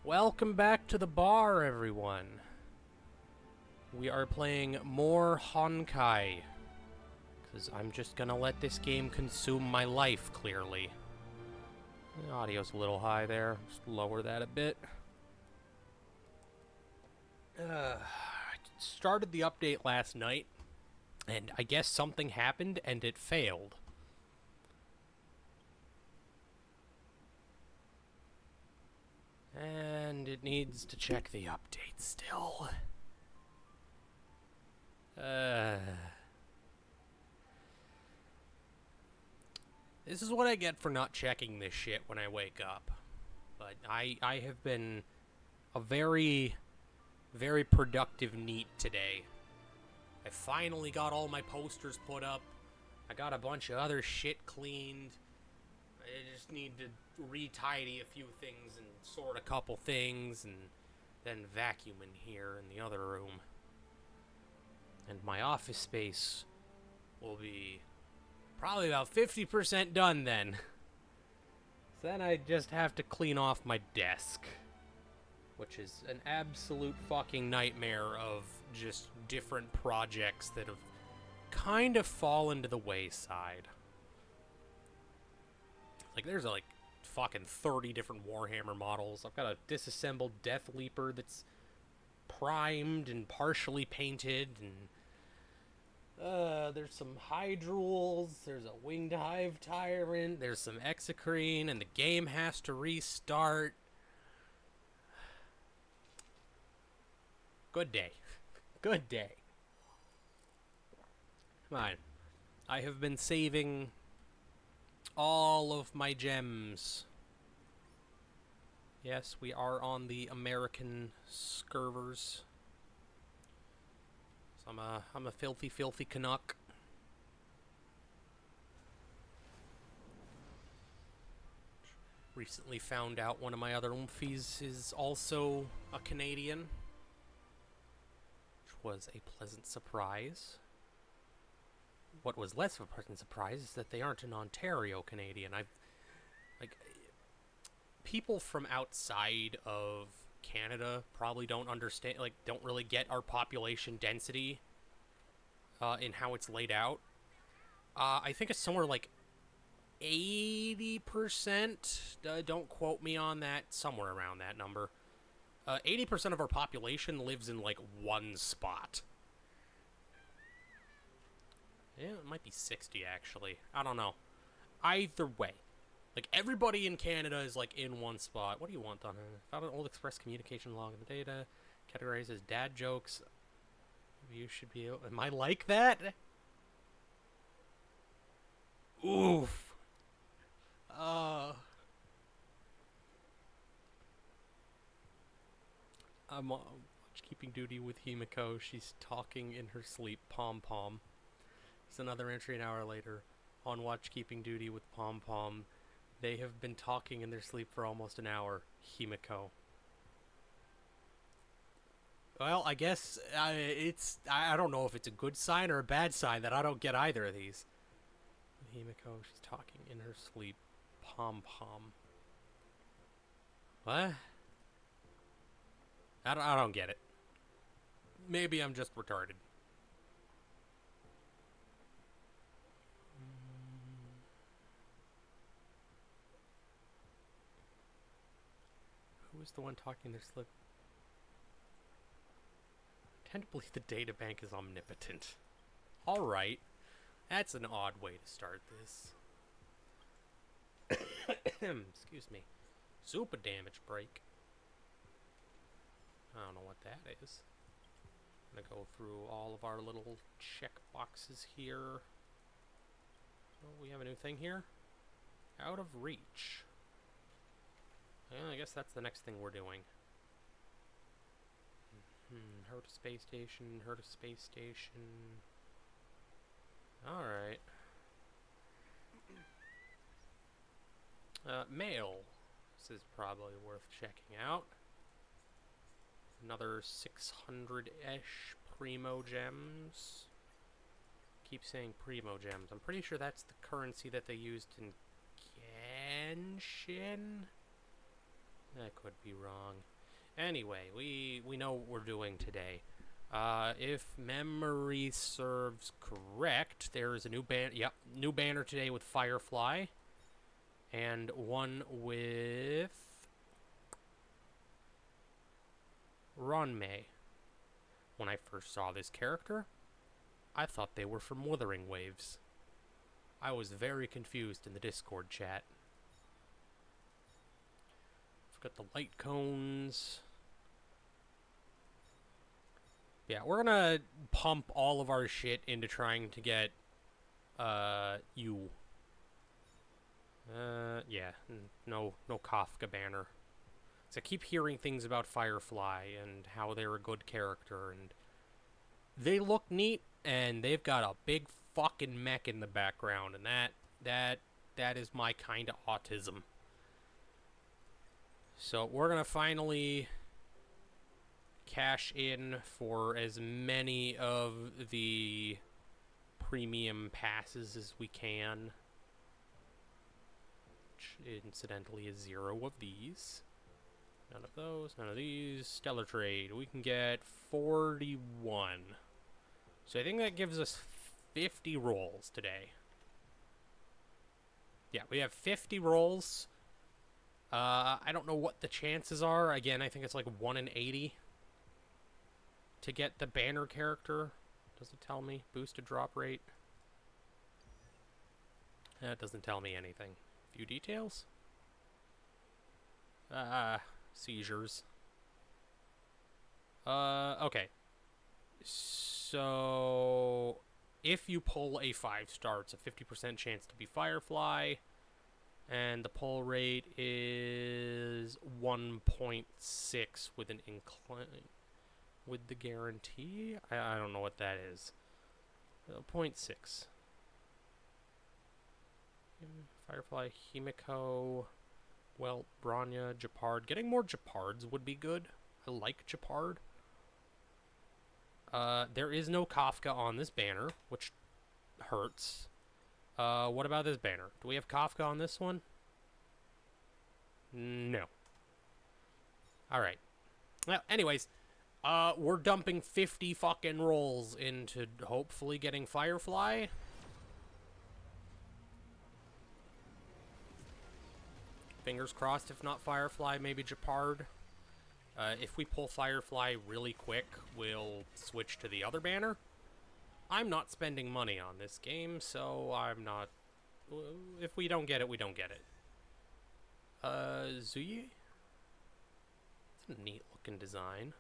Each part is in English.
Welcome back to the bar, everyone. We are playing more Honkai, because I'm just gonna let this game consume my life, clearly. The audio's a little high there. Just lower that a bit. I started the update last night, and I guess something happened and it failed. And it needs to check the update still. This is what I get for not checking this shit when I wake up. But I have been a very productive NEET today. I finally got all my posters put up. I got a bunch of other shit cleaned. I just need to re-tidy a few things and sort a couple things and then vacuum in here in the other room. And my office space will be probably about 50% done then. So then I just have to clean off my desk, which is an absolute fucking nightmare of just different projects that have kind of fallen to the wayside. Like, there's like fucking 30 different Warhammer models. I've got a disassembled Death Leaper that's primed and partially painted, and there's some Hydrules, there's a Winged Hive Tyrant, there's some Exocrine, and the game has to restart. Good day. Good day. Come on. I have been saving all of my gems. Yes, we are on the American servers. So I'm a filthy Canuck. Recently found out one of my other oomfies is also a Canadian, which was a pleasant surprise. What was less of a pleasant surprise is that they aren't an Ontario Canadian. People from outside of Canada probably don't understand, don't really get our population density in how it's laid out. I think it's somewhere like 80%. Don't quote me on that. Somewhere around that number. 80% of our population lives in like one spot. Yeah, it might be 60 actually. I don't know. Either way. Like, everybody in Canada is, like, in one spot. What do you want, Donna? Found an old express communication log in the data. Categorized as dad jokes. You should be able... Am I like that? Oof. I'm on watch-keeping duty with Himiko. She's talking in her sleep. Pom-pom. It's another entry an hour later. On watch-keeping duty with Pom-pom. They have been talking in their sleep for almost an hour. Himiko. Well, I guess I don't know if it's a good sign or a bad sign that I don't get either of these. Himiko, she's talking in her sleep. Pom-pom. What? I don't get it. Maybe I'm just retarded. Who is the one talking in their sleep? I tend to believe the databank is omnipotent. Alright. That's an odd way to start this. Excuse me. Super damage break. I don't know what that is. I'm gonna go through all of our little check boxes here. Oh, we have a new thing here. Out of reach. Well, I guess that's the next thing we're doing. Her to space station, her to space station. Alright. Mail. This is probably worth checking out. Another 600-ish Primo Gems. Keep saying Primo Gems. I'm pretty sure that's the currency that they used in Genshin? I could be wrong. Anyway, we know what we're doing today. If memory serves correct, there is a new banner. Yep, new banner today with Firefly, and one with Ronmei. When I first saw this character, I thought they were from Wuthering Waves. I was very confused in the Discord chat. We've got the light cones. Yeah, we're gonna pump all of our shit into trying to get, you. Yeah, no Kafka banner. So I keep hearing things about Firefly and how they're a good character, and they look neat, and they've got a big fucking mech in the background, and that is my kind of autism. So we're gonna finally cash in for as many of the premium passes as we can, which incidentally is 0 of these. None of those, none of these. Stellar Trade, we can get 41. So I think that gives us 50 rolls today. Yeah, we have 50 rolls. I don't know what the chances are. Again, I think it's like 1 in 80 to get the banner character. Does it tell me? Boosted drop rate. That doesn't tell me anything. Few details. Seizures. Okay. So, if you pull a 5-star, it's a 50% chance to be Firefly. And the pull rate is 1.6 with an incline. With the guarantee? I don't know what that is. 0.6. Firefly, Himiko, Welt, Bronya, Japard. Getting more Japards would be good. I like Japard. There is no Kafka on this banner, which hurts. What about this banner? Do we have Kafka on this one? No. Alright. Well, anyways, we're dumping 50 fucking rolls into hopefully getting Firefly. Fingers crossed, if not Firefly, maybe Japard. If we pull Firefly really quick, we'll switch to the other banner. I'm not spending money on this game, so I'm not... If we don't get it, we don't get it. Zuyi? It's a neat looking design.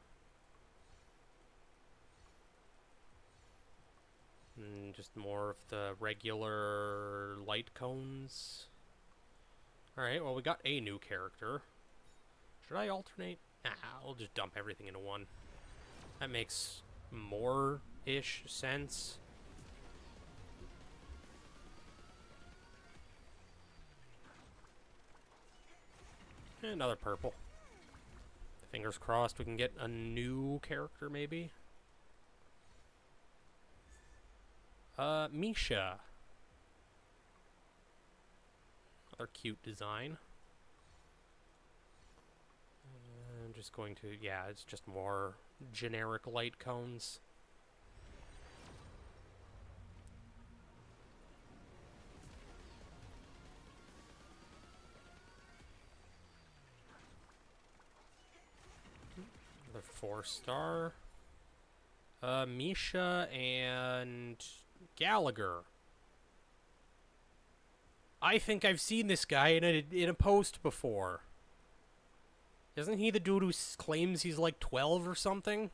And just more of the regular light cones. Alright, well we got a new character. Should I alternate? Nah, I'll just dump everything into one. That makes more-ish sense. Another purple. Fingers crossed we can get a new character, maybe? Misha. Another cute design. I'm just going to... Yeah, it's just more generic light cones. Another 4-star. Misha and Gallagher. I think I've seen this guy in a post before. Isn't he the dude who claims he's like 12 or something?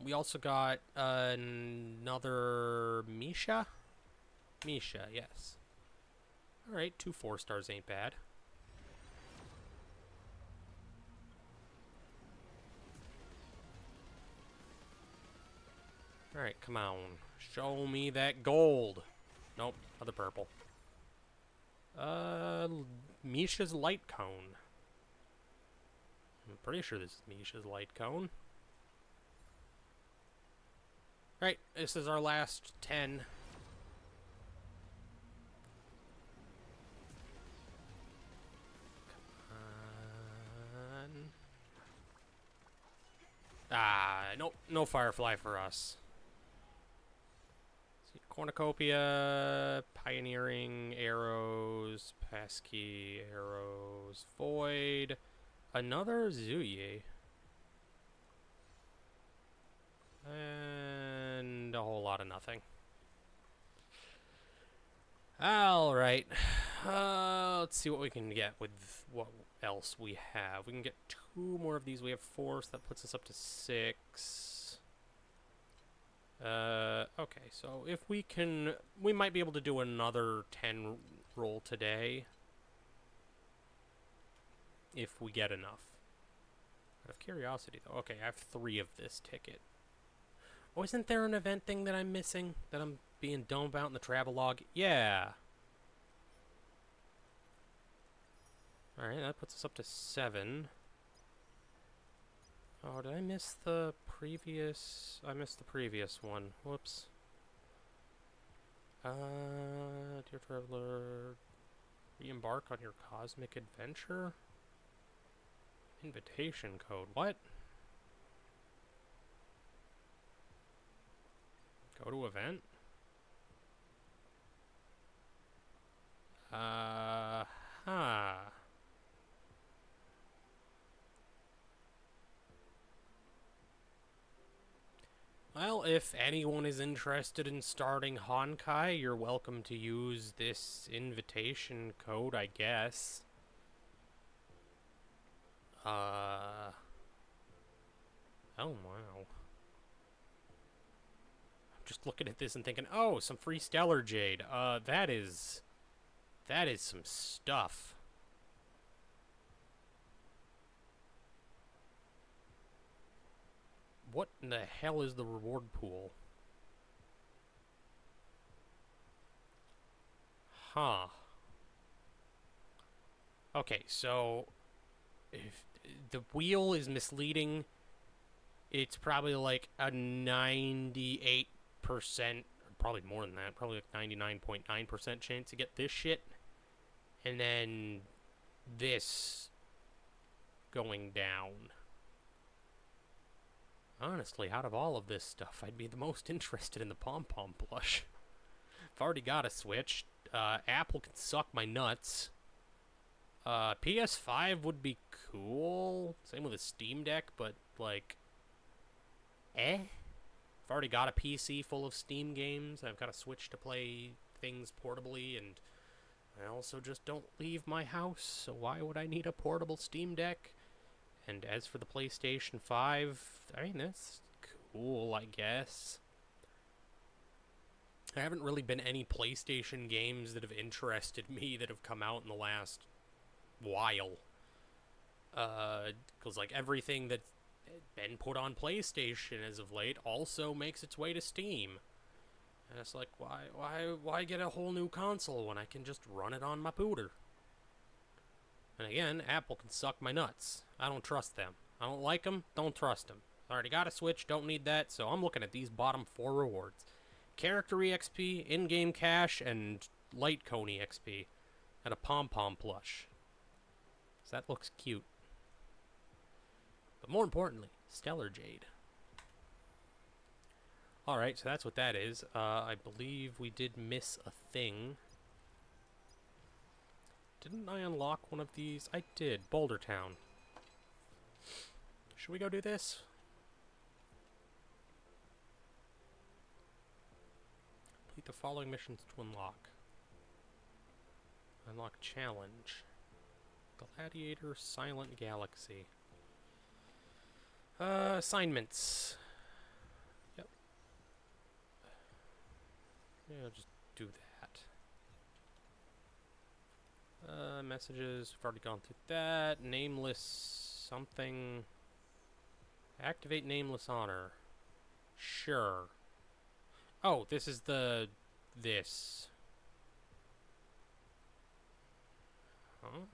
We also got another Misha? Misha, yes. Alright, 2 4-stars ain't bad. Alright, come on. Show me that gold. Nope, other purple. Misha's light cone. I'm pretty sure this is Misha's light cone. Alright, this is our last 10. Come Nope, no firefly for us. Cornucopia, pioneering, arrows, pesky, arrows, void, another Zuyi, and a whole lot of nothing. Alright, let's see what we can get with what else we have. We can get 2 more of these. We have 4, so that puts us up to 6. Okay, so if we can, we might be able to do another 10 roll today. If we get enough. Out of curiosity, though. Okay, I have 3 of this ticket. Oh, isn't there an event thing that I'm missing? That I'm being dumb about in the travel log? Yeah. Alright, that puts us up to 7. Oh, did I miss the previous... I missed the previous one. Whoops. Dear traveler... Re-embark on your cosmic adventure? Invitation code. What? Go to event? Huh. Well, if anyone is interested in starting Honkai, you're welcome to use this invitation code, I guess. Oh, wow. I'm just looking at this and thinking, oh, some free Stellar Jade. That is some stuff. What in the hell is the reward pool? Huh. Okay, so if the wheel is misleading, it's probably like a 98%, probably more than that, probably like 99.9% chance to get this shit. And then this going down. Honestly, out of all of this stuff, I'd be the most interested in the pom-pom plush. I've already got a Switch. Apple can suck my nuts. PS5 would be cool. Same with a Steam Deck, but, like, I've already got a PC full of Steam games. I've got a Switch to play things portably, and I also just don't leave my house, so why would I need a portable Steam Deck? And as for the PlayStation 5, I mean, that's cool, I guess. There haven't really been any PlayStation games that have interested me that have come out in the last while. Because, like, everything that's been put on PlayStation as of late also makes its way to Steam. And it's like, why get a whole new console when I can just run it on my pooter? And again, Apple can suck my nuts. I don't trust them. I don't like them, don't trust them. I already got a Switch, don't need that, so I'm looking at these bottom 4 rewards. Character EXP, in-game cash, and Light Cone EXP. And a pom-pom plush. So that looks cute. But more importantly, Stellar Jade. Alright, so that's what that is. I believe we did miss a thing. Didn't I unlock one of these? I did. Boulder Town. Should we go do this? Complete the following missions to unlock. Unlock challenge. Gladiator Silent Galaxy. Assignments. Yep. Yeah, I'll just do that. Messages, we've already gone through that. Nameless something. Activate Nameless Honor. Sure. Oh, this is this. Huh?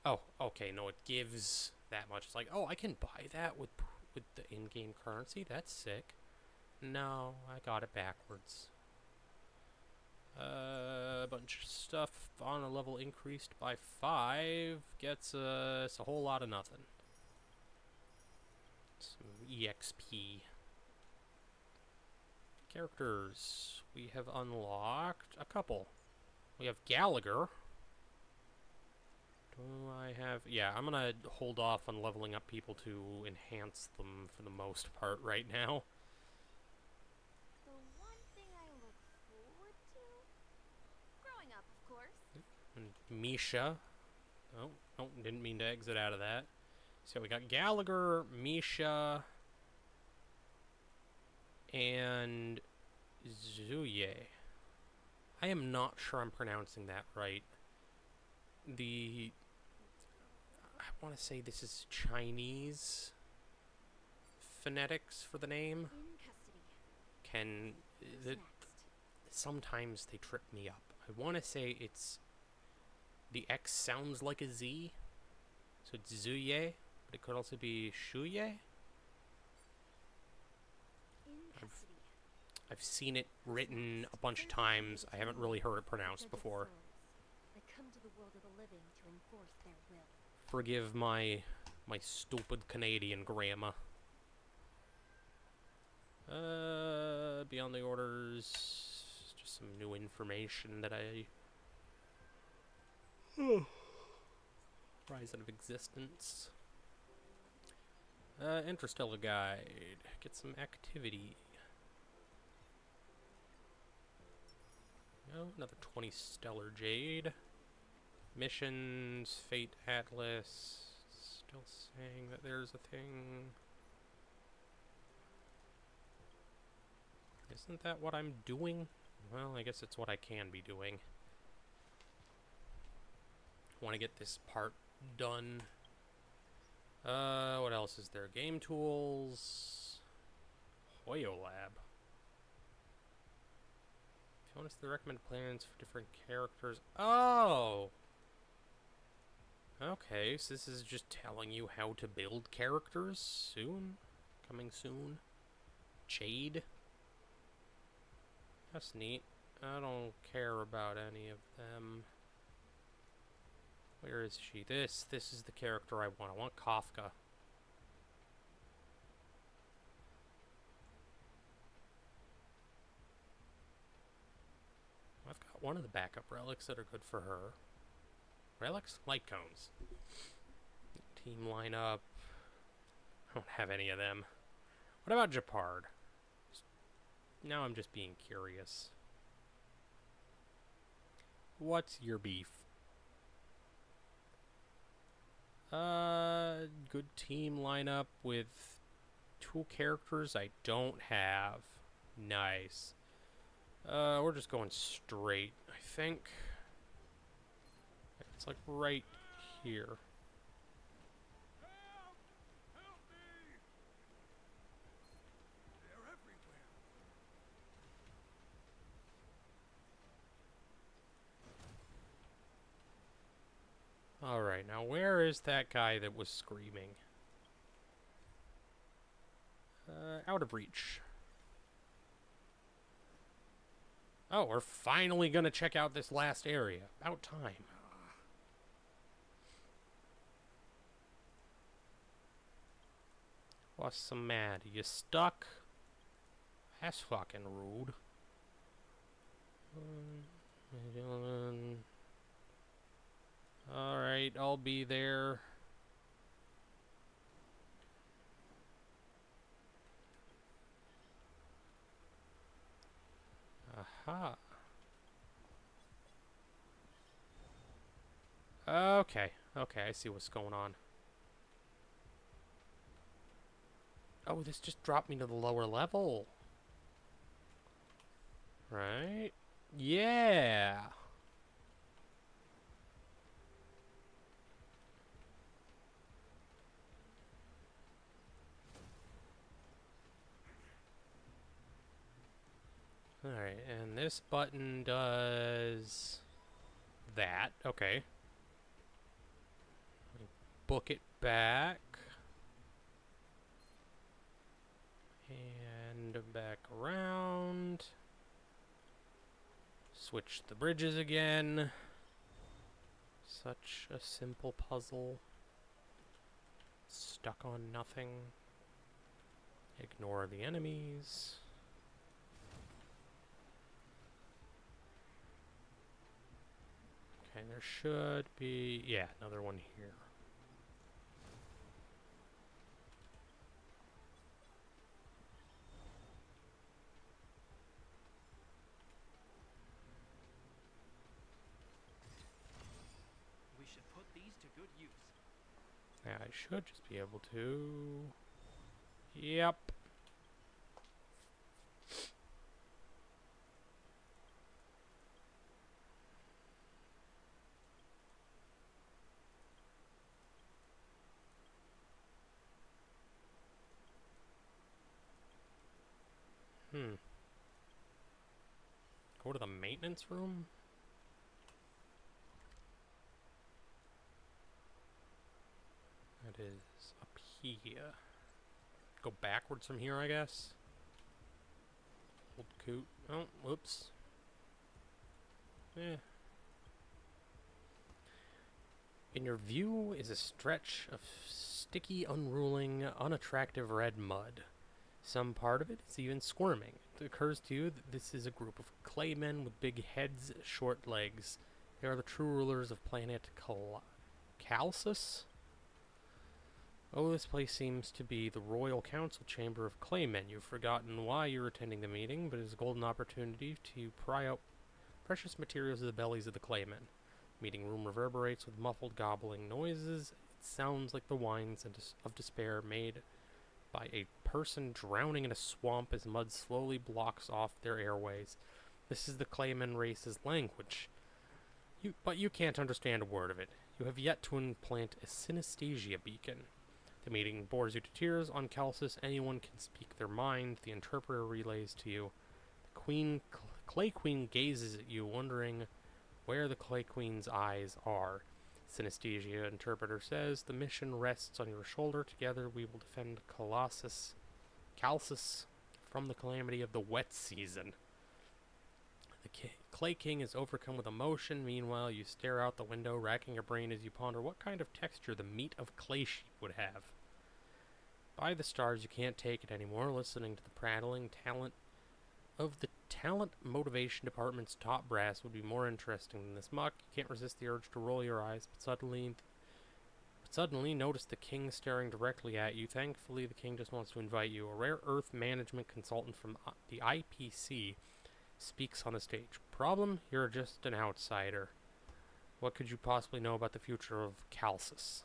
Oh, okay, no, it gives that much. It's like, oh, I can buy that with the in-game currency? That's sick. No, I got it backwards. bunch of stuff on a level increased by 5 gets us a whole lot of nothing. Some EXP. Characters. We have unlocked a couple. We have Gallagher. Do I have... Yeah, I'm gonna hold off on leveling up people to enhance them for the most part right now. The one thing I look forward to? Growing up, of course. And Misha. Oh, no, didn't mean to exit out of that. So we got Gallagher, Misha, and Zuye. I am not sure I'm pronouncing that right. I want to say this is Chinese phonetics for the name. In custody. Who's next? Sometimes they trip me up. I want to say it's... The X sounds like a Z. So it's Zuye, but it could also be Shuye. I've seen it written a bunch of times. I haven't really heard it pronounced before. Come to the world of the living to enforce their will. Forgive my stupid Canadian grammar. Beyond the orders, just some new information that I... Rise out of existence. Interstellar guide. Get some activity. Oh, another 20 stellar jade. Missions, Fate Atlas. Still saying that there's a thing. Isn't that what I'm doing? Well, I guess it's what I can be doing. Want to get this part done. What else is there? Game tools. Hoyo Lab. If you want us to recommend plans for different characters. Oh! Okay, so this is just telling you how to build characters soon. Coming soon. Jade. That's neat. I don't care about any of them. Where is she? This is the character I want. I want Kafka. I've got one of the backup relics that are good for her. Relics? Light cones. Team lineup. I don't have any of them. What about Japard? Now I'm just being curious. What's your beef? Good team lineup with 2 characters I don't have. Nice. We're just going straight, I think. It's like right here. Help me! They're everywhere. Alright, now where is that guy that was screaming? Out of reach. Oh, we're finally gonna check out this last area. About time. What's the matter? You stuck? That's fucking rude. Alright, I'll be there. Aha. Okay, I see what's going on. Oh, this just dropped me to the lower level. Right? Yeah. Alright, and this button does that. Okay. Book it back. And back around. switch the bridges again. Such a simple puzzle. Stuck on nothing. Ignore the enemies. Okay, there should be... yeah, another one here. We should put these to good use. Yeah, I should just be able to... yep. Go to the maintenance room? That is up here. Go backwards from here, I guess. Old coot. Oh, whoops. Eh. In your view is a stretch of sticky, unruling, unattractive red mud. Some part of it is even squirming. It occurs to you that this is a group of clay men with big heads, short legs. They are the true rulers of planet Calcis? Oh, this place seems to be the Royal Council Chamber of Claymen. You've forgotten why you're attending the meeting, but it is a golden opportunity to pry out precious materials of the bellies of the Claymen. The meeting room reverberates with muffled gobbling noises. It sounds like the whines of despair made by a person drowning in a swamp as mud slowly blocks off their airways. This is the Clayman race's language. But you can't understand a word of it. You have yet to implant a synesthesia beacon. The meeting bores you to tears. On Calcis, anyone can speak their mind. The interpreter relays to you. The Clay Queen gazes at you, wondering where the Clay Queen's eyes are. Synesthesia interpreter says, the mission rests on your shoulder. Together we will defend Calcis from the calamity of the wet season. The Clay King is overcome with emotion. Meanwhile, you stare out the window, racking your brain as you ponder what kind of texture the meat of clay sheep would have. By the stars, you can't take it anymore, listening to the prattling talent of the talent motivation department's top brass would be more interesting than this muck. You can't resist the urge to roll your eyes, but suddenly notice the king staring directly at you. Thankfully, the king just wants to invite you. A rare earth management consultant from the IPC speaks on the stage. Problem? You're just an outsider. What could you possibly know about the future of Calcis?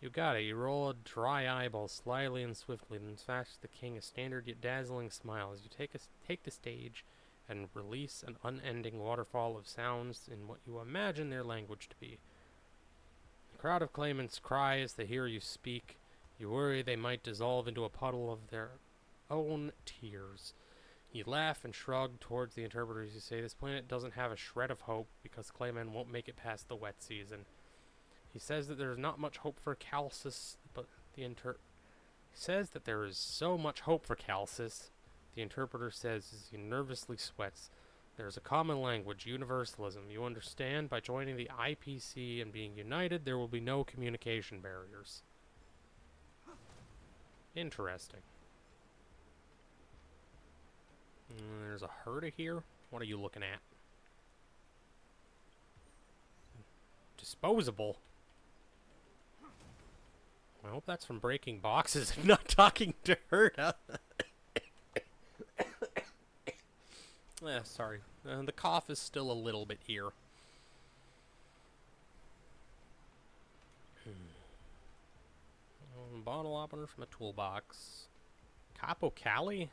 You got it. You roll a dry eyeball slyly and swiftly, then flashes the king a standard yet dazzling smile as you take the stage and release an unending waterfall of sounds in what you imagine their language to be. The crowd of claimants cry as they hear you speak. You worry they might dissolve into a puddle of their own tears. You laugh and shrug towards the interpreters. You say, this planet doesn't have a shred of hope because Claymen won't make it past the wet season. He says that there is not much hope for Calcis, but he says that there is so much hope for Calcis. The interpreter says as he nervously sweats, there is a common language, universalism. You understand? By joining the IPC and being united, there will be no communication barriers. Interesting. There's a herder here. What are you looking at? Disposable. I hope that's from breaking boxes and not talking to Herda. Sorry. The cough is still a little bit here. Bottle opener from a toolbox. Capo Cali?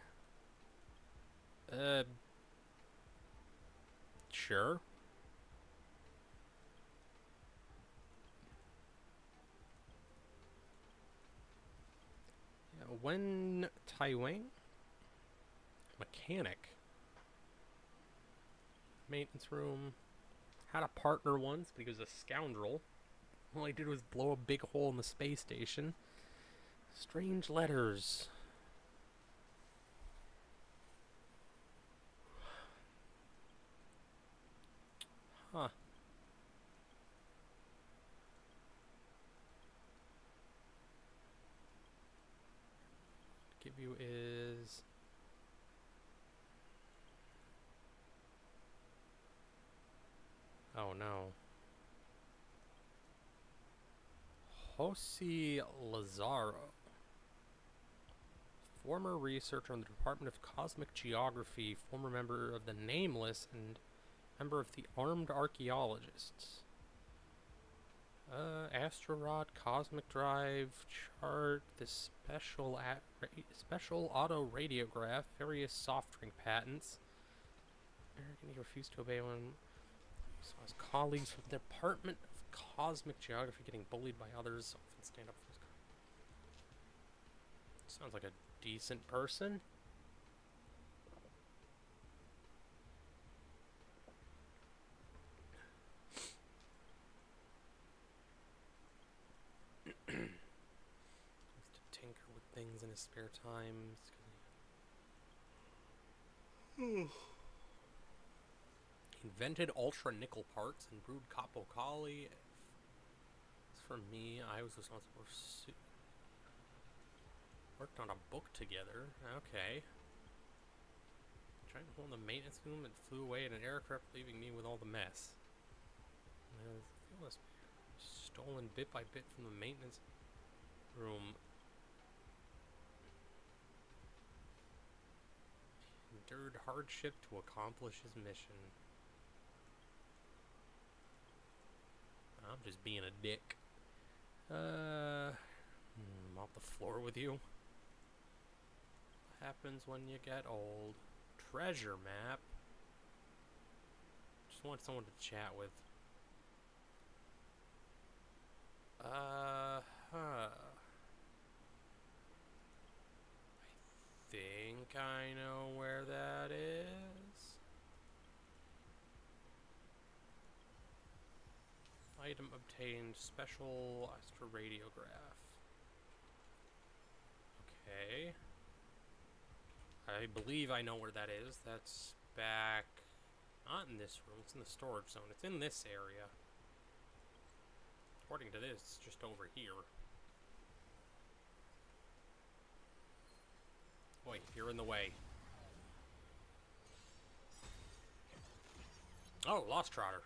Sure. When Taiwan? Mechanic. Maintenance room. Had a partner once, but he was a scoundrel. All he did was blow a big hole in the space station. Strange letters. Huh. Give you is... Oh no. Jose Lazaro. Former researcher in the Department of Cosmic Geography, former member of the Nameless, and member of the Armed Archaeologists. Astrorod, Cosmic Drive, chart, the special auto radiograph, various soft drink patents. American, he refused to obey one. So his colleagues from the Department of Cosmic Geography getting bullied by others. So often stand up for his. Sounds like a decent person. Used to tinker with things in his spare time. He invented ultra nickel parts and brewed Capo Colli. As for me, I was responsible for worked on a book together. Okay. Trying to hold the maintenance room and flew away in an aircraft, leaving me with all the mess. It must be stolen bit by bit from the maintenance room. Endured hardship to accomplish his mission. I'm just being a dick. Mop the floor with you. What happens when you get old? Treasure map. Just want someone to chat with. I think I know where that is. Item obtained, special astroradiograph. Okay. I believe I know where that is. That's back... Not in this room, it's in the storage zone. It's in this area. According to this, it's just over here. Boy, you're in the way. Oh, Lost Trotter.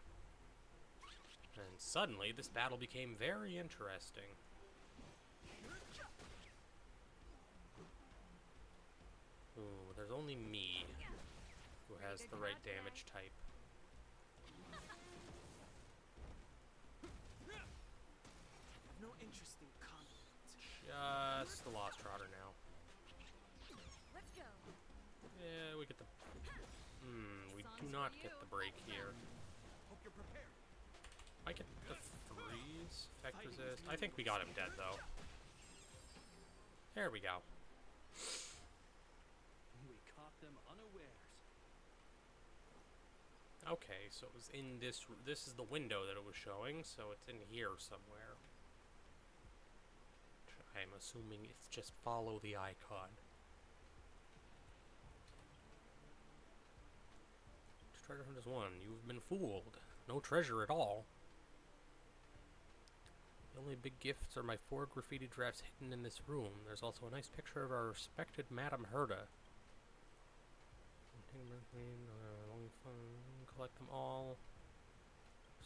And suddenly, this battle became very interesting. Ooh, there's only me who has the right damage type. No interest in conflict. Just the Lost Trotter now. Let's go. Yeah, we get the... we do not get the break here. Hope you're prepared. I get the freeze, effect resist. I think we got him dead, though. There we go. We caught them unawares. Okay, so it was in this... This is the window that it was showing, so it's in here somewhere. I'm assuming it's just follow the icon. Treasure hunt is one. You've been fooled. No treasure at all. The only big gifts are my 4 graffiti drafts hidden in this room. There's also a nice picture of our respected Madame Herda. Collect them all.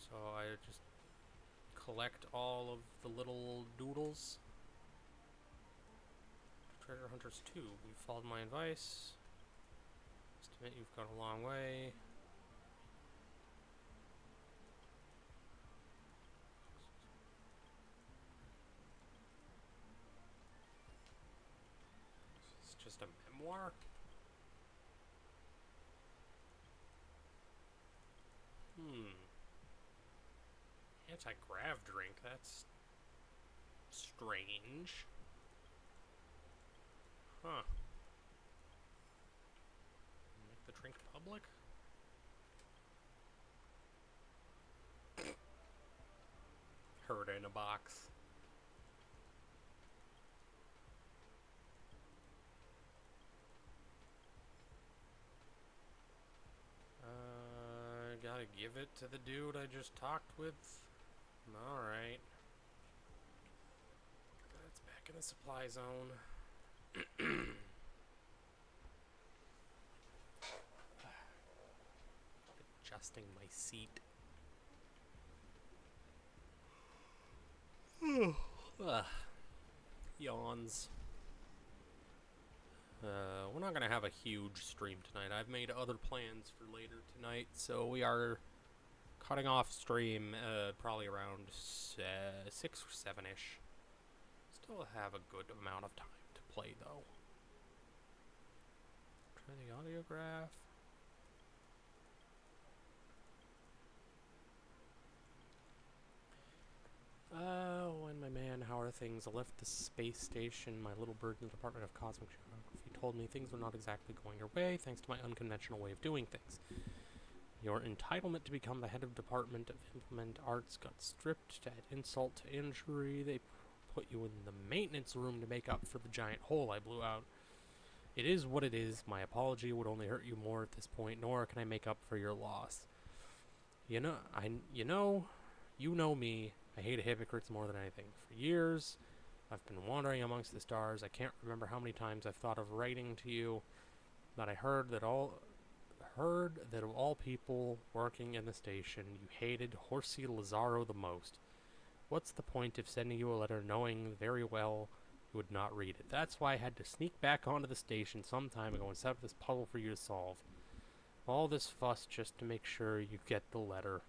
So I just collect all of the little doodles. Treasure Hunters 2. You've followed my advice. Estimate you've gone a long way. It's just a memoir. Anti-grav drink. That's strange. Huh. Make the drink public? Heard in a box. Gotta give it to the dude I just talked with? Alright. That's back in the supply zone. Adjusting my seat. Ugh. Yawns. We're not gonna have a huge stream tonight. I've made other plans for later tonight, so we are cutting off stream probably around 6 or 7-ish. Still have a good amount of time to play, though. Try the audiograph. When my man, how are things? I left the space station, my little bird in the Department of Cosmic Geography told me things were not exactly going your way, thanks to my unconventional way of doing things. Your entitlement to become the head of Department of Implement Arts got stripped to add insult to injury. They put you in the maintenance room to make up for the giant hole I blew out. It is what it is. My apology would only hurt you more at this point, nor can I make up for your loss. You know me. I hate hypocrites more than anything. For years, I've been wandering amongst the stars. I can't remember how many times I've thought of writing to you, but I heard that of all people working in the station, you hated Horsey Lazaro the most. What's the point of sending you a letter knowing very well you would not read it? That's why I had to sneak back onto the station some time ago and set up this puzzle for you to solve. All this fuss just to make sure you get the letter.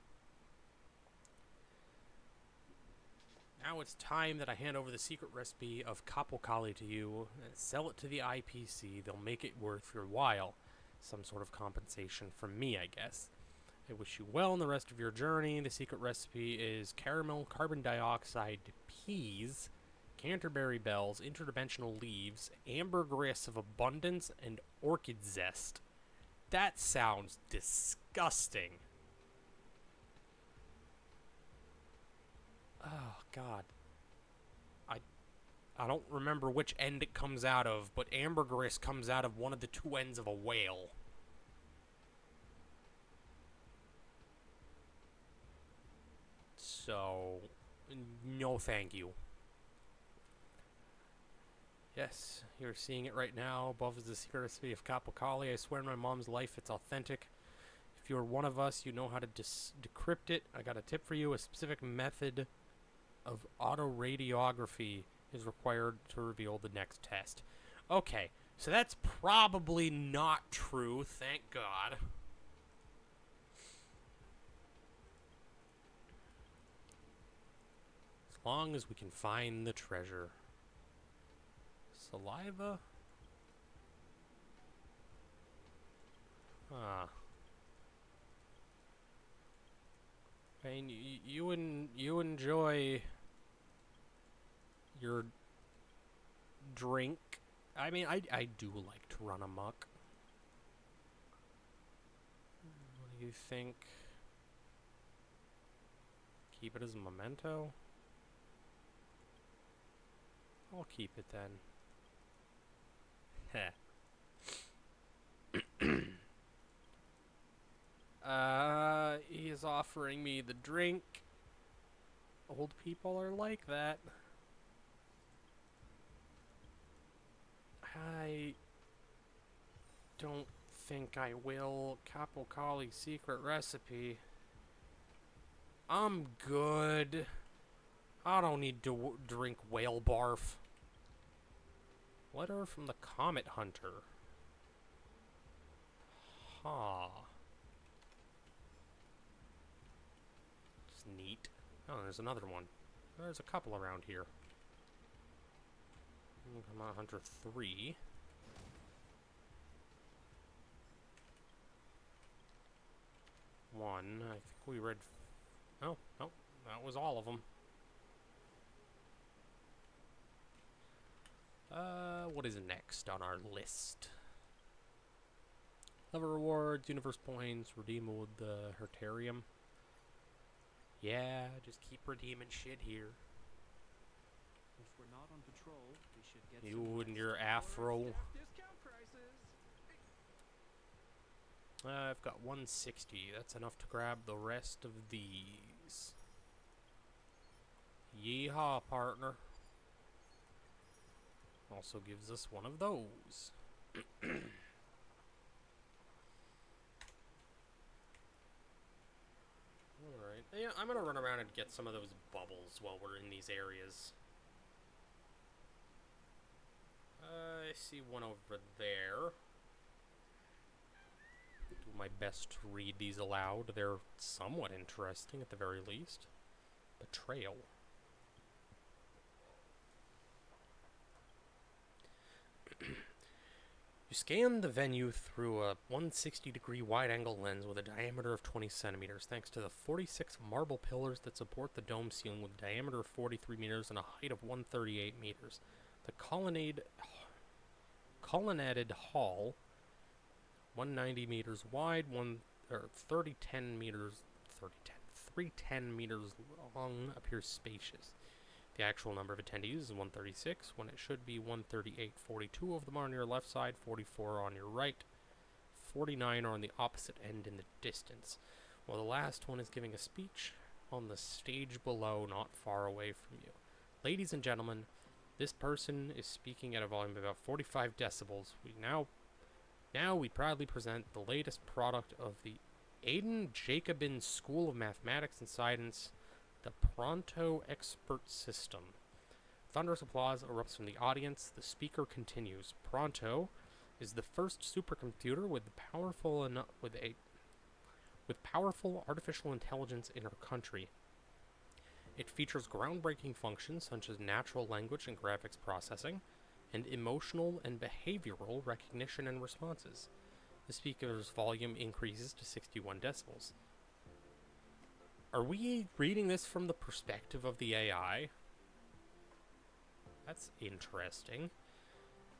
Now it's time that I hand over the secret recipe of Capo Kali to you. Sell it to the IPC. They'll make it worth your while. Some sort of compensation from me, I guess. I wish you well in the rest of your journey. The secret recipe is caramel, carbon dioxide, peas, Canterbury bells, interdimensional leaves, ambergris of abundance, and orchid zest. That sounds disgusting. Oh, God. I don't remember which end it comes out of, but ambergris comes out of one of the two ends of a whale. So, no thank you. Yes, you're seeing it right now. Above is the secret recipe of Capo Kali. I swear on my mom's life, it's authentic. If you're one of us, you know how to decrypt it. I got a tip for you. A specific method of autoradiography is required to reveal the next test. Okay, so that's probably not true, thank God. As long as we can find the treasure. Saliva? Ah. I mean, you enjoy your drink. I mean, I do like to run amok. What do you think? Keep it as a memento? I'll keep it then. Heh. He is offering me the drink. Old people are like that. I don't think I will. Capo Kali's secret recipe. I'm good. I don't need to drink whale barf. Letter from the Comet Hunter. Huh. It's neat. Oh, there's another one. There's a couple around here. Come on, Hunter 3. One. I think we read... Oh, nope. That was all of them. What is next on our list? Level rewards, universe points, redeem with the Hertarium. Yeah, just keep redeeming shit here. If we're not on patrol, we should get You and your afro. discount prices. I've got 160. That's enough to grab the rest of these. Yeehaw, partner. Also gives us one of those. Alright. Yeah, I'm gonna run around and get some of those bubbles while we're in these areas. I see one over there. Do my best to read these aloud. They're somewhat interesting at the very least. Betrayal. You scan the venue through a 160-degree wide-angle lens with a diameter of 20 centimeters, thanks to the 46 marble pillars that support the dome ceiling with a diameter of 43 meters and a height of 138 meters. The colonnaded hall, 190 meters wide, 310 meters long, appears spacious. The actual number of attendees is 136, when it should be 138. 42 of them are on your left side, 44 on your right, 49 are on the opposite end in the distance, while the last one is giving a speech on the stage below, not far away from you. Ladies and gentlemen, this person is speaking at a volume of about 45 decibels. Now we proudly present the latest product of the Aiden Jacobin School of Mathematics and Science, the Pronto Expert System. Thunderous applause erupts from the audience. The speaker continues. Pronto is the first supercomputer with powerful artificial intelligence in our country. It features groundbreaking functions such as natural language and graphics processing, and emotional and behavioral recognition and responses. The speaker's volume increases to 61 decibels. Are we reading this from the perspective of the AI? That's interesting.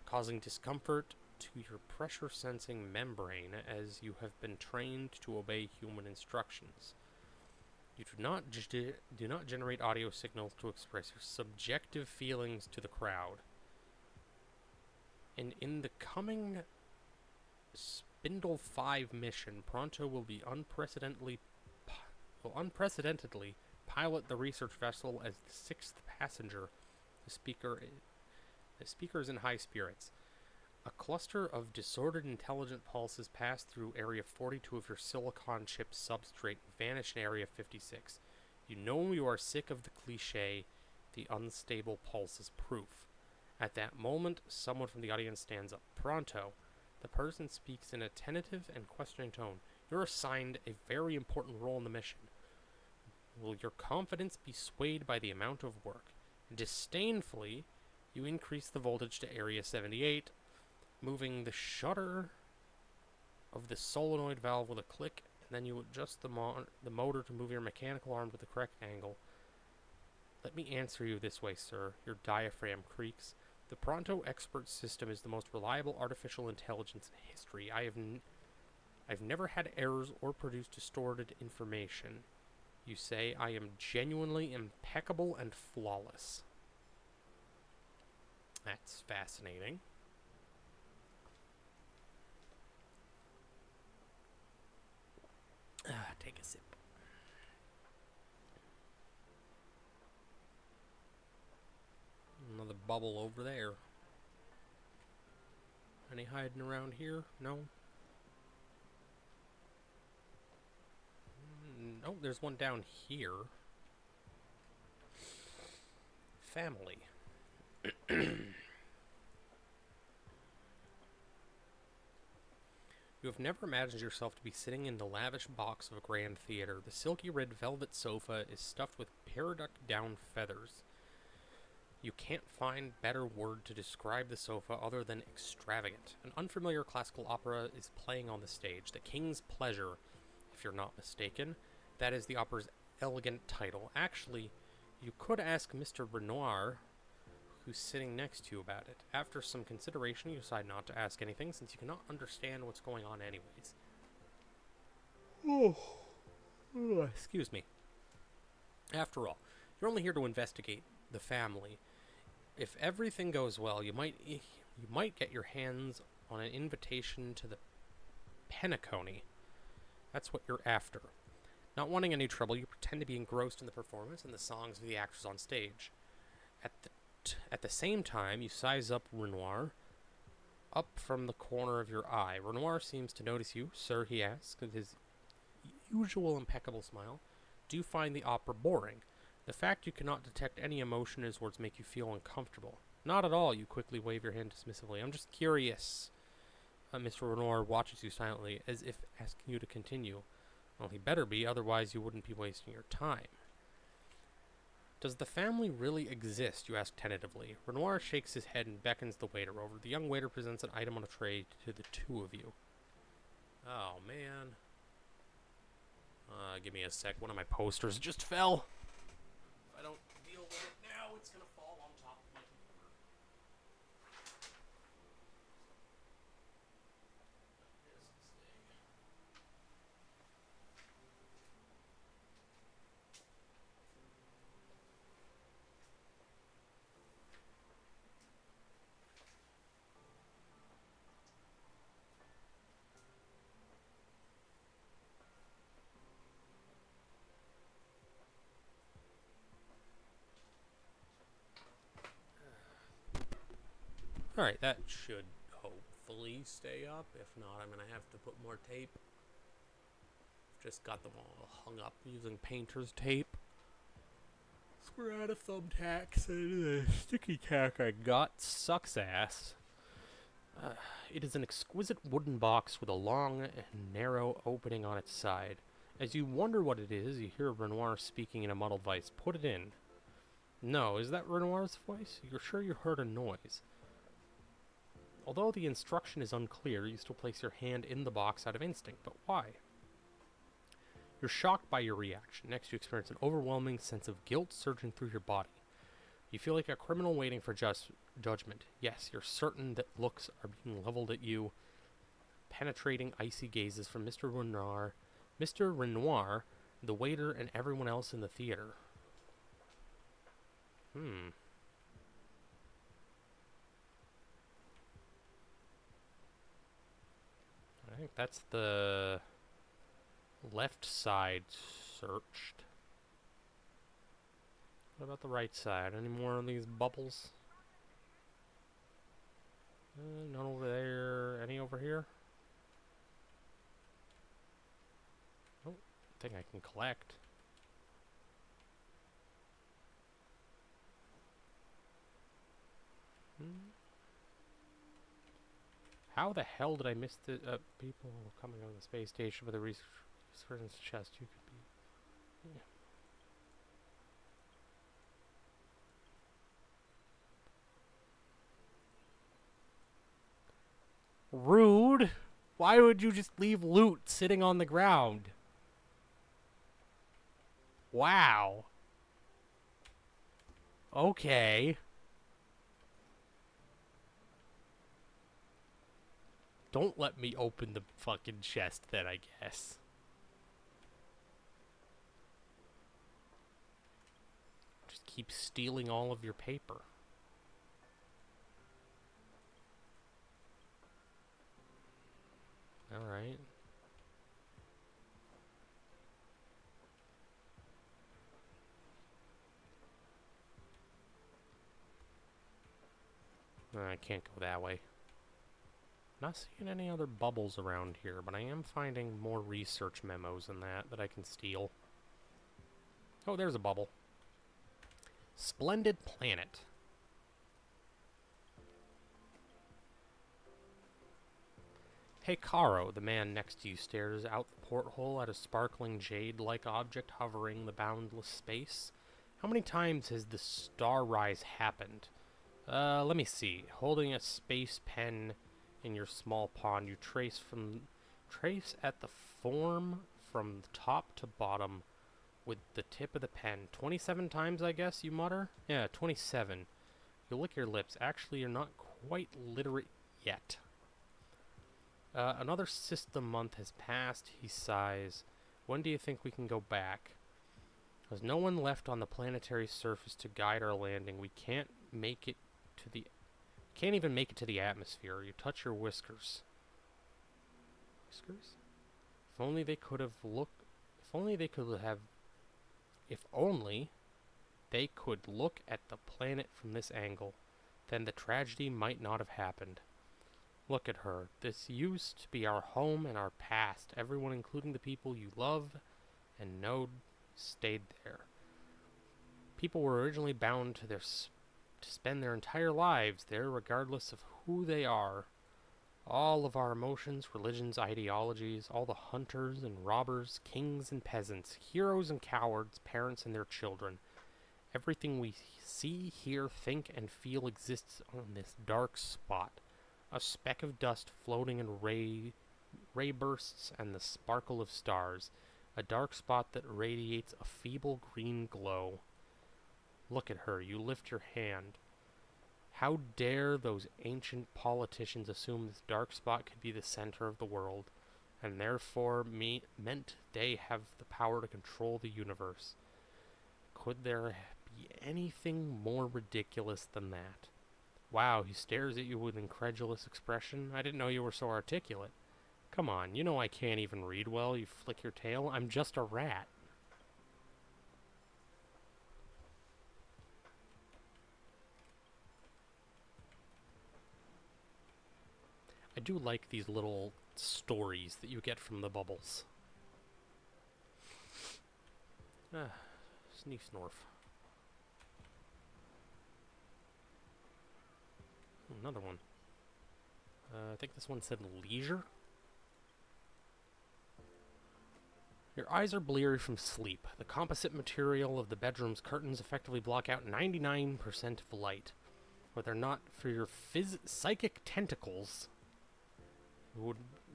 Causing discomfort to your pressure-sensing membrane as you have been trained to obey human instructions. You do not generate audio signals to express your subjective feelings to the crowd. And in the coming Spindle 5 mission, Pronto will be unprecedentedly pilot the research vessel as the sixth passenger. The speaker is in high spirits. A cluster of disordered intelligent pulses pass through Area 42 of your silicon chip substrate and vanish in Area 56. You know you are sick of the cliche, the unstable pulse is proof. At that moment, someone from the audience stands up. Pronto. The person speaks in a tentative and questioning tone. You're assigned a very important role in the mission. Will your confidence be swayed by the amount of work? Disdainfully, you increase the voltage to Area 78, moving the shutter of the solenoid valve with a click, and then you adjust the motor to move your mechanical arm to the correct angle. Let me answer you this way, sir. Your diaphragm creaks. The Pronto Expert System is the most reliable artificial intelligence in history. I've never had errors or produced distorted information. You say I am genuinely impeccable and flawless. That's fascinating. Take a sip. Another bubble over there. Any hiding around here? No? Oh, there's one down here. Family. You have never imagined yourself to be sitting in the lavish box of a grand theater. The silky red velvet sofa is stuffed with peridot down feathers. You can't find better word to describe the sofa other than extravagant. An unfamiliar classical opera is playing on the stage. The King's Pleasure, if you're not mistaken. That is the opera's elegant title. Actually, you could ask Mr. Renoir, who's sitting next to you, about it. After some consideration, you decide not to ask anything, since you cannot understand what's going on anyways. Excuse me. After all, you're only here to investigate the family. If everything goes well, you might get your hands on an invitation to the Penacony, That's what you're after. Not wanting any trouble, you pretend to be engrossed in the performance and the songs of the actors on stage. At the same time, you size up Renoir up from the corner of your eye. Renoir seems to notice you, sir, he asks, with his usual impeccable smile. Do you find the opera boring? The fact you cannot detect any emotion in his words make you feel uncomfortable. Not at all, you quickly wave your hand dismissively. I'm just curious. Mr. Renoir watches you silently, as if asking you to continue. Well, he better be, otherwise you wouldn't be wasting your time. Does the family really exist? You ask tentatively. Renoir shakes his head and beckons the waiter over. The young waiter presents an item on a tray to the two of you. Oh, man. Give me a sec. One of my posters just fell. If I don't deal with it now, it's gonna fall on top of my computer. Alright, that should hopefully stay up. If not, I'm gonna have to put more tape. Just got them all hung up using painter's tape. So we're out of thumbtacks, and the sticky tack I got sucks ass. It is an exquisite wooden box with a long and narrow opening on its side. As you wonder what it is, you hear Renoir speaking in a muddled voice. Put it in. No, is that Renoir's voice? You're sure you heard a noise? Although the instruction is unclear, you still place your hand in the box out of instinct. But why? You're shocked by your reaction. Next, you experience an overwhelming sense of guilt surging through your body. You feel like a criminal waiting for judgment. Yes, you're certain that looks are being leveled at you. Penetrating, icy gazes from Mr. Renoir, the waiter, and everyone else in the theater. I think that's the left side searched. What about the right side? Any more of these bubbles? None over there. Any over here? Oh, I think I can collect. How the hell did I miss the people coming on the space station with a resurgence chest? You could be. Yeah. Rude. Why would you just leave loot sitting on the ground? Wow. Okay. Don't let me open the fucking chest then, I guess. Just keep stealing all of your paper. Alright. I can't go that way. Not seeing any other bubbles around here, but I am finding more research memos and that I can steal. Oh, there's a bubble. Splendid planet. Hey, Caro, the man next to you stares out the porthole at a sparkling jade-like object hovering the boundless space. How many times has the star rise happened? Let me see. Holding a space pen in your small pond, you trace at the form from top to bottom with the tip of the pen. 27 times, I guess, you mutter? Yeah, 27. You lick your lips. Actually, you're not quite literate yet. Another system month has passed, he sighs. When do you think we can go back? There's no one left on the planetary surface to guide our landing. We can't make it to the... Can't even make it to the atmosphere. You touch your whiskers. Whiskers? If only they could have looked. If only they could have. If only they could look at the planet from this angle, then the tragedy might not have happened. Look at her. This used to be our home and our past. Everyone, including the people you love and know, stayed there. People were originally bound to to spend their entire lives there, regardless of who they are. All of our emotions, religions, ideologies, all the hunters and robbers, kings and peasants, heroes and cowards, parents and their children. Everything we see, hear, think, and feel exists on this dark spot. A speck of dust floating in ray bursts and the sparkle of stars. A dark spot that radiates a feeble green glow. Look at her. You lift your hand. How dare those ancient politicians assume this dark spot could be the center of the world, and therefore meant they have the power to control the universe? Could there be anything more ridiculous than that? Wow, he stares at you with incredulous expression. I didn't know you were so articulate. Come on, you know I can't even read well. You flick your tail. I'm just a rat. I do like these little stories that you get from the bubbles. Sneef snorf. Another one. I think this one said leisure. Your eyes are bleary from sleep. The composite material of the bedroom's curtains effectively block out 99% of light. Were there not for your psychic tentacles,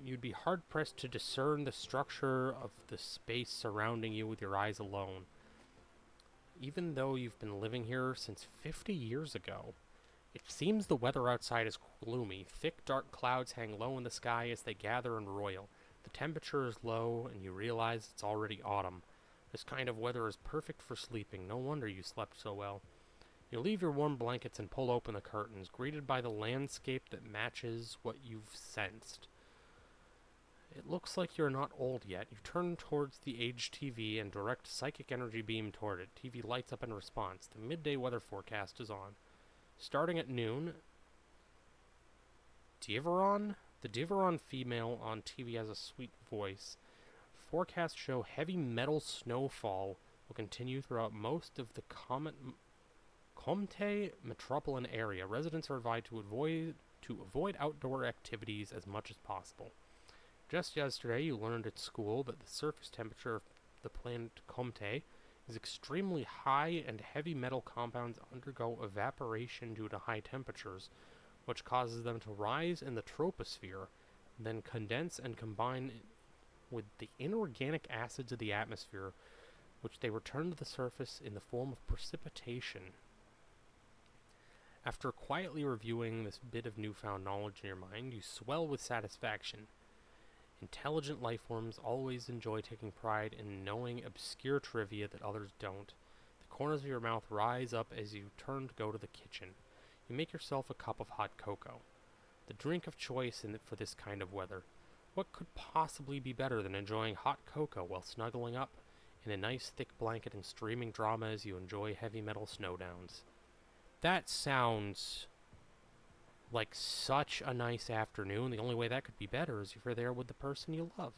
you'd be hard-pressed to discern the structure of the space surrounding you with your eyes alone. Even though you've been living here since 50 years ago, it seems the weather outside is gloomy. Thick, dark clouds hang low in the sky as they gather and roil. The temperature is low, and you realize it's already autumn. This kind of weather is perfect for sleeping. No wonder you slept so well. You leave your warm blankets and pull open the curtains, greeted by the landscape that matches what you've sensed. It looks like you're not old yet. You turn towards the aged TV and direct a psychic energy beam toward it. TV lights up in response. The midday weather forecast is on. Starting at noon, Diveron? The Diveron female on TV has a sweet voice. Forecasts show heavy metal snowfall will continue throughout most of the Comte metropolitan area. Residents are advised to avoid outdoor activities as much as possible. Just yesterday, you learned at school that the surface temperature of the planet Comte is extremely high, and heavy metal compounds undergo evaporation due to high temperatures, which causes them to rise in the troposphere, then condense and combine with the inorganic acids of the atmosphere, which they return to the surface in the form of precipitation. After quietly reviewing this bit of newfound knowledge in your mind, you swell with satisfaction. Intelligent life forms always enjoy taking pride in knowing obscure trivia that others don't. The corners of your mouth rise up as you turn to go to the kitchen. You make yourself a cup of hot cocoa, the drink of choice for this kind of weather. What could possibly be better than enjoying hot cocoa while snuggling up in a nice thick blanket and streaming drama as you enjoy heavy metal snowdowns? That sounds like such a nice afternoon. The only way that could be better is if you're there with the person you love.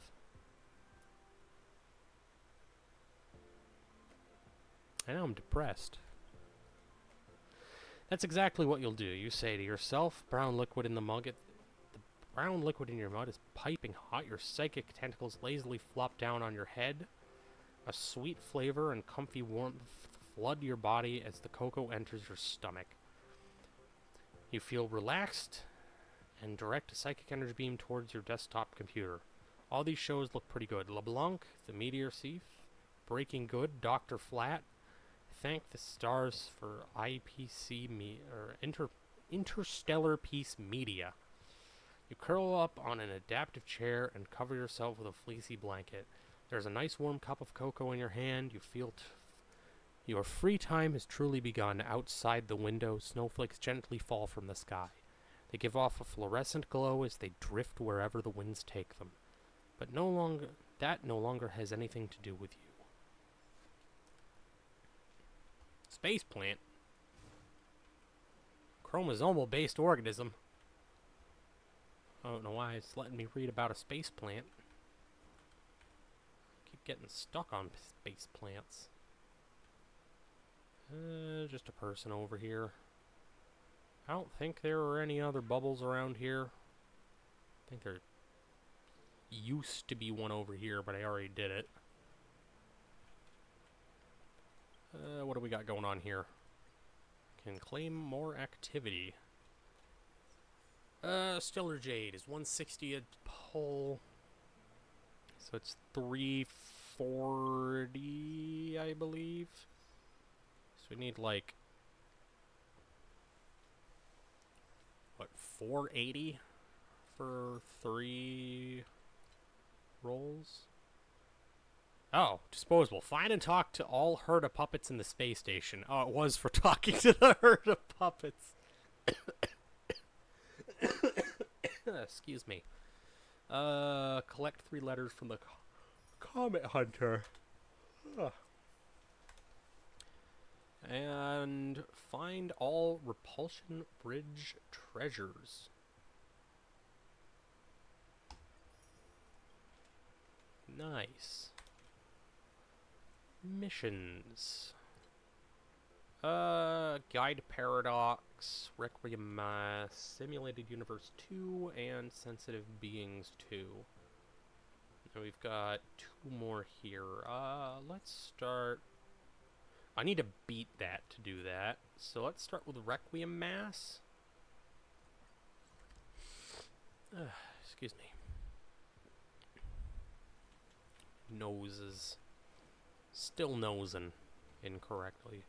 I know I'm depressed. That's exactly what you'll do. You say to yourself, brown liquid in the mug. The brown liquid in your mug is piping hot. Your psychic tentacles lazily flop down on your head. A sweet flavor and comfy warmth flood your body as the cocoa enters your stomach. You feel relaxed and direct a psychic energy beam towards your desktop computer. All these shows look pretty good. LeBlanc, The Meteor Thief, Breaking Good, Dr. Flat. Thank the stars for Interstellar Peace Media. You curl up on an adaptive chair and cover yourself with a fleecy blanket. There's a nice warm cup of cocoa in your hand. You feel your free time has truly begun. Outside the window, snowflakes gently fall from the sky. They give off a fluorescent glow as they drift wherever the winds take them. that no longer has anything to do with you. Space plant. Chromosomal-based organism. I don't know why it's letting me read about a space plant. Keep getting stuck on space plants. Just a person over here. I don't think there are any other bubbles around here. I think there used to be one over here, but I already did it. What do we got going on here? Can claim more activity. Stellar Jade is 160 a pull. So it's 340, I believe. So we need like, what, 480 for 3 rolls? Oh, disposable. Find and talk to all herd of puppets in the space station. Oh, it was for talking to the herd of puppets. Excuse me. Collect 3 letters from the Comet Hunter. Ugh. And find all Repulsion Bridge treasures. Nice. Missions. Guide Paradox, Requiem Mass, Simulated Universe 2, and Sensitive Beings 2. And we've got 2 more here. Let's start... I need to beat that to do that. So let's start with Requiem Mass. Excuse me. Noses. Still nosing incorrectly.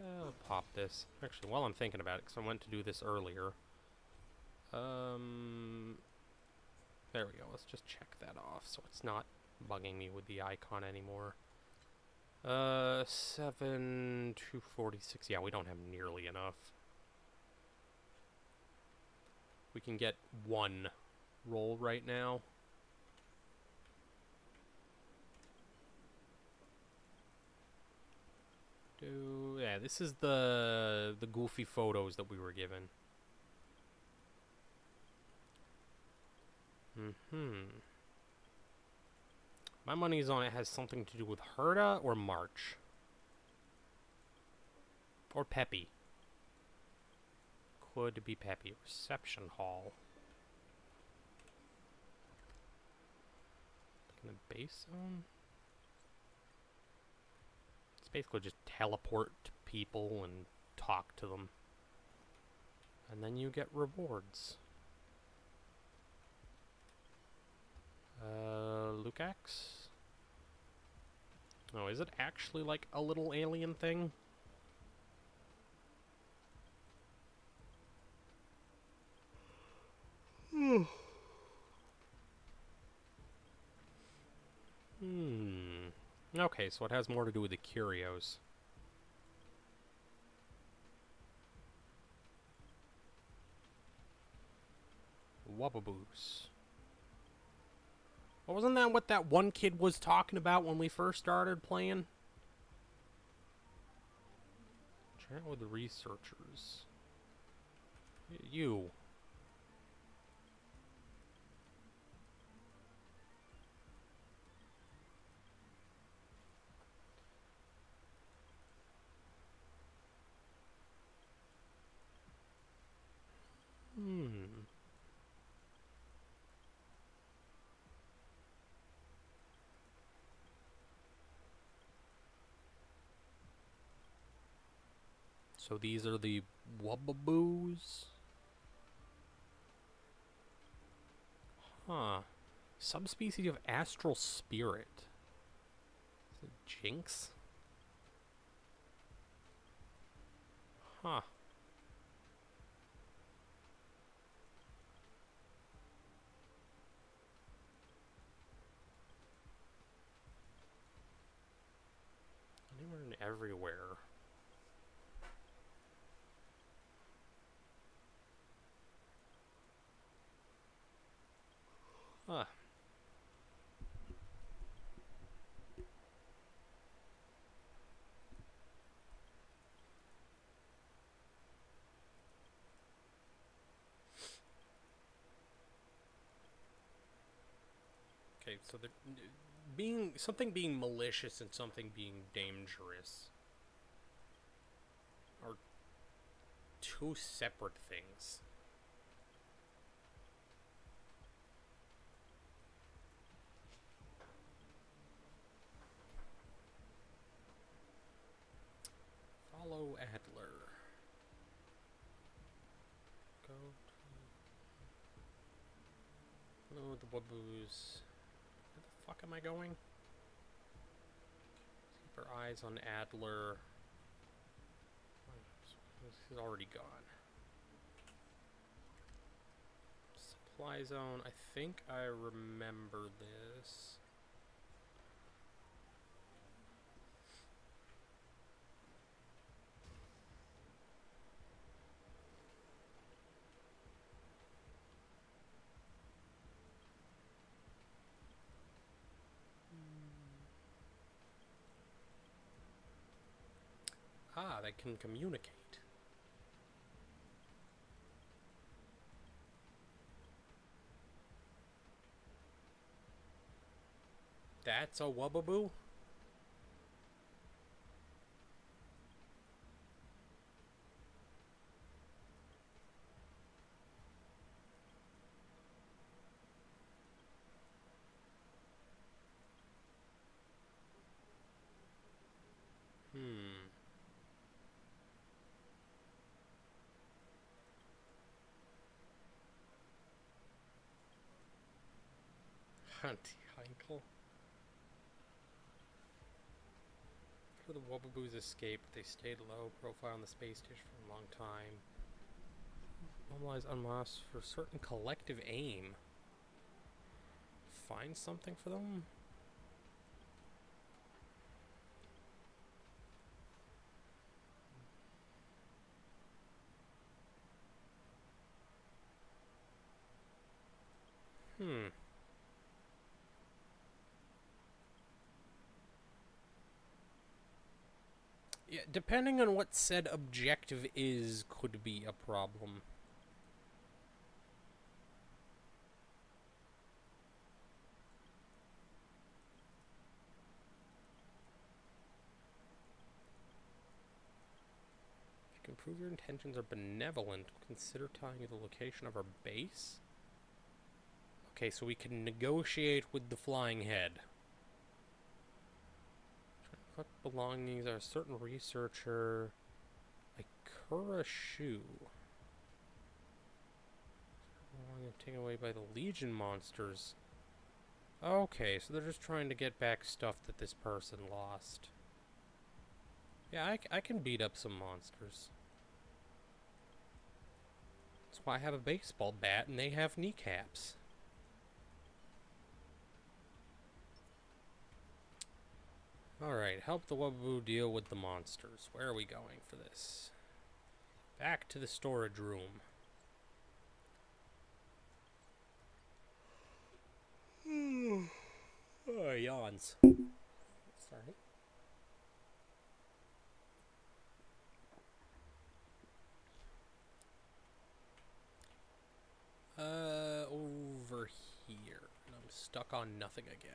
I'll pop this. Actually, while I'm thinking about it, because I went to do this earlier. There we go. Let's just check that off so it's not bugging me with the icon anymore. 7, 246. Yeah, we don't have nearly enough. We can get 1 roll right now. Yeah, this is the goofy photos that we were given. My money's on it has something to do with Herda or March. Or Peppy. Could be Peppy. Reception Hall. In the base zone? It's basically just teleport to people and talk to them. And then you get rewards. Lucax? Oh, is it actually like a little alien thing? Okay, so it has more to do with the curios. Wubbaboos. Well, wasn't that what that one kid was talking about when we first started playing? Chat with the researchers. You. So these are the Wubbaboos? Huh. Subspecies of astral spirit. Is it Jinx? Huh. Anywhere and everywhere. Huh. Okay, so something being malicious and something being dangerous are two separate things. Follow Adler. Go to... Follow the Waboos. Where the fuck am I going? Keep our eyes on Adler. He's already gone. Supply zone. I think I remember this. Ah, they can communicate. That's a Wubaboo? Anti-Heinkel. After the Wubaboos escaped, they stayed low profile on the space station for a long time. Normalize unmasked for certain collective aim. Find something for them? Yeah, depending on what said objective is, could be a problem. If you can prove your intentions are benevolent, consider telling you the location of our base? Okay, so we can negotiate with the Flying Head. Collect belongings are a certain researcher. Ikura Shu. Taken away by the Legion monsters. Okay, so they're just trying to get back stuff that this person lost. Yeah, I can beat up some monsters. That's why I have a baseball bat and they have kneecaps. Alright, help the Wubaboo deal with the monsters. Where are we going for this? Back to the storage room. Oh, yawns. Sorry. Over here. And I'm stuck on nothing again.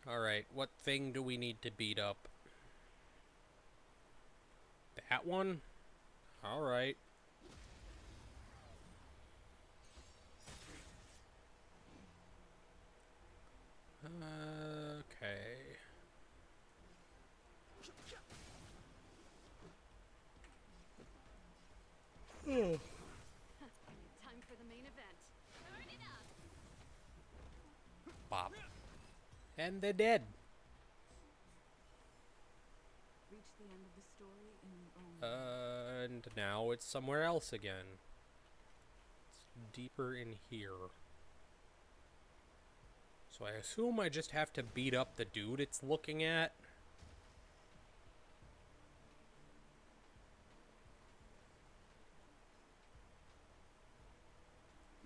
Alright, what thing do we need to beat up? That one? Alright. Okay. Time for the main event. Turn it up. Bop. And they're dead. Reach the end of the story in your own And now it's somewhere else again. It's deeper in here. So I assume I just have to beat up the dude it's looking at.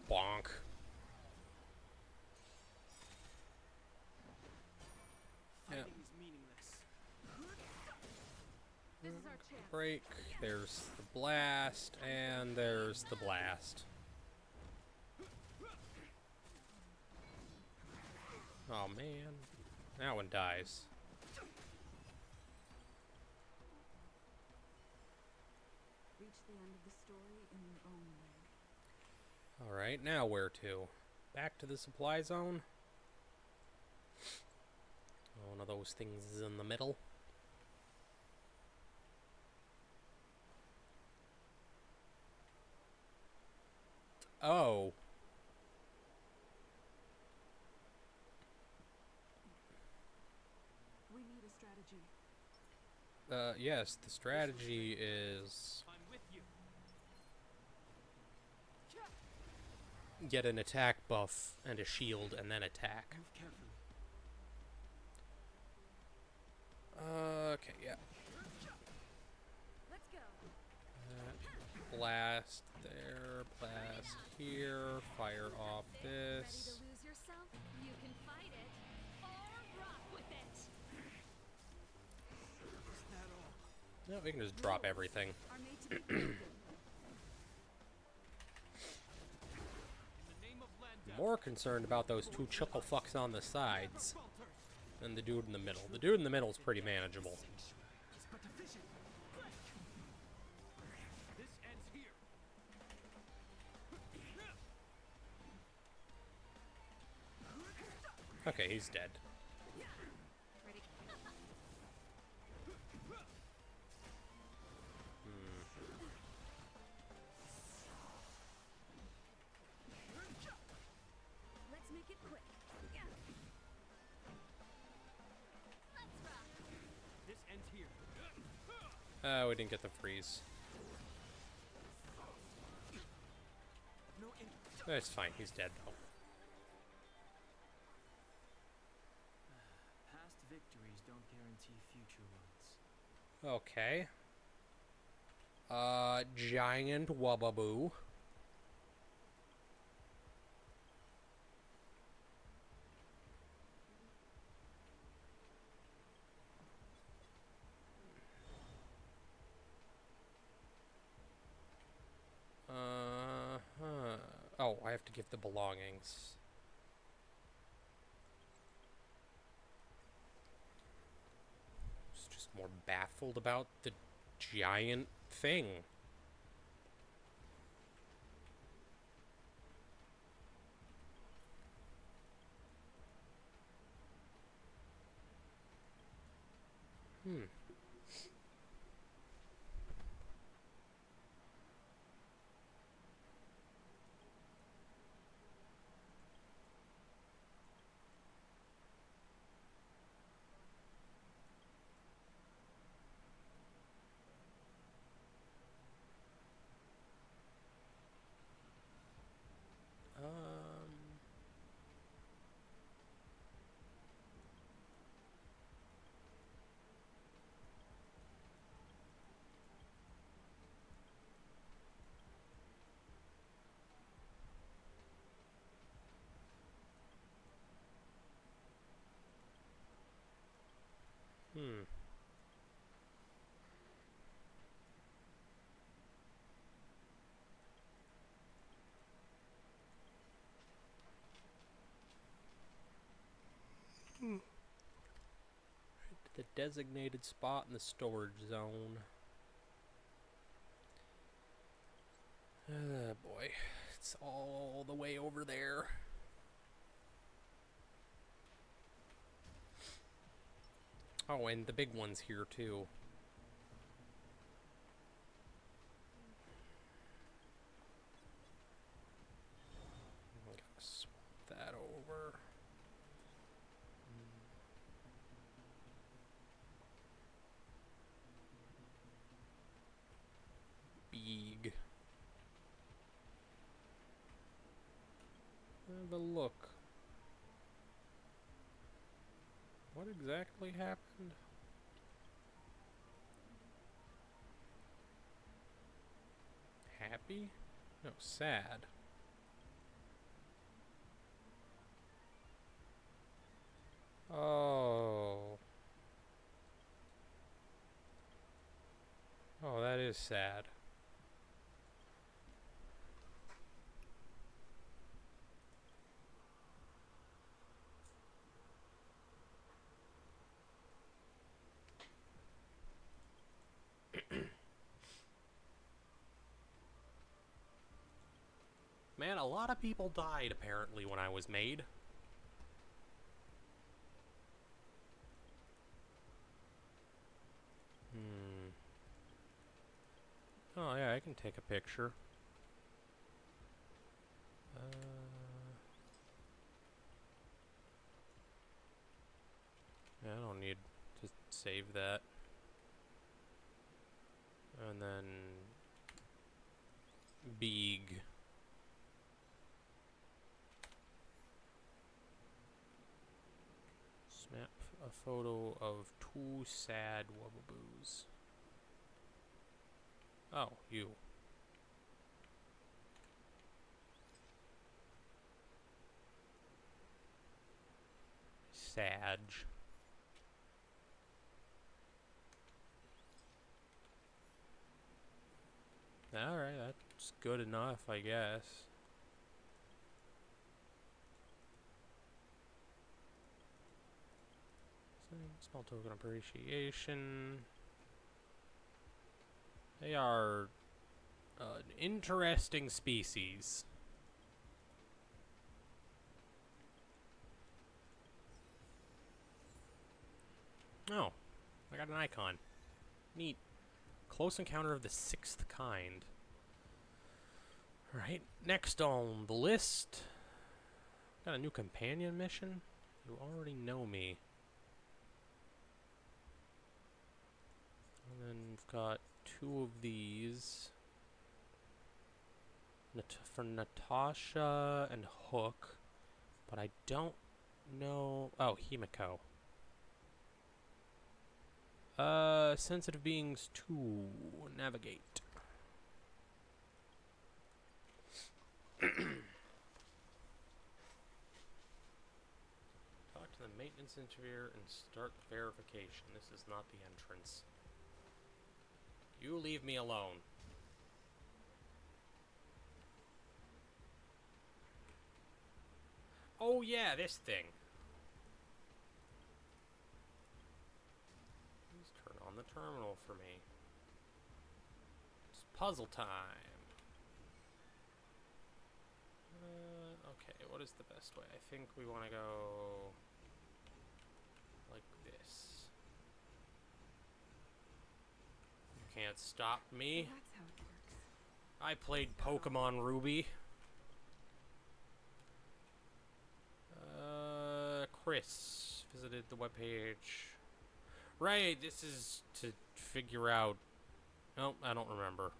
Bonk. Fighting is meaningless. This is our break. There's the blast, and there's the blast. Oh man, that one dies. Reach the end of the story in your own way. Alright, now where to? Back to the supply zone? One of those things is in the middle. Oh. We need a strategy. Yes, the strategy is I'm with you. get an attack buff and a shield and then attack. Move carefully. Okay, yeah. Let's go. Blast there, blast here, fire off Ready this. to lose yourself? You can fight it or rock with it. Is that all? No, we can just drop everything. Are made to be broken. In the name of Landau. More concerned about those two chuckle fucks on the sides Falters. than the dude in the middle. The dude in the middle is pretty manageable. It's but a vision. This ends here. Okay, he's dead. Ready? Let's make it quick. Yeah. Let's rock. This ends here. We didn't get the freeze. No in. That's fine, he's dead though. Past victories don't guarantee future ones. Okay. Giant Wubaboo. Oh, I have to give the belongings. I was just more baffled about the giant thing. Hmm. The designated spot in the storage zone. Oh boy, it's all the way over there. Oh, and the big one's here too. Gotta swap that over. Big. Have a look. What exactly happened? Happy? No, sad. Oh. Oh, that is sad. Man, a lot of people died apparently when I was made. Oh yeah, I can take a picture. Yeah, I don't need to save that. And then Beeg. Snap a photo of two sad wubbaboos. Oh, you. Sag. Alright, that's good enough, I guess. Small token appreciation. They are an interesting species. Oh, I got an icon. Neat. Close encounter of the sixth kind. Alright, next on the list. Got a new companion mission? You already know me. And then we've got two of these. For Natasha and Hook. But I don't know... Oh, Himiko. Sensitive beings 2. Navigate. Talk to the maintenance engineer and start verification. This is not the entrance. You leave me alone. Oh yeah, this thing. Please turn on the terminal for me. It's puzzle time. Okay, what is the best way? I think we want to go like this. You can't stop me. That's how it works. I played Pokemon Ruby. Chris visited the webpage. Right, this is to figure out... Nope, I don't remember.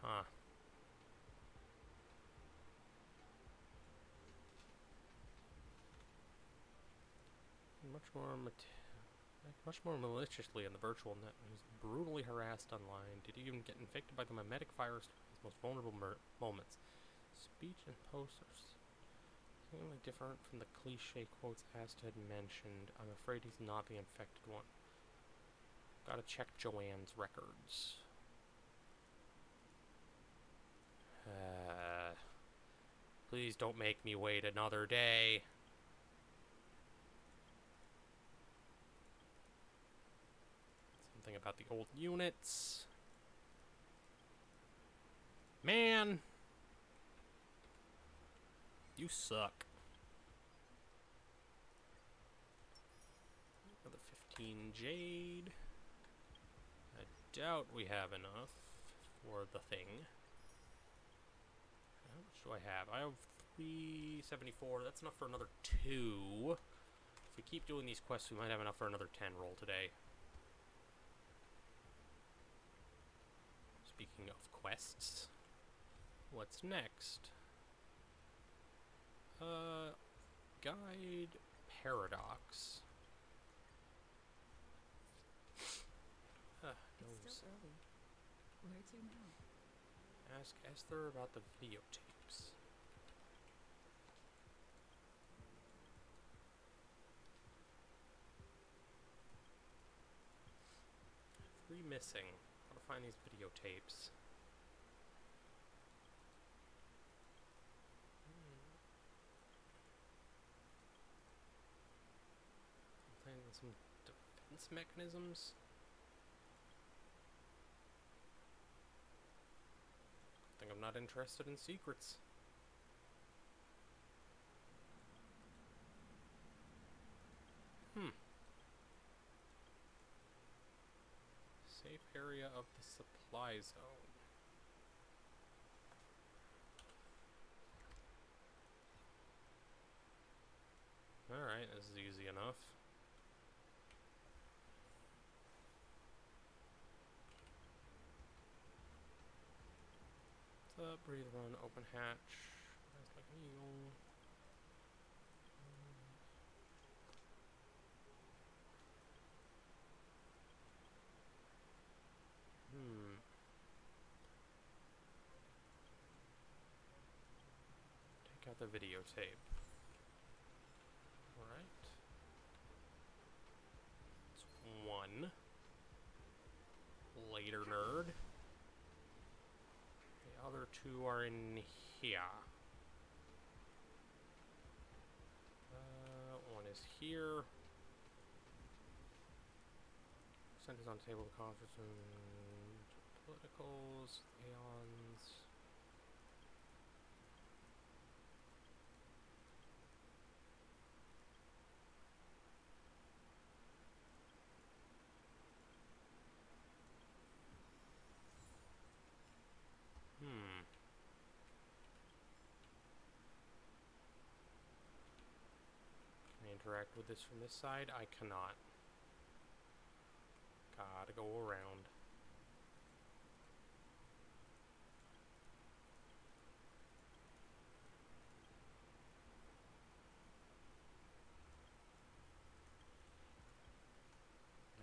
Huh. Much more maliciously in the virtual net. He was brutally harassed online. Did he even get infected by the mimetic virus in his most vulnerable moments? Speech and posts are seemingly different from the cliche quotes Asta had mentioned. I'm afraid he's not the infected one. Gotta check Joanne's records. Please don't make me wait another day. Something about the old units. Man! You suck. Another 15 jade. I doubt we have enough for the thing. How much do I have? I have 374. That's enough for another 2. If we keep doing these quests, we might have enough for another 10 roll today. Speaking of quests, what's next? Guide Paradox. No. It's still early. Where to now? Ask Esther about the videotapes. missing? Gotta find these videotapes. Playing some defense mechanisms? I think I'm not interested in secrets. Safe area of the supply zone. Alright, this is easy enough. What's up? Breathe, run, open hatch. That's like an eagle. Take out the videotape. Alright. It's one. Later, nerd. The other two are in here. One is here. Centers on table of conference and politicals, aeons. Can I interact with this from this side? I cannot. Gotta go around.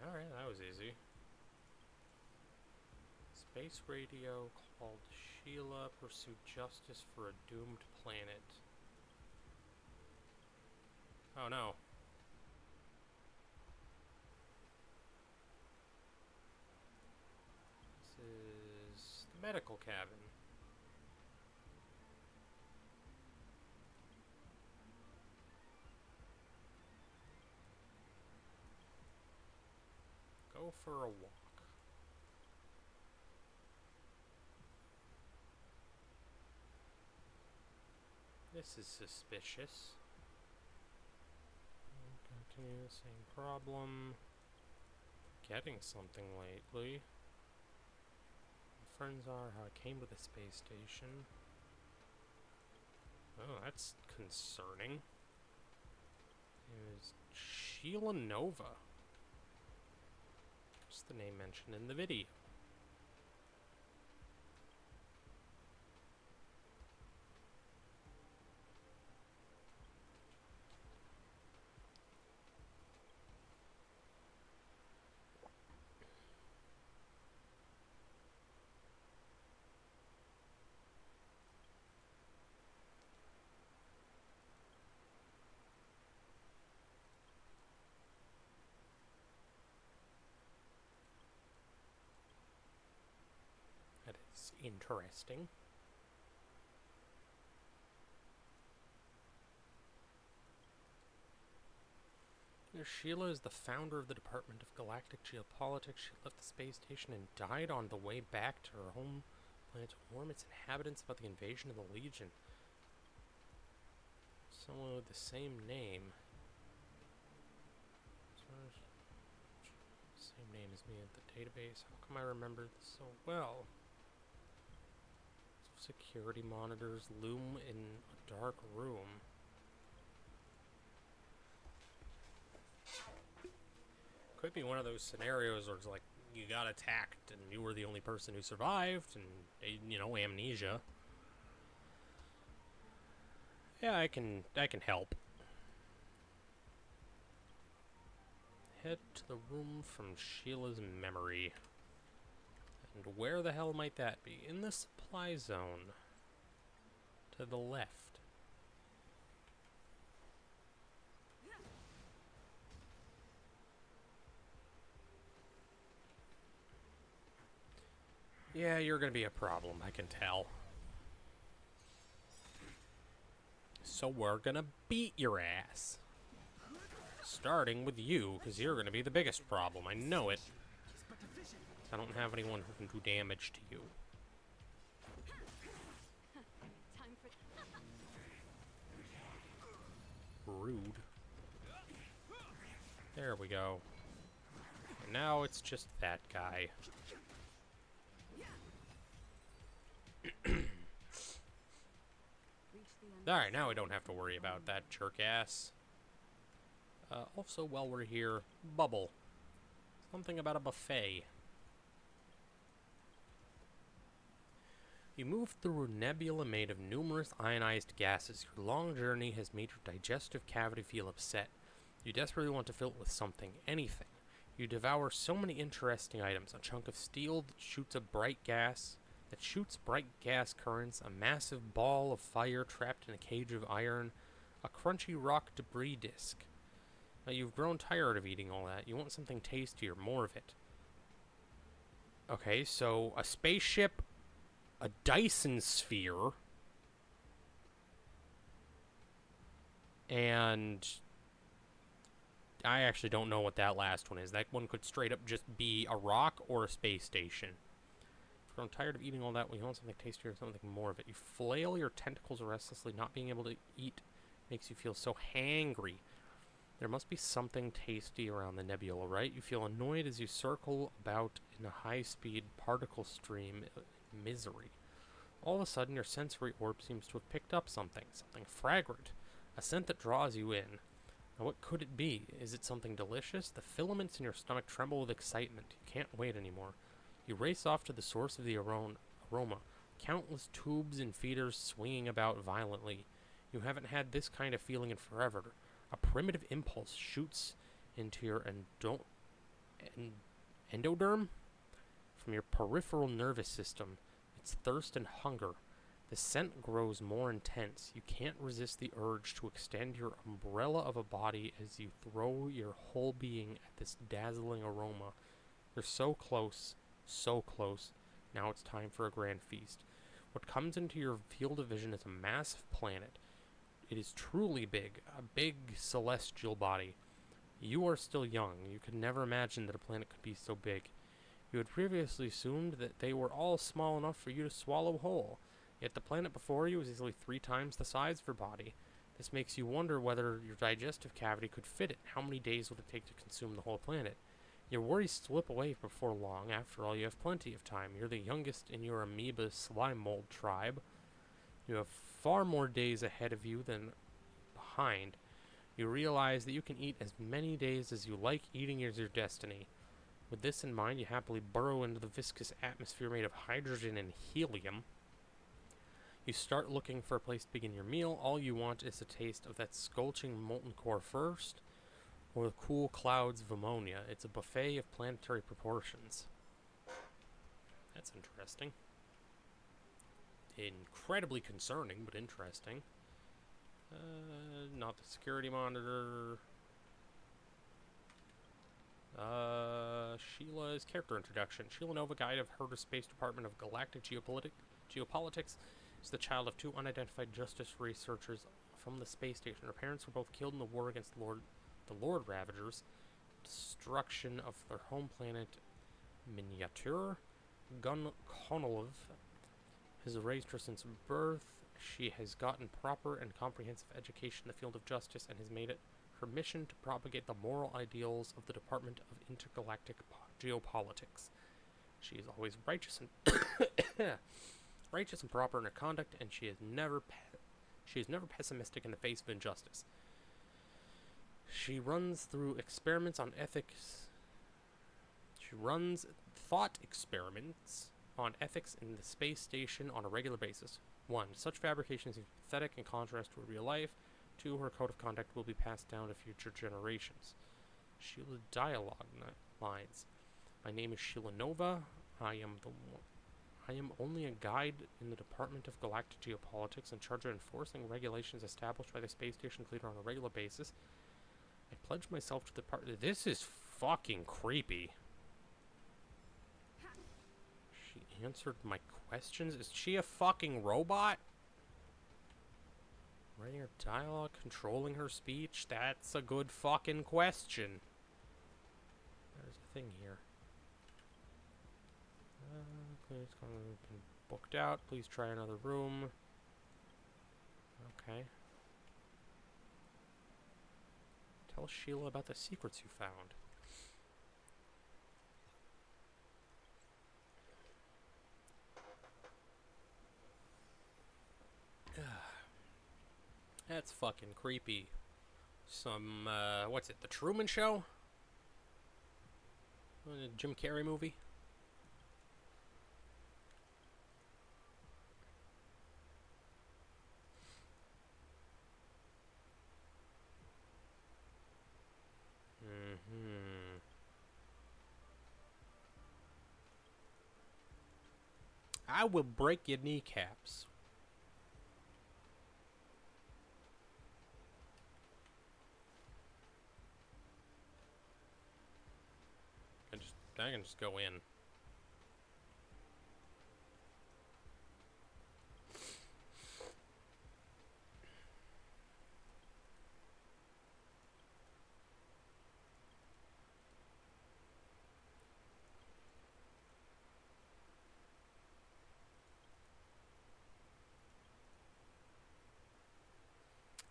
Alright, that was easy. Space radio called Sheila pursued justice for a doomed planet. Oh no. This is the medical cabin. Go for a walk. This is suspicious. Continue the same problem. Getting something lately. My friends are how I came to the space station. Oh, that's concerning. It was Sheila Nova. Just the name mentioned in the video. That is interesting. Sheila is the founder of the Department of Galactic Geopolitics. She left the space station and died on the way back to her home planet to warn its inhabitants about the invasion of the Legion. Someone with the same name. Same name as me at the database. How come I remember this so well? Security monitors loom in a dark room. Could be one of those scenarios where it's like you got attacked and you were the only person who survived, and you know, amnesia. Yeah, I can help. Head to the room from Sheila's memory. And where the hell might that be? In the supply zone. To the left. Yeah, you're gonna be a problem, I can tell. So we're gonna beat your ass. Starting with you, because you're gonna be the biggest problem. I know it. I don't have anyone who can do damage to you. Time for Rude. There we go. And now it's just that guy. Reach the end of the Alright, now we story don't have to in worry your about own that way. jerk ass. Also, while we're here, Bubble. Something about a buffet. You move through a nebula made of numerous ionized gases. Your long journey has made your digestive cavity feel upset. You desperately want to fill it with something, anything. You devour so many interesting items. A chunk of steel that shoots bright gas currents, a massive ball of fire trapped in a cage of iron, a crunchy rock debris disk. Now, you've grown tired of eating all that. You want something tastier, more of it. Okay, so a spaceship, a Dyson sphere, and I actually don't know what that last one is. That one could straight up just be a rock or a space station. If you've grown tired of eating all that, well, you want something tastier, something more of it. You flail your tentacles restlessly. Not being able to eat makes you feel so hangry. There must be something tasty around the nebula, right? You feel annoyed as you circle about in a high-speed particle stream in misery. All of a sudden, your sensory orb seems to have picked up something fragrant, a scent that draws you in. Now, what could it be? Is it something delicious? The filaments in your stomach tremble with excitement. You can't wait anymore. You race off to the source of the aroma, countless tubes and feeders swinging about violently. You haven't had this kind of feeling in forever. A primitive impulse shoots into your endoderm from your peripheral nervous system. It's thirst and hunger. The scent grows more intense. You can't resist the urge to extend your umbrella of a body as you throw your whole being at this dazzling aroma. You're so close, so close. Now it's time for a grand feast. What comes into your field of vision is a massive planet. It is truly big, a big celestial body. You are still young. You could never imagine that a planet could be so big. You had previously assumed that they were all small enough for you to swallow whole. Yet the planet before you is easily 3 times the size of your body. This makes you wonder whether your digestive cavity could fit it. How many days would it take to consume the whole planet? Your worries slip away before long. After all, you have plenty of time. You're the youngest in your amoeba slime mold tribe. You have far more days ahead of you than behind. You realize that you can eat as many days as you like. Eating is your destiny. With this in mind, you happily burrow into the viscous atmosphere made of hydrogen and helium. You start looking for a place to begin your meal. All you want is a taste of that scorching molten core first, or the cool clouds of ammonia. It's a buffet of planetary proportions. That's interesting. Incredibly concerning, but interesting. Not the security monitor. Sheila's character introduction. Sheila Nova, guide of Herder Space Department of Galactic Geopolitics, is the child of 2 unidentified justice researchers from the space station. Her parents were both killed in the war against the Lord Ravagers. Destruction of their home planet, Miniature. Gun Konolov has raised her since birth. She has gotten proper and comprehensive education in the field of justice and has made it her mission to propagate the moral ideals of the Department of Intergalactic Geopolitics. She is always righteous and proper in her conduct, and she is never pessimistic in the face of injustice. She runs thought experiments on ethics in the space station on a regular basis. 1. Such fabrication is pathetic in contrast to real life. 2. Her code of conduct will be passed down to future generations. Sheila dialogue lines. My name is Sheila Nova. I am only a guide in the Department of Galactic Geopolitics in charge of enforcing regulations established by the space station's leader on a regular basis. I pledge myself to the This is fucking creepy. She answered my questions? Is she a fucking robot? Writing her dialogue, controlling her speech? That's a good fucking question. There's a thing here. Please come been booked out. Please try another room. Okay. Tell Sheila about the secrets you found. That's fucking creepy. Some, what's it, The Truman Show? Jim Carrey movie? I will break your kneecaps. I can just go in.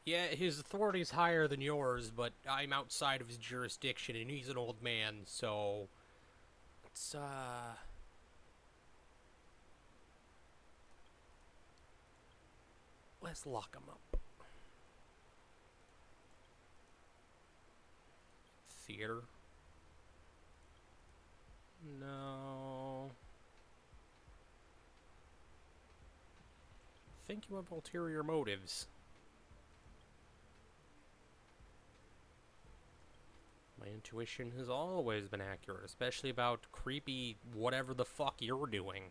Yeah, his authority's higher than yours, but I'm outside of his jurisdiction, and he's an old man, so... let's lock him up. Theater? No... think you have ulterior motives. My intuition has always been accurate, especially about creepy whatever the fuck you're doing.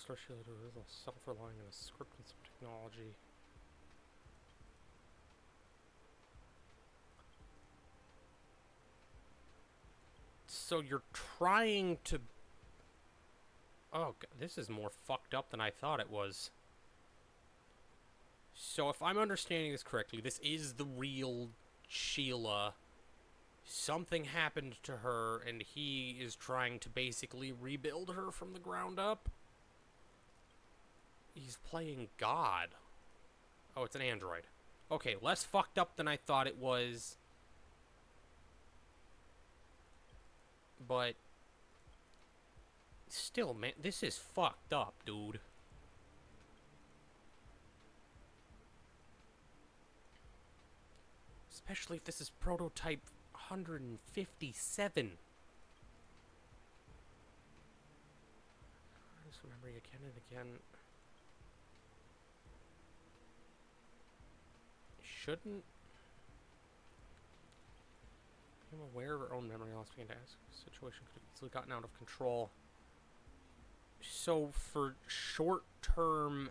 Associated with a self-relying and a script and some technology. So you're trying to... oh, God, this is more fucked up than I thought it was. So if I'm understanding this correctly, this is the real Sheila. Something happened to her, and he is trying to basically rebuild her from the ground up. He's playing God. Oh, it's an android. Okay, less fucked up than I thought it was. But... still, man, this is fucked up, dude. Especially if this is prototype 157. Just remembering again and again. Shouldn't... I'm aware of her own memory loss being asked. The situation could have easily gotten out of control. So for short-term...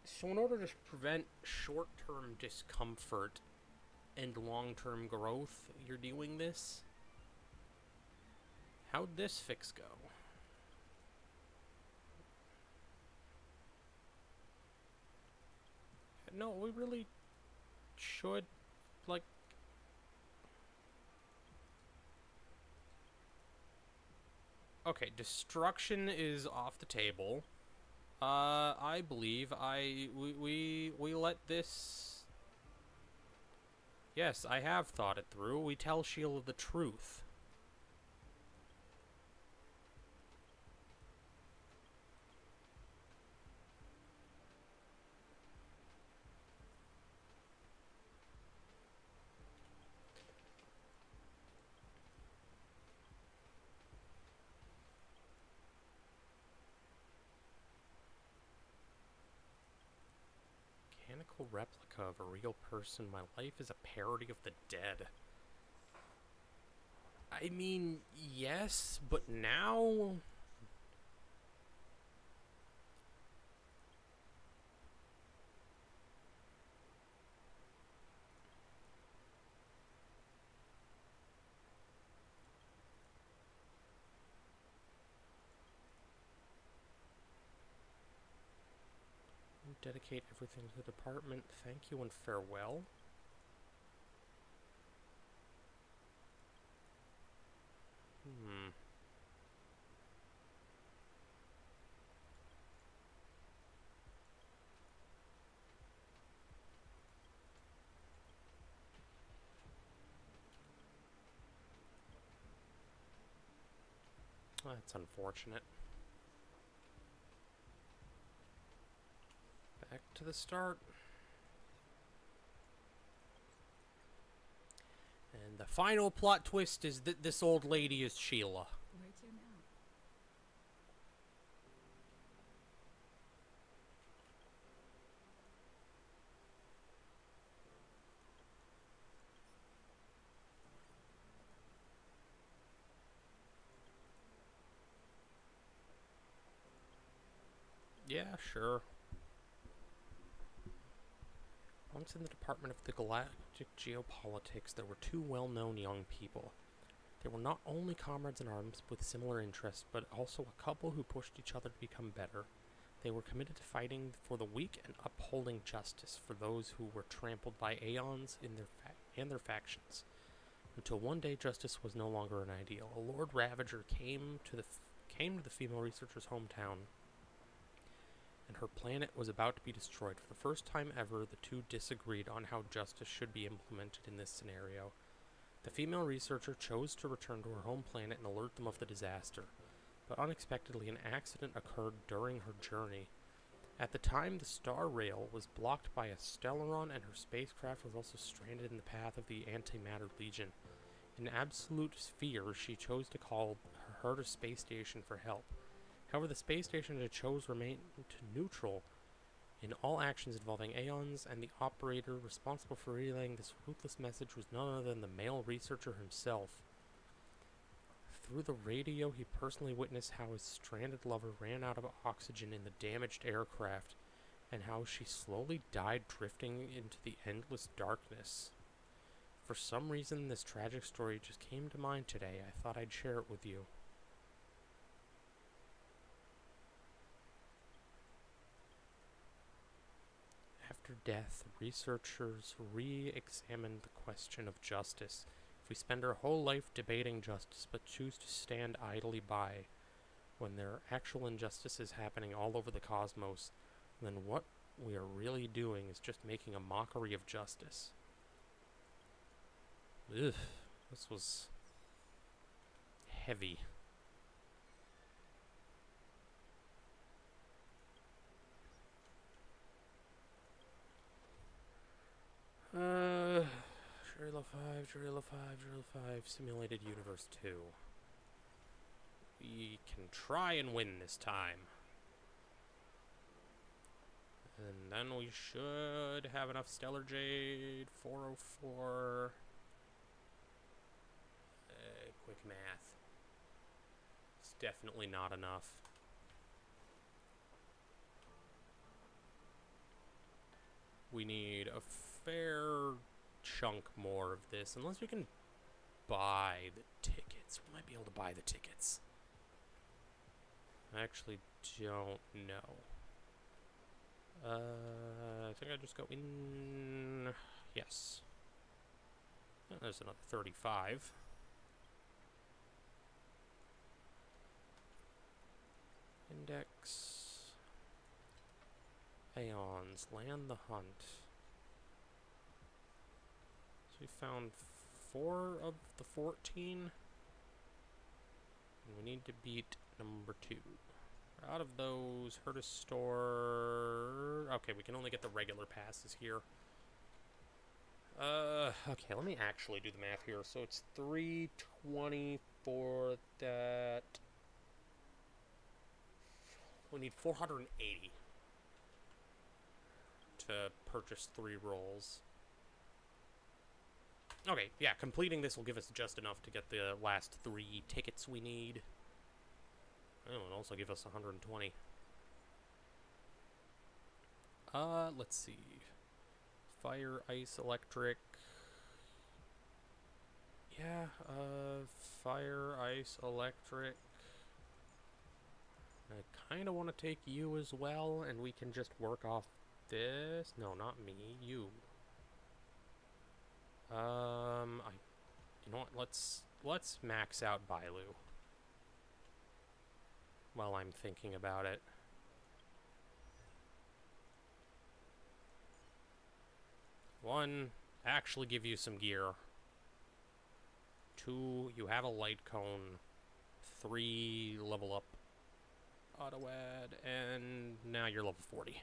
so in order to prevent short-term discomfort and long-term growth, you're doing this? How'd this fix go? No, we really should, like... Okay, destruction is off the table. I believe we let this. Yes, I have thought it through. We tell Sheila the truth. Mechanical replica of a real person. My life is a parody of the dead. I mean, yes, but now. Dedicate everything to the department. Thank you and farewell. Hmm. That's unfortunate. Back to the start. And the final plot twist is that this old lady is Sheila. Right here now. Yeah, sure. Once in the Department of the Galactic Geopolitics, there were two well-known young people. They were not only comrades in arms with similar interests, but also a couple who pushed each other to become better. They were committed to fighting for the weak and upholding justice for those who were trampled by Aeons in their factions. Until one day, justice was no longer an ideal. A Lord Ravager came to the female researcher's hometown, and her planet was about to be destroyed. For the first time ever, the two disagreed on how justice should be implemented in this scenario. The female researcher chose to return to her home planet and alert them of the disaster, but unexpectedly an accident occurred during her journey. At the time, the star rail was blocked by a Stellaron, and her spacecraft was also stranded in the path of the Antimatter Legion. In absolute fear, she chose to call her space station for help. However, the space station it chose remained neutral in all actions involving Aeons, and the operator responsible for relaying this ruthless message was none other than the male researcher himself. Through the radio, he personally witnessed how his stranded lover ran out of oxygen in the damaged aircraft, and how she slowly died drifting into the endless darkness. For some reason, this tragic story just came to mind today. I thought I'd share it with you. After death, researchers re-examined the question of justice. If we spend our whole life debating justice but choose to stand idly by when there are actual injustices happening all over the cosmos, then what we are really doing is just making a mockery of justice. Ugh, this was heavy. Drilla 5, Drilla 5, Drilla 5, Simulated Universe 2. We can try and win this time. And then we should have enough Stellar Jade, 404. Quick math. It's definitely not enough. We need a fair chunk more of this, unless we can buy the tickets. We might be able to buy the tickets. I actually don't know. I think I just go in. Yes. There's another 35. Index. Aeons. Land the hunt. So we found 4 of the 14. And we need to beat number 2. Out of those, Herta Store... Okay, we can only get the regular passes here. Okay, let me actually do the math here. So it's 320 for that. We need 480 to purchase 3 rolls. Okay, yeah, completing this will give us just enough to get the last 3 tickets we need. Oh, it'll also give us 120. Let's see. Fire, ice, electric. Yeah, fire, ice, electric. I kind of want to take you as well, and we can just work off this. No, not me, you. You know what? Let's max out Bailu while I'm thinking about it. One, actually give you some gear. 2, you have a light cone. 3, level up auto add, and now you're level 40.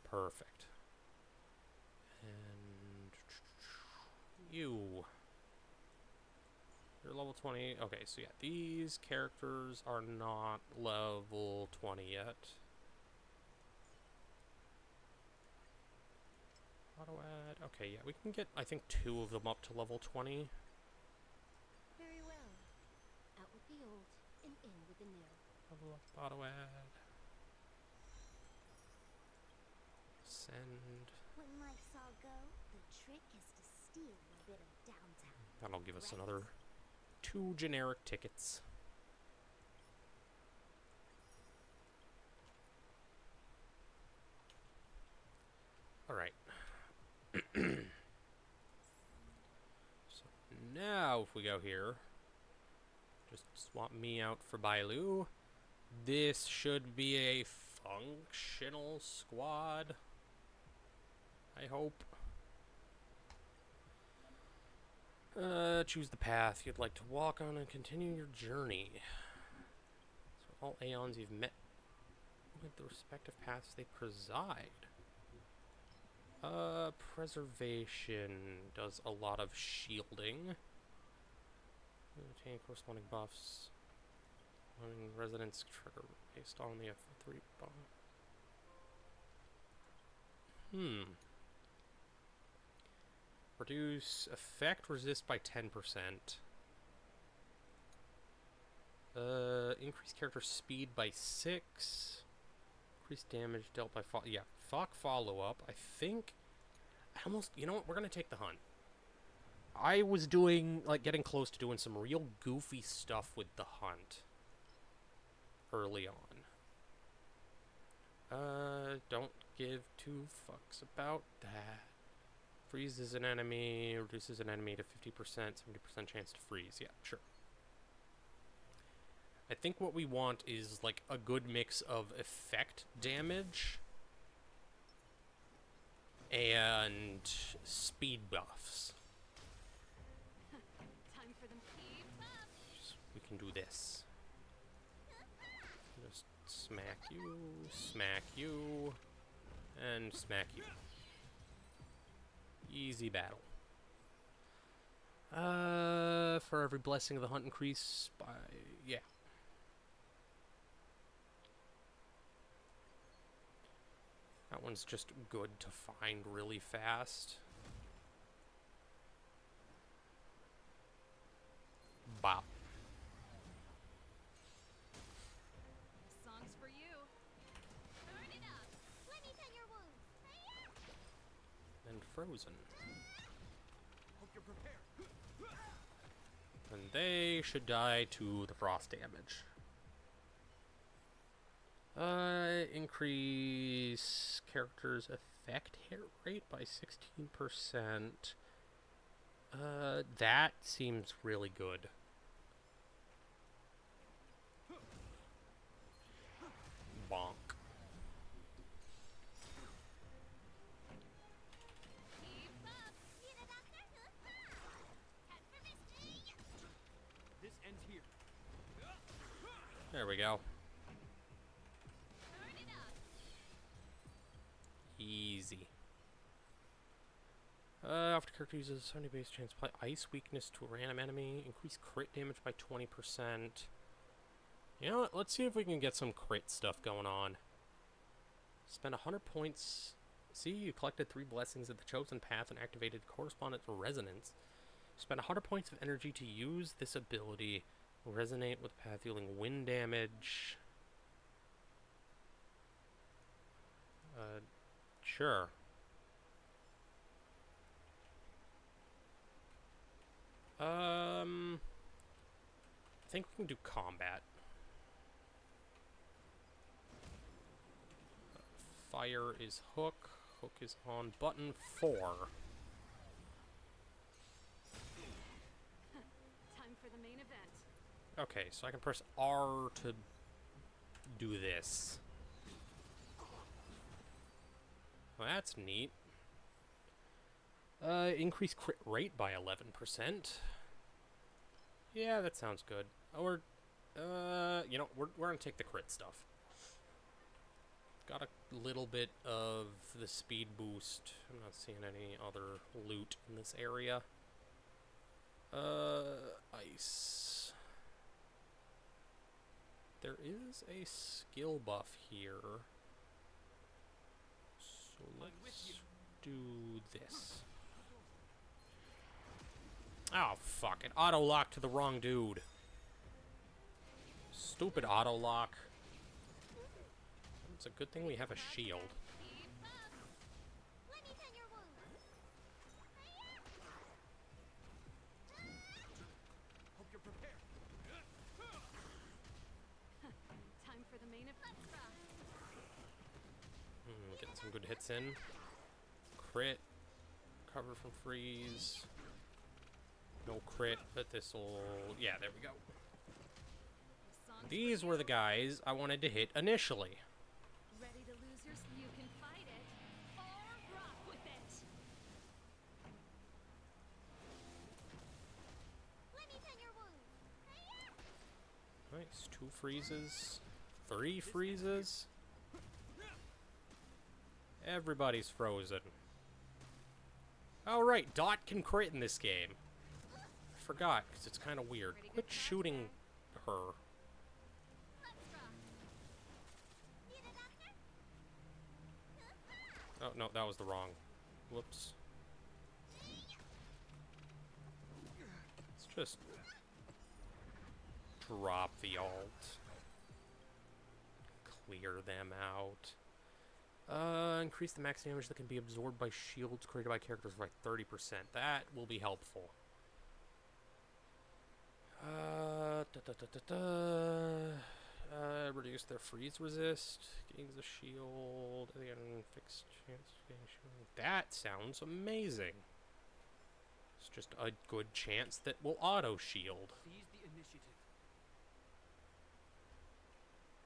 Perfect. And you're level 20. Okay, so yeah, these characters are not level 20 yet. Auto add. Okay, yeah, we can get, I think, 2 of them up to level 20. Very well. Out with the old and in with the new. Level up, auto add. Send. When life's all go, the trick is to steal a bit of downtime. That'll give us Right. another 2 generic tickets. Alright. So now if we go here, just swap me out for Bailu. This should be a functional squad, I hope. Choose the path you'd like to walk on and continue your journey. So all Aeons you've met with the respective paths they preside. Preservation does a lot of shielding. Obtain corresponding buffs. Running residence trigger based on the F3 buff. Reduce effect resist by 10%. Increase character speed by 6. Increase damage dealt by yeah, fuck follow up. I think I almost, you know what, we're gonna take the hunt. I was doing, like, getting close to doing some real goofy stuff with the hunt early on. Don't give 2 fucks about that. Freezes an enemy, reduces an enemy to 50%, 70% chance to freeze. Yeah, sure. I think what we want is, like, a good mix of effect damage and speed buffs. Time for them peeps up. So we can do this. Just smack you, and smack you. Easy battle. For every blessing of the hunt increase by, yeah. That one's just good to find really fast. Bop. This song's for you. Turn it up. Let me tend your wounds. And frozen. Hope you're prepared. And they should die to the frost damage. Increase character's effect hit rate by 16%. That seems really good. There we go. Turn it up. Easy. After character uses 70 base chance, apply ice weakness to a random enemy. Increase crit damage by 20%. You know what? Let's see if we can get some crit stuff going on. Spend 100 points. See, you collected 3 blessings of the chosen path and activated correspondent resonance. Spend 100 points of energy to use this ability. Resonate with path, dealing wind damage. Sure. I think we can do combat. Fire is hook. Hook is on button 4. Time for the main event. Okay, so I can press R to do this. Well, that's neat. Increase crit rate by 11%. Yeah, that sounds good. Or, you know, we're gonna take the crit stuff. Got a little bit of the speed boost. I'm not seeing any other loot in this area. Ice. There is a skill buff here. So let's do this. Oh, fuck. It auto-locked to the wrong dude. Stupid auto-lock. It's a good thing we have a shield. Keep up. Let me tend your wounds. Hope you're prepared. Time for the main event. Let's rock. Getting some good hits in. Crit. Cover from freeze. No crit, but this'll... Yeah, there we go. The song's These for were you. the guys I wanted to hit initially. Ready to lose your... You can fight it. Or rock with it. Let me tend your wounds. Nice. 2 freezes. 3 freezes. Everybody's frozen. Oh, right. Dot can crit in this game. I forgot, because it's kind of weird. Pretty Quit good catch shooting her. Let's rock. Need a doctor? Oh, no, that was the wrong. Whoops. Let's just drop the alt. Clear them out. Increase the max damage that can be absorbed by shields created by characters by 30%. That will be helpful. Reduce their freeze resist. Gains a shield. Again, fixed chance of getting shield. That sounds amazing. It's just a good chance that we'll auto shield. Seize the initiative.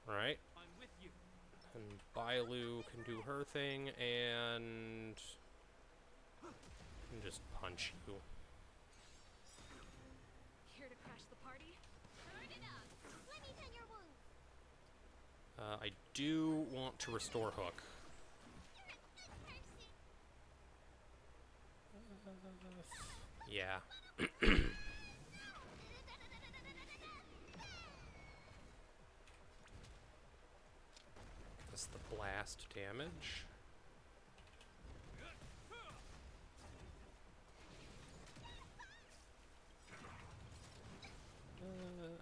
Right? I'm with you. And Bailu can do her thing and just punch you. Here to crash the party? Turn it up. Let me tend your wounds. I do want to restore Hook. Yeah. That's the blast damage.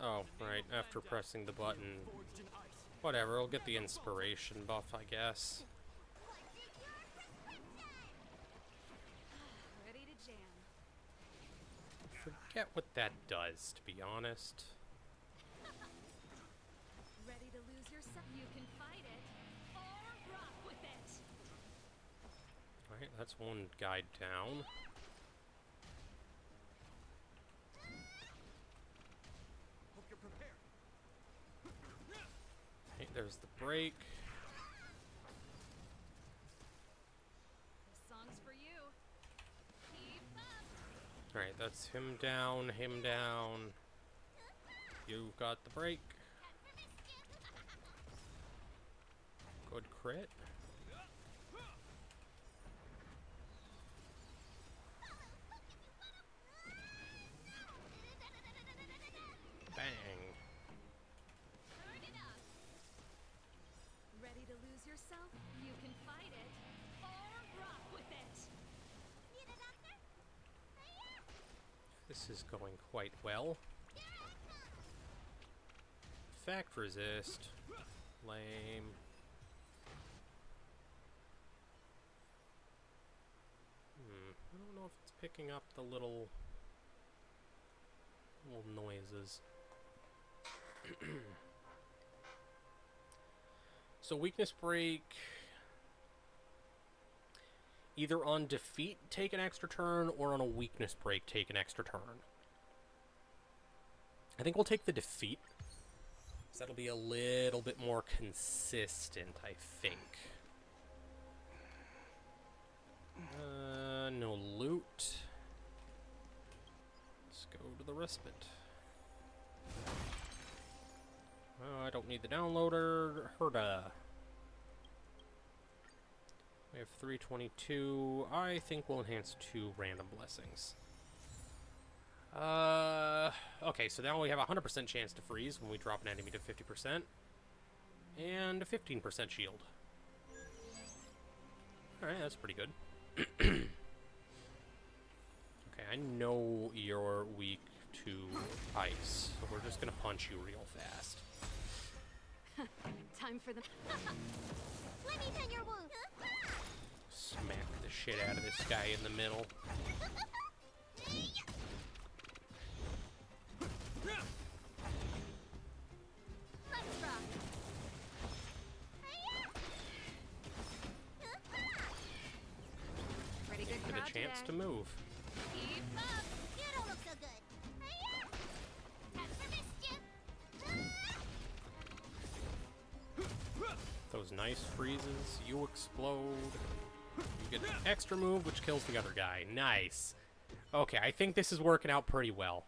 Oh, right, after pressing the button. Forged in ice. Whatever, I'll get the inspiration buff, I guess. What's your prescription? Ready to jam. Forget what that does, to be honest. Ready to lose yourself? You can fight it. Or rock with it. Alright, that's one guy down. Hope you're prepared. Okay, there's the break. This song's for you. Keep up. Alright, that's him down, him down. You got the break. Head for this. Good crit. Bang. Turn it up. Ready to lose yourself? You can fight it or rock with it. Need a doctor? This is going quite well. Fact resist. Lame. I don't know if it's picking up the little noises. So weakness break. Either on defeat, take an extra turn, or on a weakness break, take an extra turn. I think we'll take the defeat. So that'll be a little bit more consistent, I think. No loot. Let's go to the respite. Oh, I don't need the downloader. Herda. We have 322. I think we'll enhance 2 random blessings. Okay, so now we have a 100% chance to freeze when we drop an enemy to 50%. And a 15% shield. Alright, that's pretty good. Okay, I know you're weak to ice, so we're just gonna punch you real fast. Time for the. Let me tend your wound. Smack the shit out of this guy in the middle. Let's rock. Pretty good Get crowd a chance to today. move. Keep up. You don't look so good. Time for mischief. Those nice freezes, you explode. You get an extra move, which kills the other guy. Nice. Okay, I think this is working out pretty well.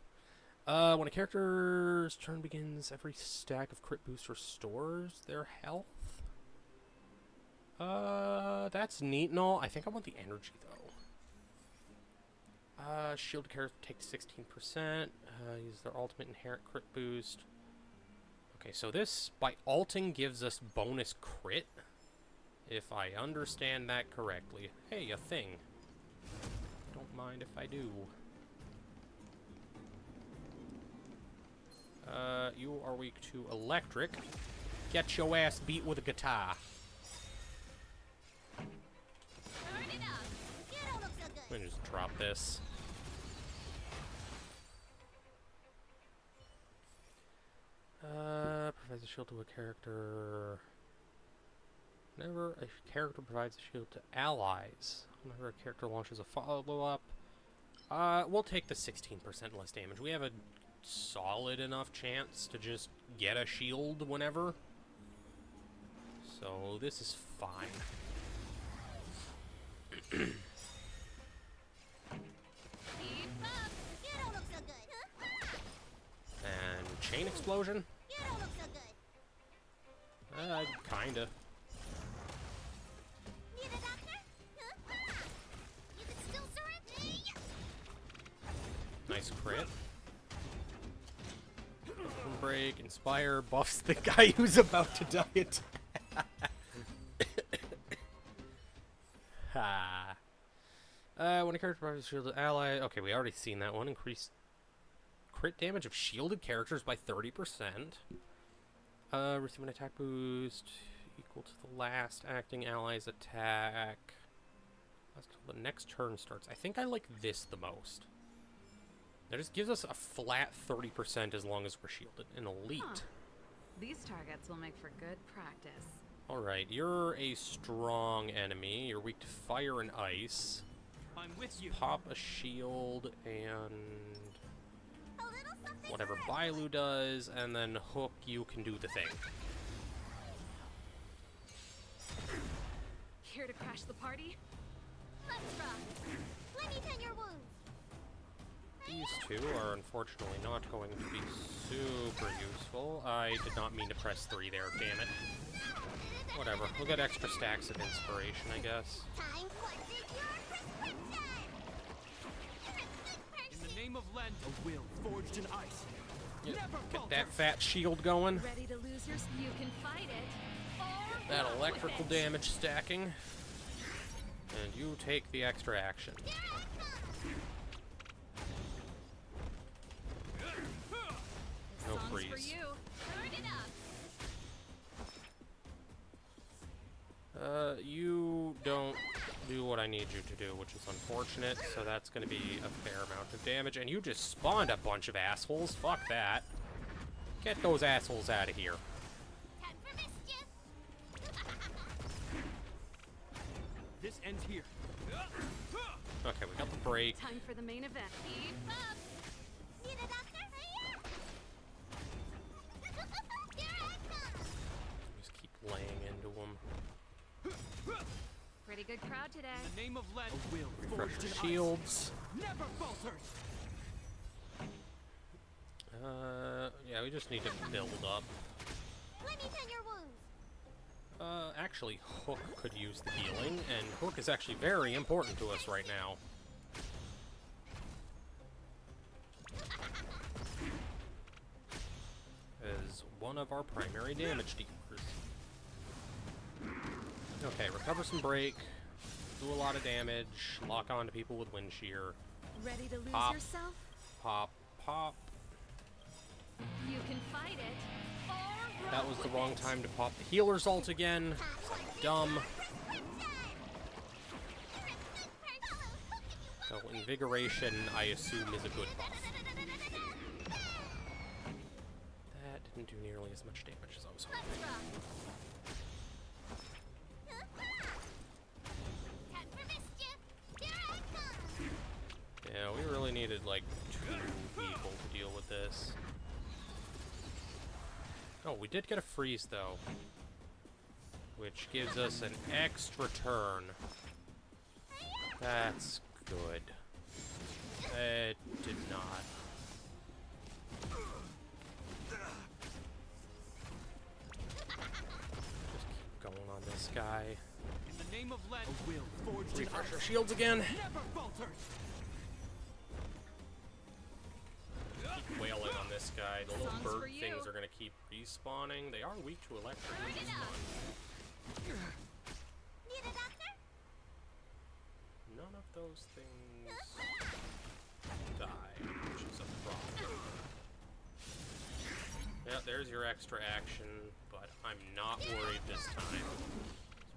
When a character's turn begins, every stack of crit boost restores their health. That's neat and all. I think I want the energy, though. Shield character takes 16%. Use their ultimate inherent crit boost. Okay, so this, by alting, gives us bonus crit. If I understand that correctly. Hey, a thing. Don't mind if I do. You are weak to electric. Get your ass beat with a guitar. Turn it up. You don't look so good. Let me just drop this. Provides a shield to a character. Whenever a character provides a shield to allies. Whenever a character launches a follow-up. We'll take the 16% less damage. We have a solid enough chance to just get a shield whenever. So this is fine. Keep up. You don't look so good. And chain explosion? You don't look so good. Kinda. Need a doctor? You can still syringe. Nice crit. Break, inspire, buffs the guy who's about to die. Ha. When a character provides a shielded ally. Okay, we already seen that one. Increase crit damage of shielded characters by 30%. Receive an attack boost equal to the last acting ally's attack. That's till the next turn starts. I think I like this the most. That just gives us a flat 30% as long as we're shielded. An elite. Huh. These targets will make for good practice. Alright, you're a strong enemy. You're weak to fire and ice. I'm with you. Pop a shield and A little something. whatever for everyone. Bailu does, and then Hook, you can do the thing. Here to crash the party? Let's rock. Let me tend your wounds. These two are unfortunately not going to be super useful. I did not mean to press 3 there, damn it. Whatever, we'll get extra stacks of inspiration, I guess. In the name of Lent, A will forged in ice. Yeah, Never get falter. that fat shield going. Ready to lose your... You can fight it. Or That rock with electrical it. damage stacking. And you take the extra action. No Songs for freeze. you. Turn it up. You don't do what I need you to do, which is unfortunate, so that's going to be a fair amount of damage. And you just spawned a bunch of assholes. Fuck that. Get those assholes out of here. Time for mischief. this ends here. Okay, we got the break. Time for the main event. Keep up. Need a doctor? Here I come. Just keep laying into them. Pretty good crowd today. In the name of Lent, A will Refresh forged in your shields. ice. Never falters. Yeah, we just need to build up. Let me tend your wounds. Actually, Hook could use the healing, and Hook is actually very important to us right now. As one of our primary damage dealers. Okay, recover some break, do a lot of damage, lock on to people with wind shear, Ready to lose Pop. yourself? pop, pop. You can fight it. Or That rock was the with wrong it. time to pop the healer's ult again. Dumb. So invigoration, I assume, is a good buff. That didn't do nearly as much damage as I was hoping. Let's rock. Time for mischief. Here I come. Yeah, we really needed like 2 people to deal with this. Oh, we did get a freeze though, which gives us an extra turn. That's good. It did not. Just keep going on this guy. in the name of Lent, A will forged in Refresh our ice. shields again. Never falters. Keep wailing on this guy. The little Songs for bird you. things are gonna keep respawning. They are weak to electric, which is fun. Need a doctor? None of those things die, which is a problem. Yeah, there's your extra action, but I'm not worried this time.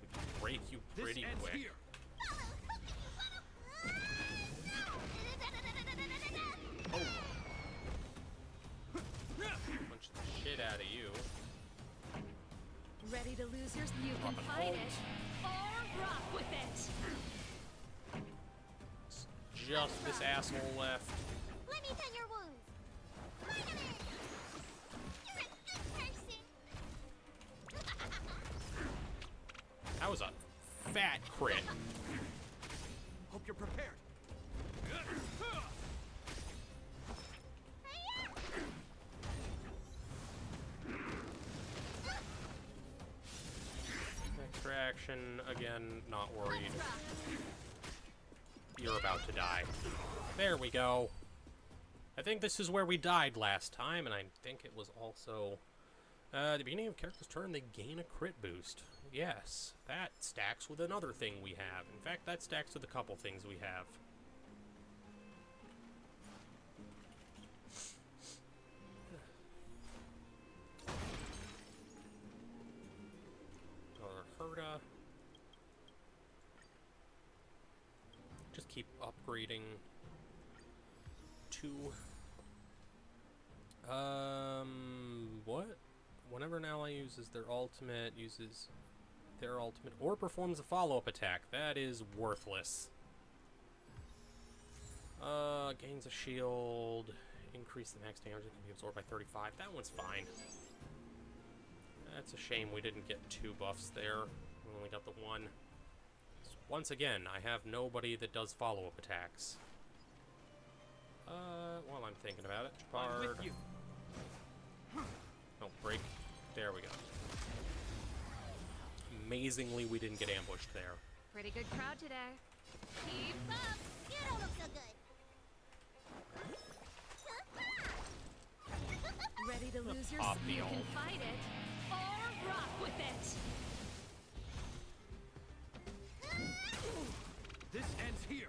We can break you this pretty ends quick. here. Oh. Punch the shit out of you. Ready to lose your... You can Drop an fight ult. it. Or rock with it. It's just this asshole left. Let me tend your wounds. Vitamin. You're a good person. That was a fat crit. Hope you're prepared. Extra action, again, not worried. Let's rock. You're about to die. There we go. I think this is where we died last time, and I think it was also... at the beginning of a character's turn, they gain a crit boost. Yes, that stacks with another thing we have. In fact, that stacks with a couple things we have. Another Herda. Just keep upgrading to what? Whenever an ally uses their ultimate, or performs a follow-up attack, that is worthless. Gains a shield, increase the max damage that can be absorbed by 35. That one's fine. That's a shame we didn't get 2 buffs there. We only got the 1. Once again, I have nobody that does follow-up attacks. While I'm thinking about it, I'm Bard. with you. Oh, break. There we go. Amazingly, we didn't get ambushed there. Pretty good crowd today. Keep up. You don't look so good. Ready to lose your Pop You the can ult. fight it or rock with it. This ends here.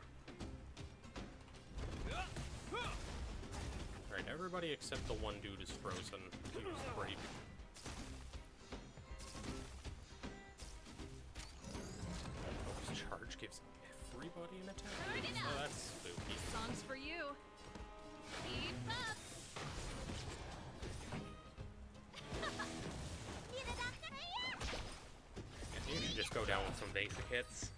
Alright, everybody except the one dude is frozen. He was great. This charge gives everybody an attack. Turn it Oh, up. that's spooky. Song's for you. Keep up. Need a doctor here? Yeah, you should just go down with some basic hits.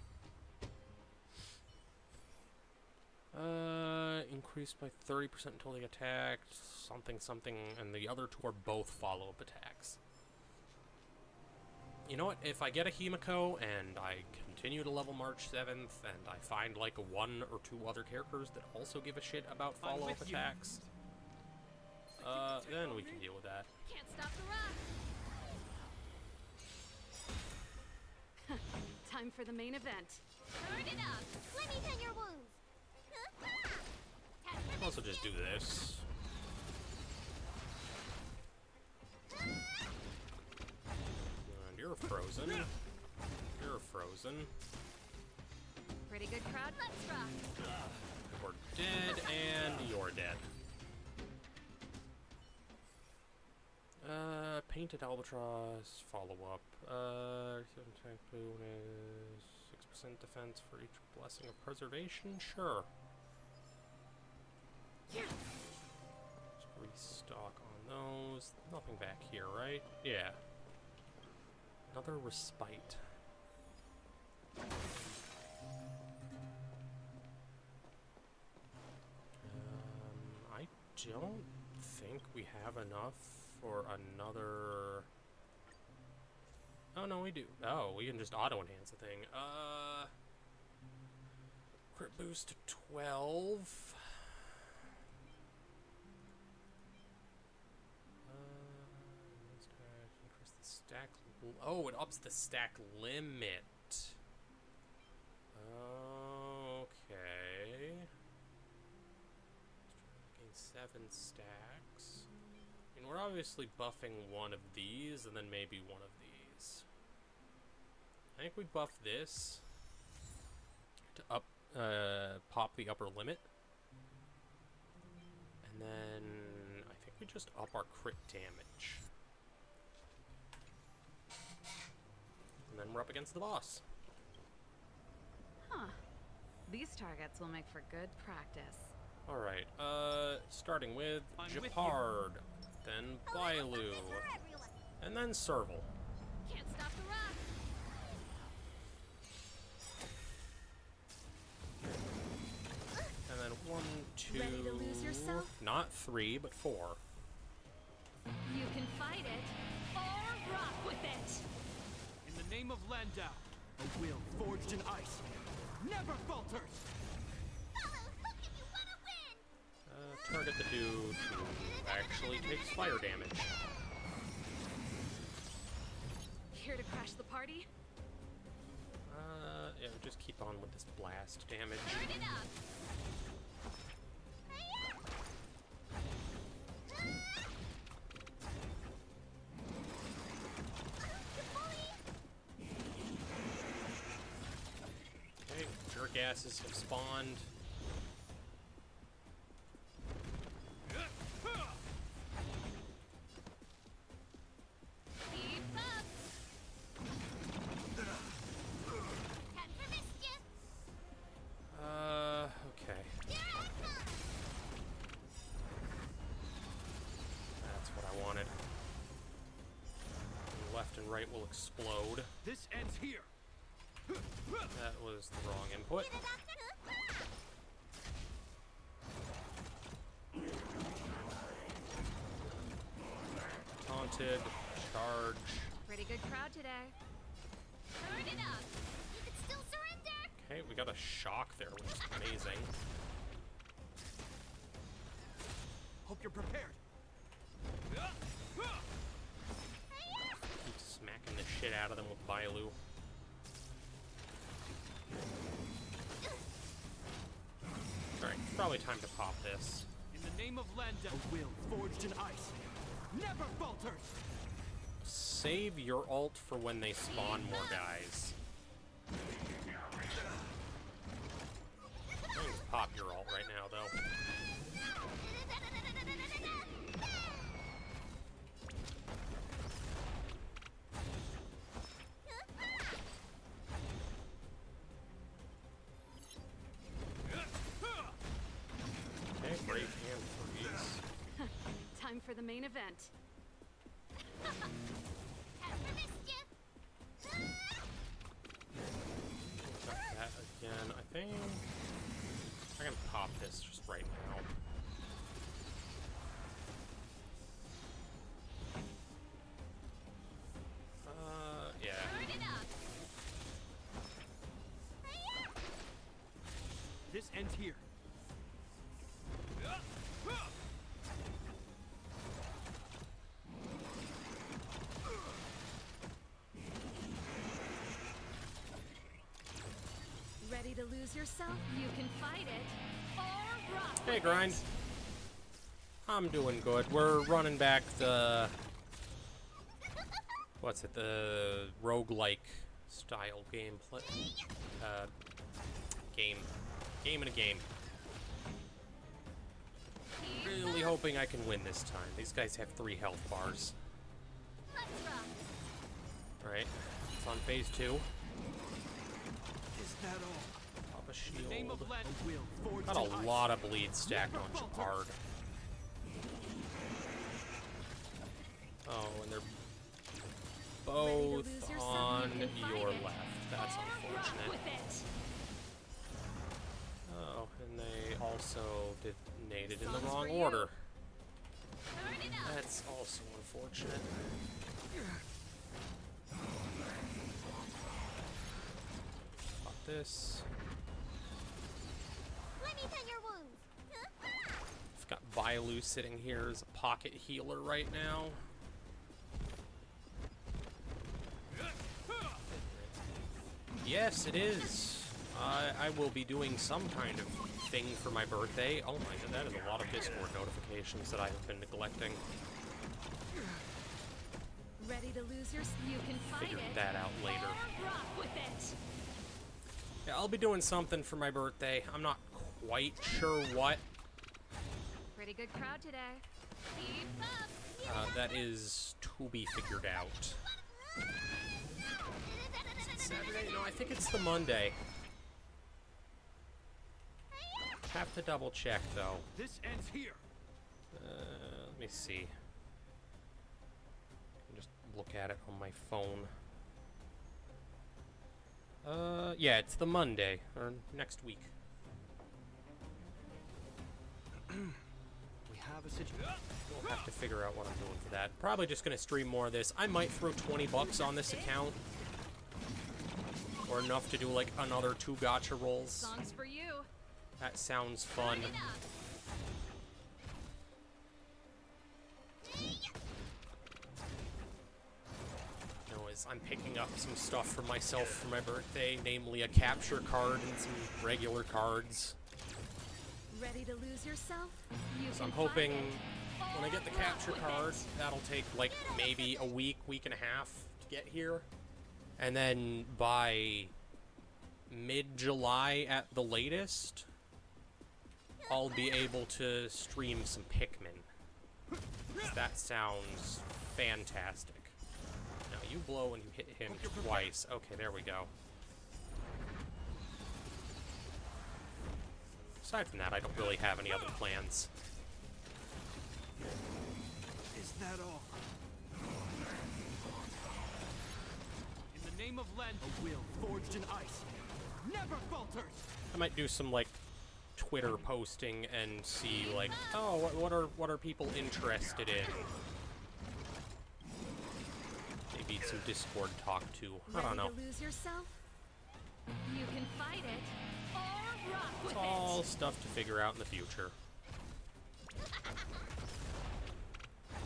Increased by 30% until they attacked. Something, and the other two are both follow-up attacks. You know what? If I get a Himiko and I continue to level March 7th and I find like one or two other characters that also give a shit about I'm follow-up with you. attacks, then we can deal with that. Can't stop the rock. Time for the main event. Turn it up. Let me tend your wounds. I can also just do this. And you're frozen. You're frozen. Pretty good crowd. Let's rock. We're dead, and you're dead. Painted Albatross, follow-up. 7 attack bonus, 6% defense for each Blessing of Preservation? Sure. Yeah. Just restock on those. Nothing back here, right? Yeah. Another Respite. I don't think we have enough for another... Oh, no, we do. Oh, we can just auto-enhance the thing. Crit boost to 12. Increase the stack... Oh, it ups the stack limit. Okay. Gain 7 stacks. And we're obviously buffing one of these, and then maybe one of these. I think we buff this to pop the upper limit. And then I think we just up our crit damage. And then we're up against the boss. Huh. These targets will make for good practice. Alright, starting with I'm with you. Japard, then Bailu, For everyone. and then Serval. Can't stop the rock. And then 1, 2, Ready to lose yourself? not 3, but 4. You can fight it or rock with it. In the name of Landau. A will forged in ice never falters. Follow hook if you want to win. Target the dude who actually takes fire damage. Here to crash the party? Yeah, just keep on with this blast damage. Turn it up. Okay, jerk asses have spawned. Keep up. Time for mischief. Okay. Here I come. That's what I wanted. Left and right will explode. This ends here. That was the wrong input. Need a doctor? Taunted, charge. Pretty good crowd today. Turn it up. You can still surrender. Okay, we got a shock there, which is amazing. out of them with Bailu. Alright, probably time to pop this. In the name of Landa, a will forged in ice never falters. Save your ult for when they spawn more guys. I'm gonna pop your ult right now, though. Okay, brave hand freeze. Time for the main event. Time for mischief. Got that again, I think. I'm gonna pop this just right now. Yeah. Turn it up. This ends here. Ready to lose yourself? You can fight it. Or rock Hey, with Grind. it. I'm doing good. We're running back the... What's it? The roguelike style gameplay. Game in a game. Really hoping I can win this time. These guys have 3 health bars. Let's rock. Alright. It's on phase 2. Is that all? Pop a In the name shield. of Landa, a will forged Got in a ice lot of bleed stacked never on falters. Shepard. Oh, and they're both lose yourself? on You can fight your it. left. That's Or rock unfortunate. with it. Oh, and they also detonated in the Songs wrong for you. order. Turn it up. That's also unfortunate. Pop this. Let me tend your wounds. I've got Bailu sitting here as a pocket healer right now. Yes, it is. I will be doing some kind of thing for my birthday. Oh my god, that is a lot of Discord notifications that I have been neglecting. Ready to lose yourself? You can fight Figure it. that out later. Or rock with it. Yeah, I'll be doing something for my birthday. I'm not quite sure what. Pretty good crowd today. Keep up. That is to be figured out. Saturday? No, I think it's the Monday. Have to double check though. This ends here. Let me see. I can just look at it on my phone. Yeah, it's the Monday or next week. We have a situation. We'll have to figure out what I'm doing for that. Probably just gonna stream more of this. I might throw 20 bucks on this account. Or enough to do like another 2 gacha rolls. Songs for you. That sounds fun. Turn it up. Anyways, I'm picking up some stuff for myself for my birthday, namely a capture card and some regular cards. Ready to lose yourself? You So can I'm fight hoping it. when I get the Or rock capture with card, it. that'll take like maybe a week and a half to get here. And then by mid-July at the latest, I'll be able to stream some Pikmin. 'Cause that sounds fantastic. Now you blow and you hit him twice. Okay, there we go. Aside from that, I don't really have any other plans. Is that all? In the name of Landa, a will forged in ice never falters. I might do some like Twitter posting and see like, oh, what are people interested in? Maybe some Discord talk too. I don't know. Ready to lose yourself? You can fight it. Or rock with It's all it. stuff to figure out in the future.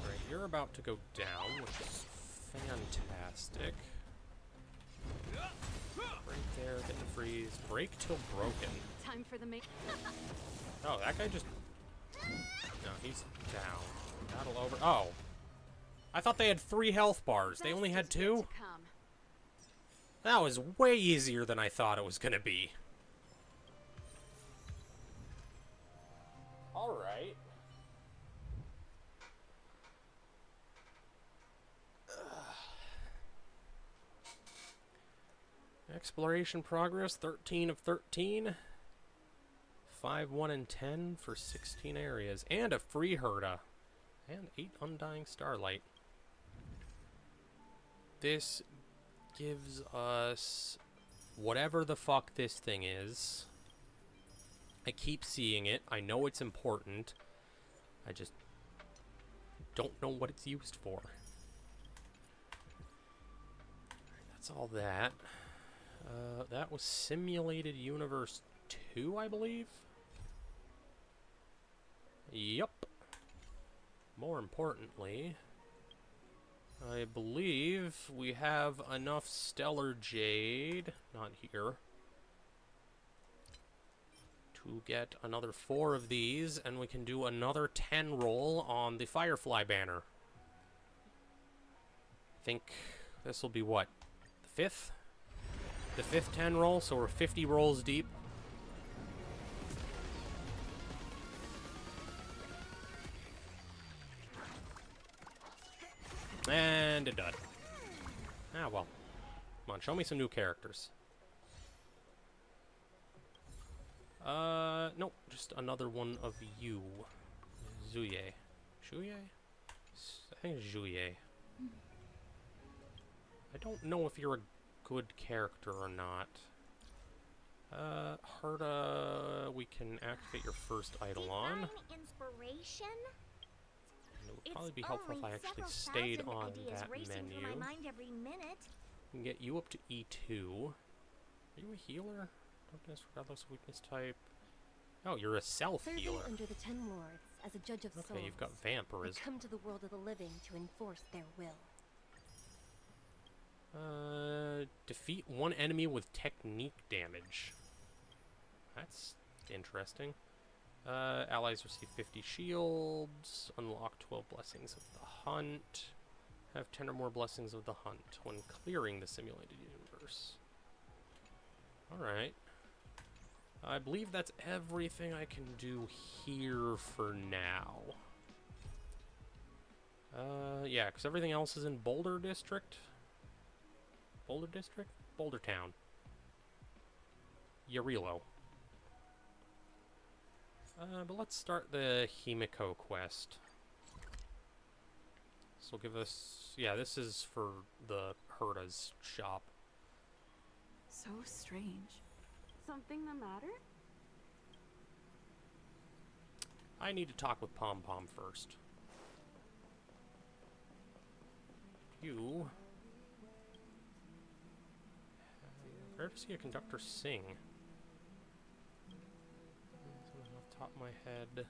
Alright, you're about to go down, which is fantastic. Right there, get the freeze. Break till broken. Time for the make. Oh, that guy just... No, he's down. Battle over. Oh. I thought they had 3 health bars. They only had 2? That was way easier than I thought it was gonna be. Alright. Exploration progress, 13 of 13. 5, 1, and 10 for 16 areas. And a free Herda. And 8 Undying Starlight. This gives us whatever the fuck this thing is. I keep seeing it. I know it's important. I just don't know what it's used for. That's all that. That was Simulated Universe 2, I believe? Yup. More importantly, I believe we have enough Stellar Jade, not here, to get another 4 of these, and we can do another 10 roll on the Firefly banner. I think this will be what? The 5th? The 5th 10 roll, so we're 50 rolls deep. And it done. Ah, well. Come on, show me some new characters. Nope, just another one of you. Zuye. Shuye? I think it's Juye. I don't know if you're a good character or not. Herda, we can activate your first idol on. Divine inspiration? It would probably be helpful if I actually stayed on that menu. Through my mind every minute. We can get you up to E2. Are you a healer? Darkness, regardless of weakness type. Oh, you're a self-healer. Survey under the 10 lords as a judge of souls. Okay, you've got They vampirism. come to the world of the living to enforce their will. Defeat one enemy with technique damage. That's interesting. Allies receive 50 shields. Unlock 12 blessings of the hunt. Have 10 or more blessings of the hunt when clearing the simulated universe. Alright. I believe that's everything I can do here for now. Yeah, because everything else is in Boulder District. Boulder District? Boulder Town. Yarilo. But let's start the Himiko quest. This will give us... Yeah, this is for the Herda's shop. So strange. Something the matter? I need to talk with Pom Pom first. You... Rare to see a conductor sing. Off the top of my head.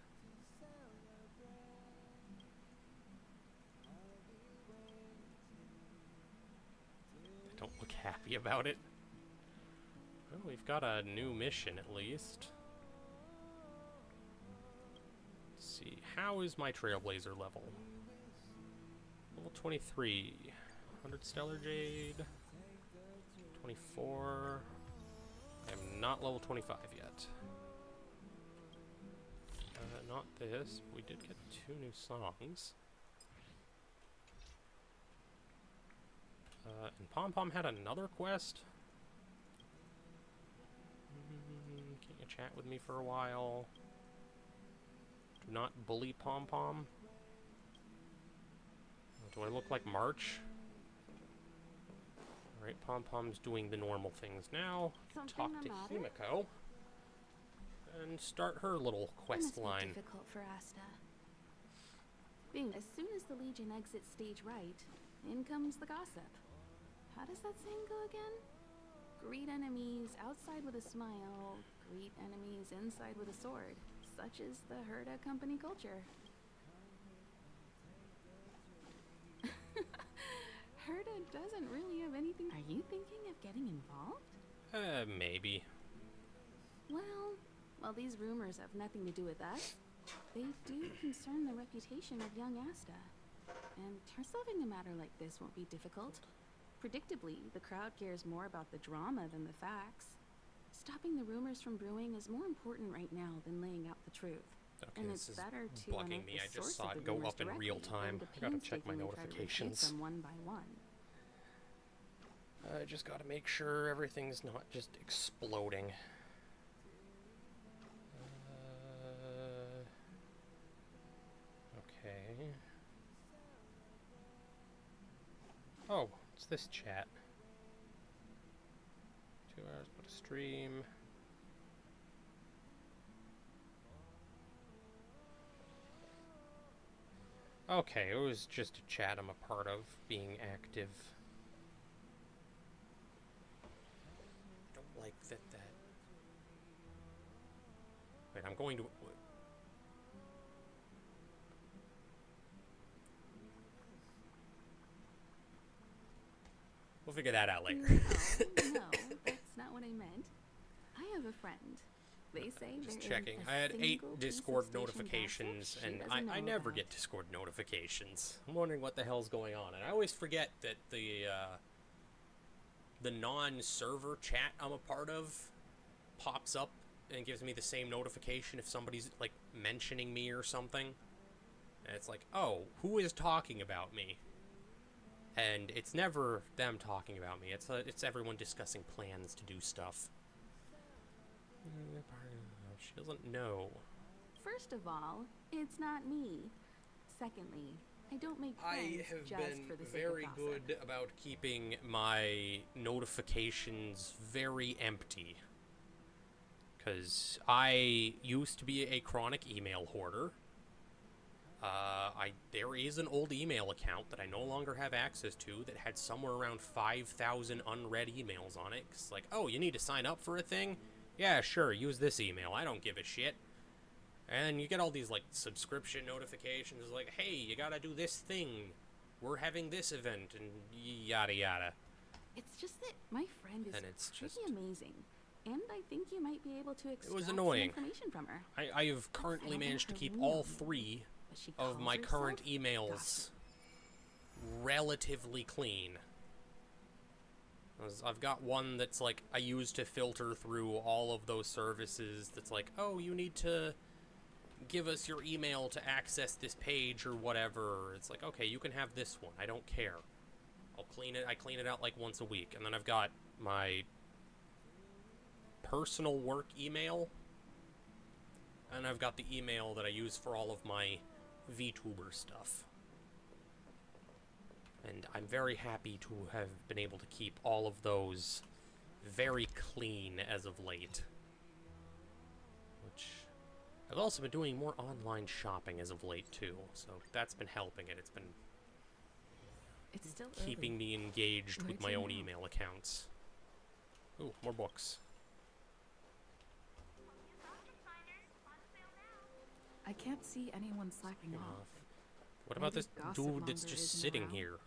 I don't look happy about it. Well, we've got a new mission at least. Let's see. How is my Trailblazer level? Level 23. 100 Stellar Jade. 24. I'm not level 25 yet. Not this. We did get 2 new songs. And Pom Pom had another quest. Can you chat with me for a while? Do not bully Pom Pom. Do I look like March? Alright, Pom Pom's doing the normal things now. Talk to Himiko. And start her little quest line. Difficult for Asta. Being as soon as the Legion exits stage right, in comes the gossip. How does that saying go again? Greet enemies outside with a smile, greet enemies inside with a sword. Such is the Herda company culture. Herda doesn't really have anything. Are you thinking of getting getting involved? Maybe. Well, while these rumors have nothing to do with us, they do concern the reputation of young Asta. And solving a matter like this won't be difficult. Predictably, the crowd cares more about the drama than the facts. Stopping the rumors from brewing is more important right now than laying out the truth. Okay, And this it's is better to bugging unearth me. the I just source saw of it the go rumors up in real directly time. than to I gotta check my painstakingly try to refute notifications. them one by one. I just gotta make sure everything's not just exploding. Okay. Oh, it's this chat. 2 hours, but a stream. Okay, it was just a chat I'm a part of, being active. I don't like that. Wait, I'm going to. We'll figure that out later. No, that's not what I meant. I have a friend. They say Just there checking. isn't a I had single 8 piece of Discord station notifications, gossip she and doesn't I know never about. get Discord notifications. I'm wondering what the hell's going on, and I always forget that the non-server chat I'm a part of pops up and gives me the same notification if somebody's like mentioning me or something. And it's like, oh, who is talking about me? And it's never them talking about me. It's everyone discussing plans to do stuff. She doesn't know. First of all, it's not me. Secondly, I don't make friends I have just been for the sake very of gossip. good about keeping my notifications very empty. Because I used to be a chronic email hoarder. There is an old email account that I no longer have access to that had somewhere around 5,000 unread emails on it. It's like, oh, you need to sign up for a thing? Yeah, sure, use this email. I don't give a shit. And you get all these, like, subscription notifications like, hey, you gotta do this thing. We're having this event, and yada yada. It's just that my friend is And it's pretty just- amazing. And I think you might be able to extract was some annoying. information from her. I have currently don't know managed to her keep real all name, 3 but she of calls my current herself emails Gossip. relatively clean. I've got one that's like I use to filter through all of those services that's like, oh, you need to give us your email to access this page or whatever. It's like, okay, you can have this one. I don't care. I'll clean it. I clean it out like once a week. And then I've got my personal work email. And I've got the email that I use for all of my VTuber stuff. And I'm very happy to have been able to keep all of those very clean as of late. Which, I've also been doing more online shopping as of late too, so that's been helping it. It's been It's still keeping me engaged Where'd with my you own know? email accounts. Ooh, more books. I can't see anyone slacking off. What about Maybe this Gossip dude that's Monger just isn't sitting around? here?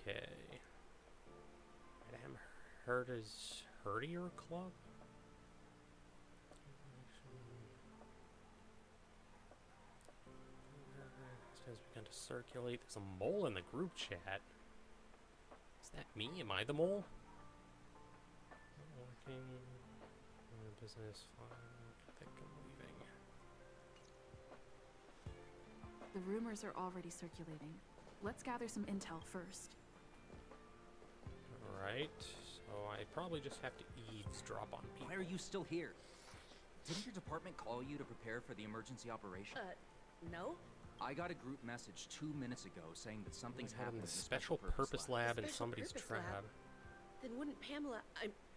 Okay. Madame Herta's Herdier Club? Has begun to circulate. There's a mole in the group chat. Is that me? Am I the mole? Not working. Business. I think I'm leaving. The rumors are already circulating. Let's gather some intel first. Alright, so I probably just have to eavesdrop on people. Why are you still here? Didn't your department call you to prepare for the emergency operation? No? I got a group message 2 minutes ago saying that something's Had happened in in the the special purpose lab in Special somebody's purpose trab. lab? Then wouldn't Pamela,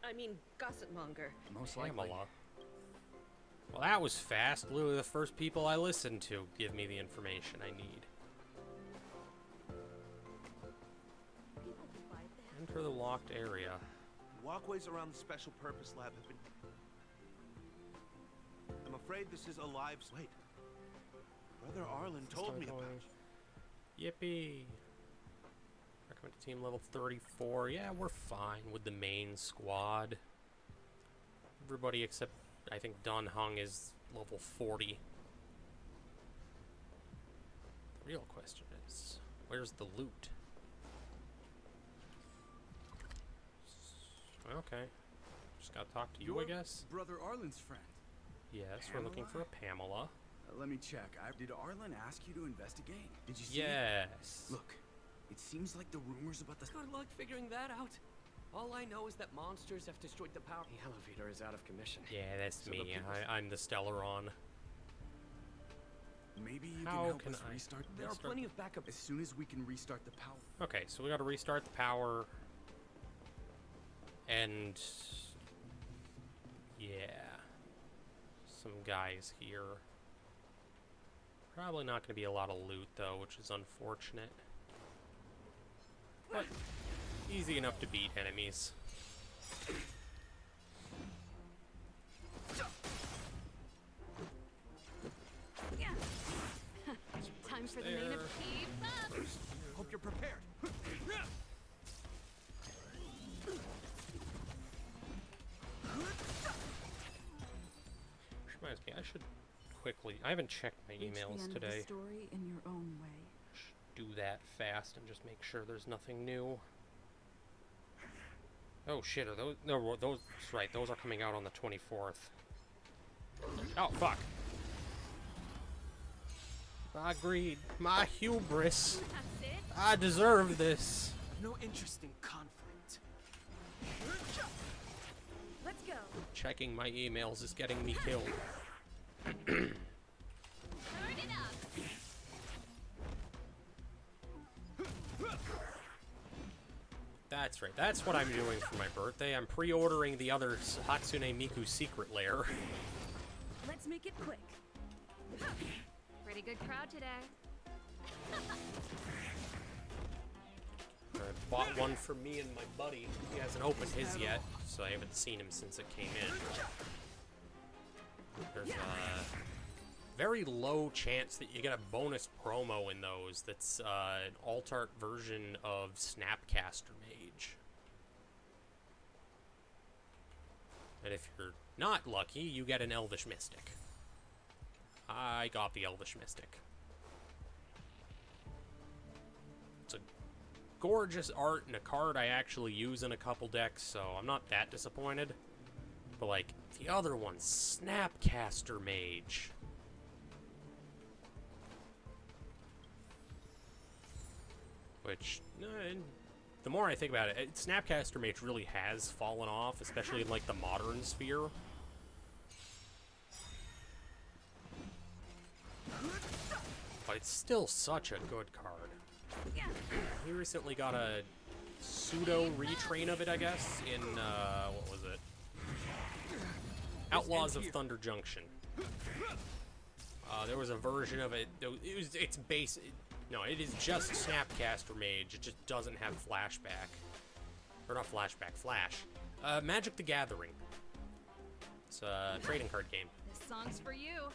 I mean, Gossip Monger. Most likely. Pamela. Well, that was fast. Literally the first people I listened to give me the information I need. People can buy that. Enter the locked area. Walkways around the special purpose lab have been... I'm afraid this is a live... Wait. Brother Arlen told me about it. Yippee! Recommended team level 34. Yeah, we're fine with the main squad. Everybody except, I think, Dun Hung is level 40. The real question is, where's the loot? Okay. Just gotta talk to you, I guess. Brother Arlen's friend. Yes, we're looking for a Pamela. Let me check. Did Arlen ask you to investigate? Did you see it? Yes. Look, it seems like the rumors about the... Good luck figuring that out. All I know is that monsters have destroyed the power. The elevator is out of commission. Yeah, that's So me. the I'm the Stellaron. Maybe you How can help can us I restart. There are plenty of backup. As soon as we can restart the power. Okay, so we gotta restart the power. And... yeah. Some guys here. Probably not gonna be a lot of loot, though, which is unfortunate. But easy enough to beat enemies. Time for the main event. Hope you're prepared. Which reminds me, I should quickly... I haven't checked my Reach the emails end of today. the story in your own way. Do that fast and just make sure there's nothing new. Oh shit, are those... No, those... That's right, those are coming out on the 24th. Oh, fuck. My greed, my hubris. I deserve this. No interest in conflict. Let's go. Checking my emails is getting me killed. Turn it up. That's right, that's what I'm doing for my birthday. I'm pre-ordering the other Hatsune Miku secret lair. Let's make it quick. Pretty good crowd today. I bought one for me and my buddy. He hasn't opened his yet, so I haven't seen him since it came in. There's a very low chance that you get a bonus promo in those that's an alt-art version of Snapcaster Mage. And if you're not lucky, you get an Elvish Mystic. I got the Elvish Mystic. It's a gorgeous art and a card I actually use in a couple decks, so I'm not that disappointed. But, like, the other one, Snapcaster Mage. Which, the more I think about it, Snapcaster Mage really has fallen off, especially in, like, the modern sphere. But it's still such a good card. We recently got a pseudo retrain of it, I guess, in, what was it? Outlaws of Thunder Junction. There was a version of it, it's base, no, it is just Snapcaster Mage, it just doesn't have flashback. Or not flashback, flash. Magic the Gathering. It's a trading card game. This song's for you.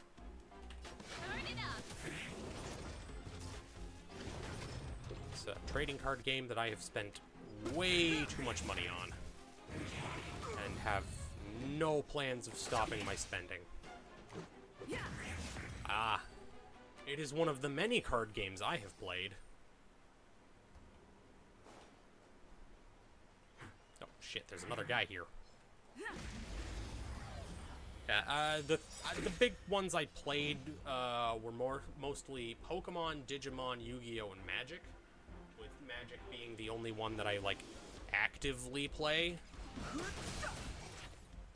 Turn it up. It's a trading card game that I have spent way too much money on. And have no plans of stopping my spending. Ah. It is one of the many card games I have played. Oh, shit, there's another guy here. Yeah, the big ones I played were mostly Pokemon, Digimon, Yu-Gi-Oh, and Magic. With Magic being the only one that I, like, actively play.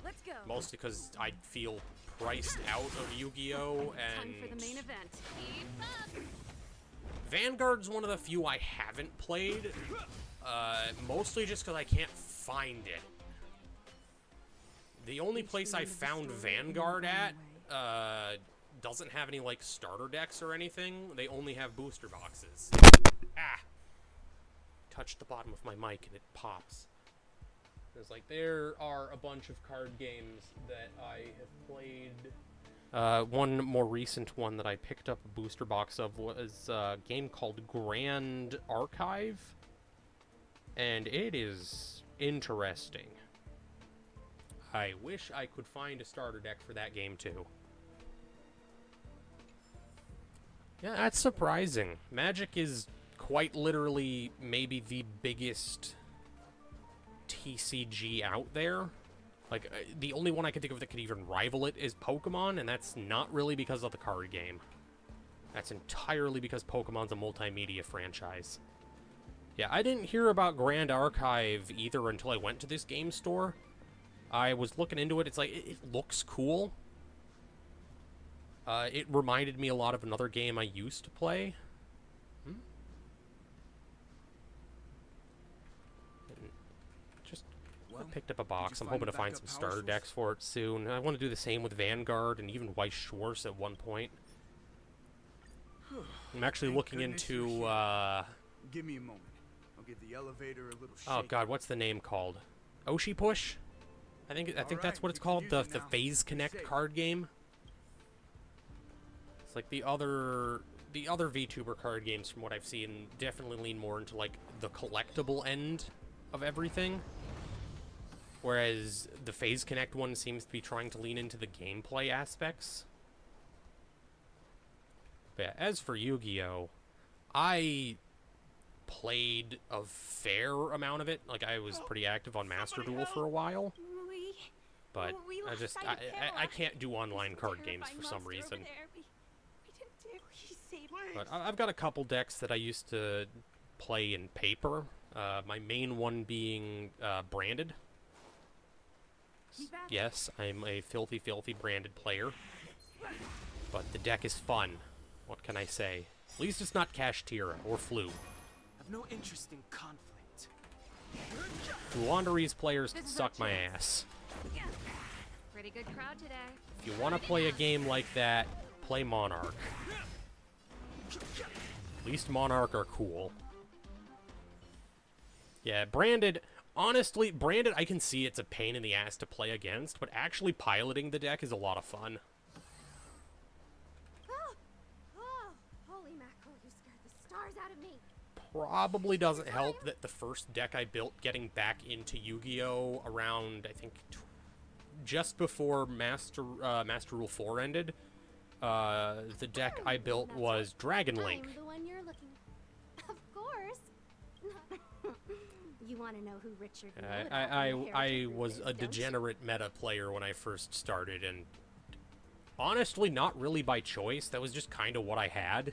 Let's go. Mostly because I feel priced out of Yu-Gi-Oh! Time for And the main event. Keep up. Vanguard's one of the few I haven't played. Mostly just because I can't find it. The only place I found Vanguard at doesn't have any, like, starter decks or anything. They only have booster boxes. Ah! Touched the bottom of my mic and it pops. There's like, there are a bunch of card games that I have played One more recent one that I picked up a booster box of was a game called Grand Archive, and it is interesting. I wish I could find a starter deck for that game too. Yeah, that's surprising. Magic is quite literally maybe the biggest TCG out there. Like, the only one I can think of that could even rival it is Pokemon, and that's not really because of the card game. That's entirely because Pokemon's a multimedia franchise. Yeah, I didn't hear about Grand Archive either until I went to this game store. I was looking into it. It's like, it looks cool. It reminded me a lot of another game I used to play. I picked up a box. I'm hoping to find some starter decks for it soon. I want to do the same with Vanguard and even Weiss Schwarz at one point. I'm actually looking into, Give me a moment. I'll give the elevator a little shake. Oh god, what's the name called? Oshi Push? I think that's what it's called. The Phase Connect card game. It's like the other VTuber card games from what I've seen definitely lean more into like the collectible end of everything. Whereas the Phase Connect one seems to be trying to lean into the gameplay aspects. But yeah, as for Yu-Gi-Oh, I played a fair amount of it. Like, I was pretty active on Master Duel for a while. But I can't do online card games for some reason. But I've got a couple decks that I used to play in paper. My main one being Branded. Yes, I'm a filthy, filthy Branded player. But the deck is fun. What can I say? At least it's not Kashtira or Flu. I've no interest in conflict. Fluanderee's players can suck my ass. Pretty good crowd today. If you want to play a game like that, play Monarch. At least Monarch are cool. Yeah, Branded... Honestly, Branded, I can see it's a pain in the ass to play against, but actually piloting the deck is a lot of fun. Holy mackerel, you scared the stars out of me. Probably doesn't help that the first deck I built getting back into Yu-Gi-Oh! Around, I think, just before Master Rule 4 ended, the deck I built was Dragon Link. I'm the one you're looking. Of course. You want to know who Richard? I was a degenerate meta player when I first started, and honestly, not really by choice. That was just kind of what I had.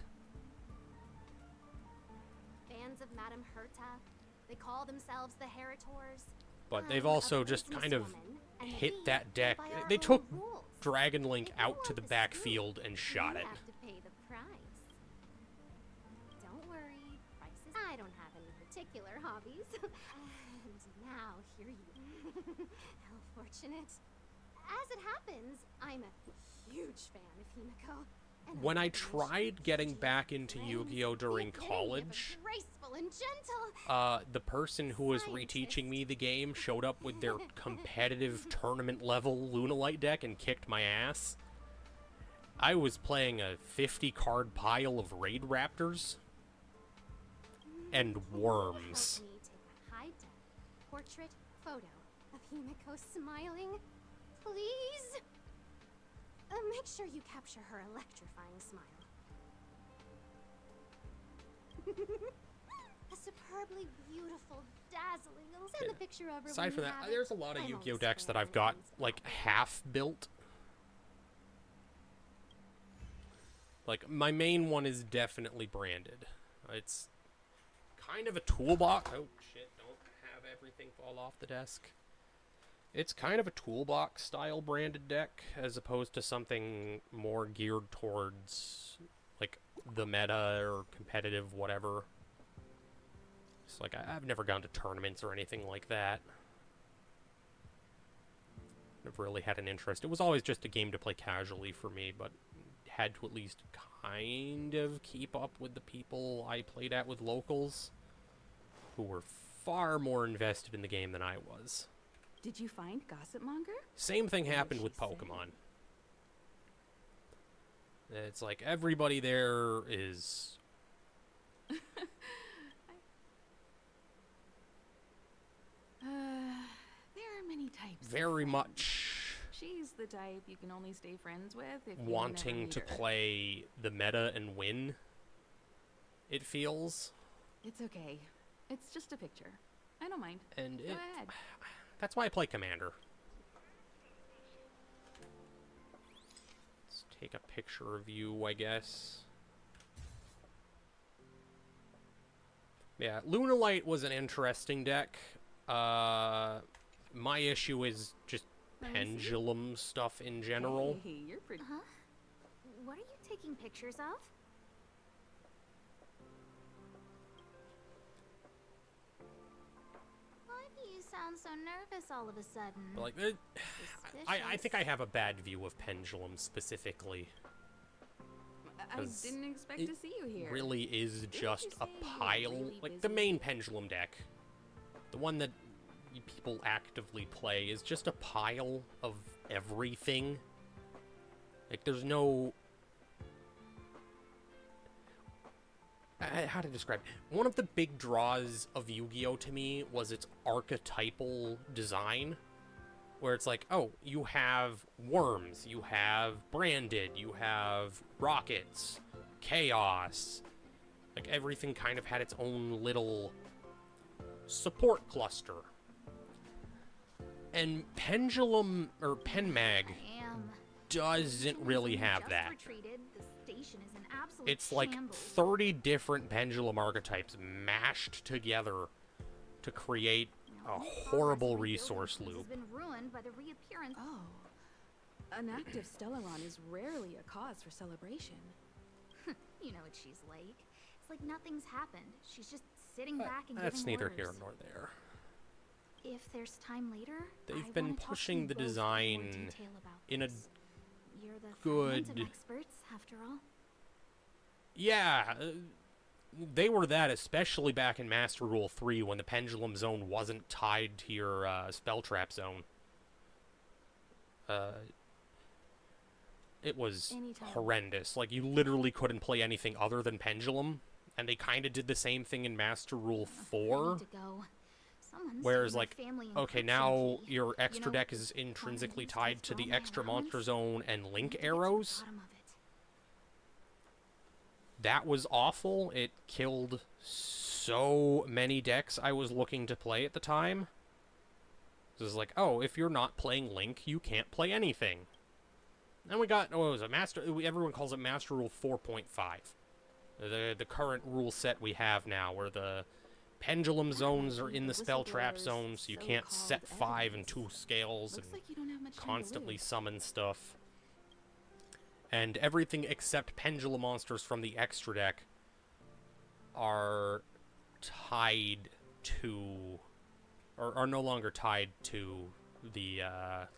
Fans of Madame Herta, they call themselves the Heritors. But they've also just kind of hit that deck. They took Dragon Link out to the backfield and shot it. Don't worry, prices. I don't have any particular hobbies. And now here you. How fortunate. As it happens, I'm a huge fan of Himiko. When I tried getting back into Yu-Gi-Oh! During college, graceful and gentle. The person who was reteaching me the game showed up with their competitive tournament level Lunalight deck and kicked my ass. I was playing a 50 card pile of Raid Raptors and worms. Help me take a high-def portrait photo of Himiko smiling, please. Make sure you capture her electrifying smile. A superbly beautiful, dazzling. Send the picture over. Aside from that, there's a lot of Yu-Gi-Oh! Decks that I've got, like, half built. Like, my main one is definitely Branded. It's kind of a toolbox. Oh, shit, don't have everything fall off the desk. It's kind of a toolbox style Branded deck, as opposed to something more geared towards, like, the meta or competitive whatever. It's like, I've never gone to tournaments or anything like that. Never really had an interest. It was always just a game to play casually for me, but had to at least kind of keep up with the people I played at with locals, who were far more invested in the game than I was. Did you find Gossip Monger? Same thing happened with Pokemon. It's like everybody there is There are many types. of very friends. much She's the type you can only stay friends with if you wanting never to meet her. play the meta and win, it feels. It's okay. It's just a picture. I don't mind. And Go ahead. that's why I play Commander. Let's take a picture of you, I guess. Yeah, Lunalight was an interesting deck. My issue is just Let me see. pendulum stuff in general. Hey, you're pretty. Huh? What are you taking pictures of? Why do you sound so nervous all of a sudden? But like, I think I have a bad view of pendulum specifically. I 'Cause didn't expect it to see you here. really is just you a say you were pile. really Like, the busy? main pendulum deck, the one that people actively play, is just a pile of everything. Like, there's no... how to describe it? One of the big draws of Yu-Gi-Oh! To me was its archetypal design, where it's like, oh, you have worms, you have branded, you have rockets, chaos. Like, everything kind of had its own little support cluster. And Pendulum, or Penmag, doesn't really have that. It's like 30 different pendulum archetypes mashed together to create a horrible resource loop. Oh. An active Stellaron is rarely a cause for celebration. You know what she's like. It's like nothing's happened. She's just sitting back and That's giving neither orders. here nor there. If there's time later, They've I been wanna talk to pushing you the both in more design detail about in a this. You're the good... Fragmentum experts, after all. Yeah, they were that, especially back in Master Rule 3 when the Pendulum Zone wasn't tied to your Spell Trap Zone. It was horrendous. Like, you literally couldn't play anything other than Pendulum, and they kind of did the same thing in Master Rule 4. Whereas, like, okay, now your extra deck is intrinsically tied to the extra monster zone and link arrows. That was awful. It killed so many decks I was looking to play at the time. It was like, oh, if you're not playing Link, you can't play anything. And we got, what was it, everyone calls it Master Rule 4.5. The current rule set we have now, where the pendulum zones are in the spell trap zone, so you can't set 5 and 2 scales and constantly summon stuff. And everything except pendulum monsters from the extra deck are tied to, or are no longer tied to the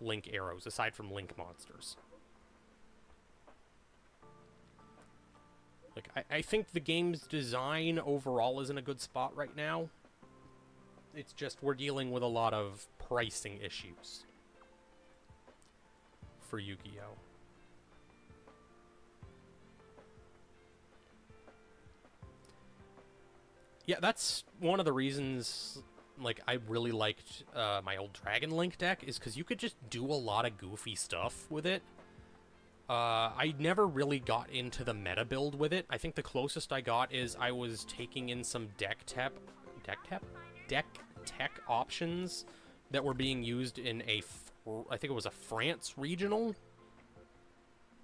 Link arrows, aside from Link monsters. Like, I think the game's design overall is in a good spot right now. It's just we're dealing with a lot of pricing issues for Yu-Gi-Oh! Yeah, that's one of the reasons, like, I really liked my old Dragon Link deck, is because you could just do a lot of goofy stuff with it. I never really got into the meta build with it. I think the closest I got is I was taking in some deck tech options that were being used in I think it was a France regional.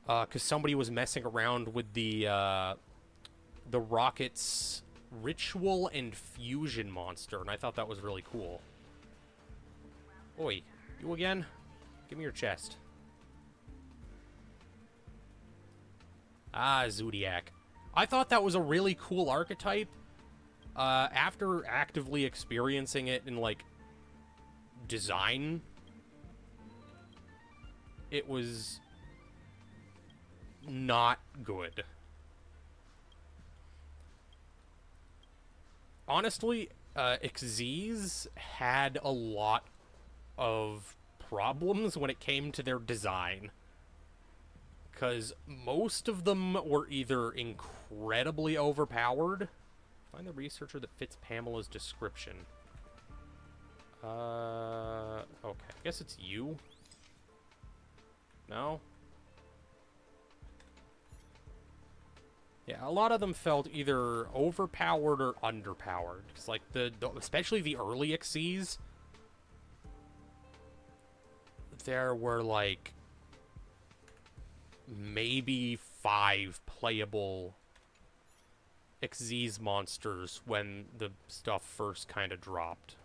Because somebody was messing around with the Rockets Ritual and Fusion monster, and I thought that was really cool. Oi, you again? Give me your chest. Ah, Zodiac. I thought that was a really cool archetype. After actively experiencing it in, like, design, it was not good. Honestly, Xyz had a lot of problems when it came to their design. Because most of them were either incredibly overpowered. Find the researcher that fits Pamela's description. Okay. I guess it's you. No? Yeah, a lot of them felt either overpowered or underpowered. Because, like, especially the early XCs, there were, like, maybe 5 playable XZ's monsters when the stuff first kind of dropped.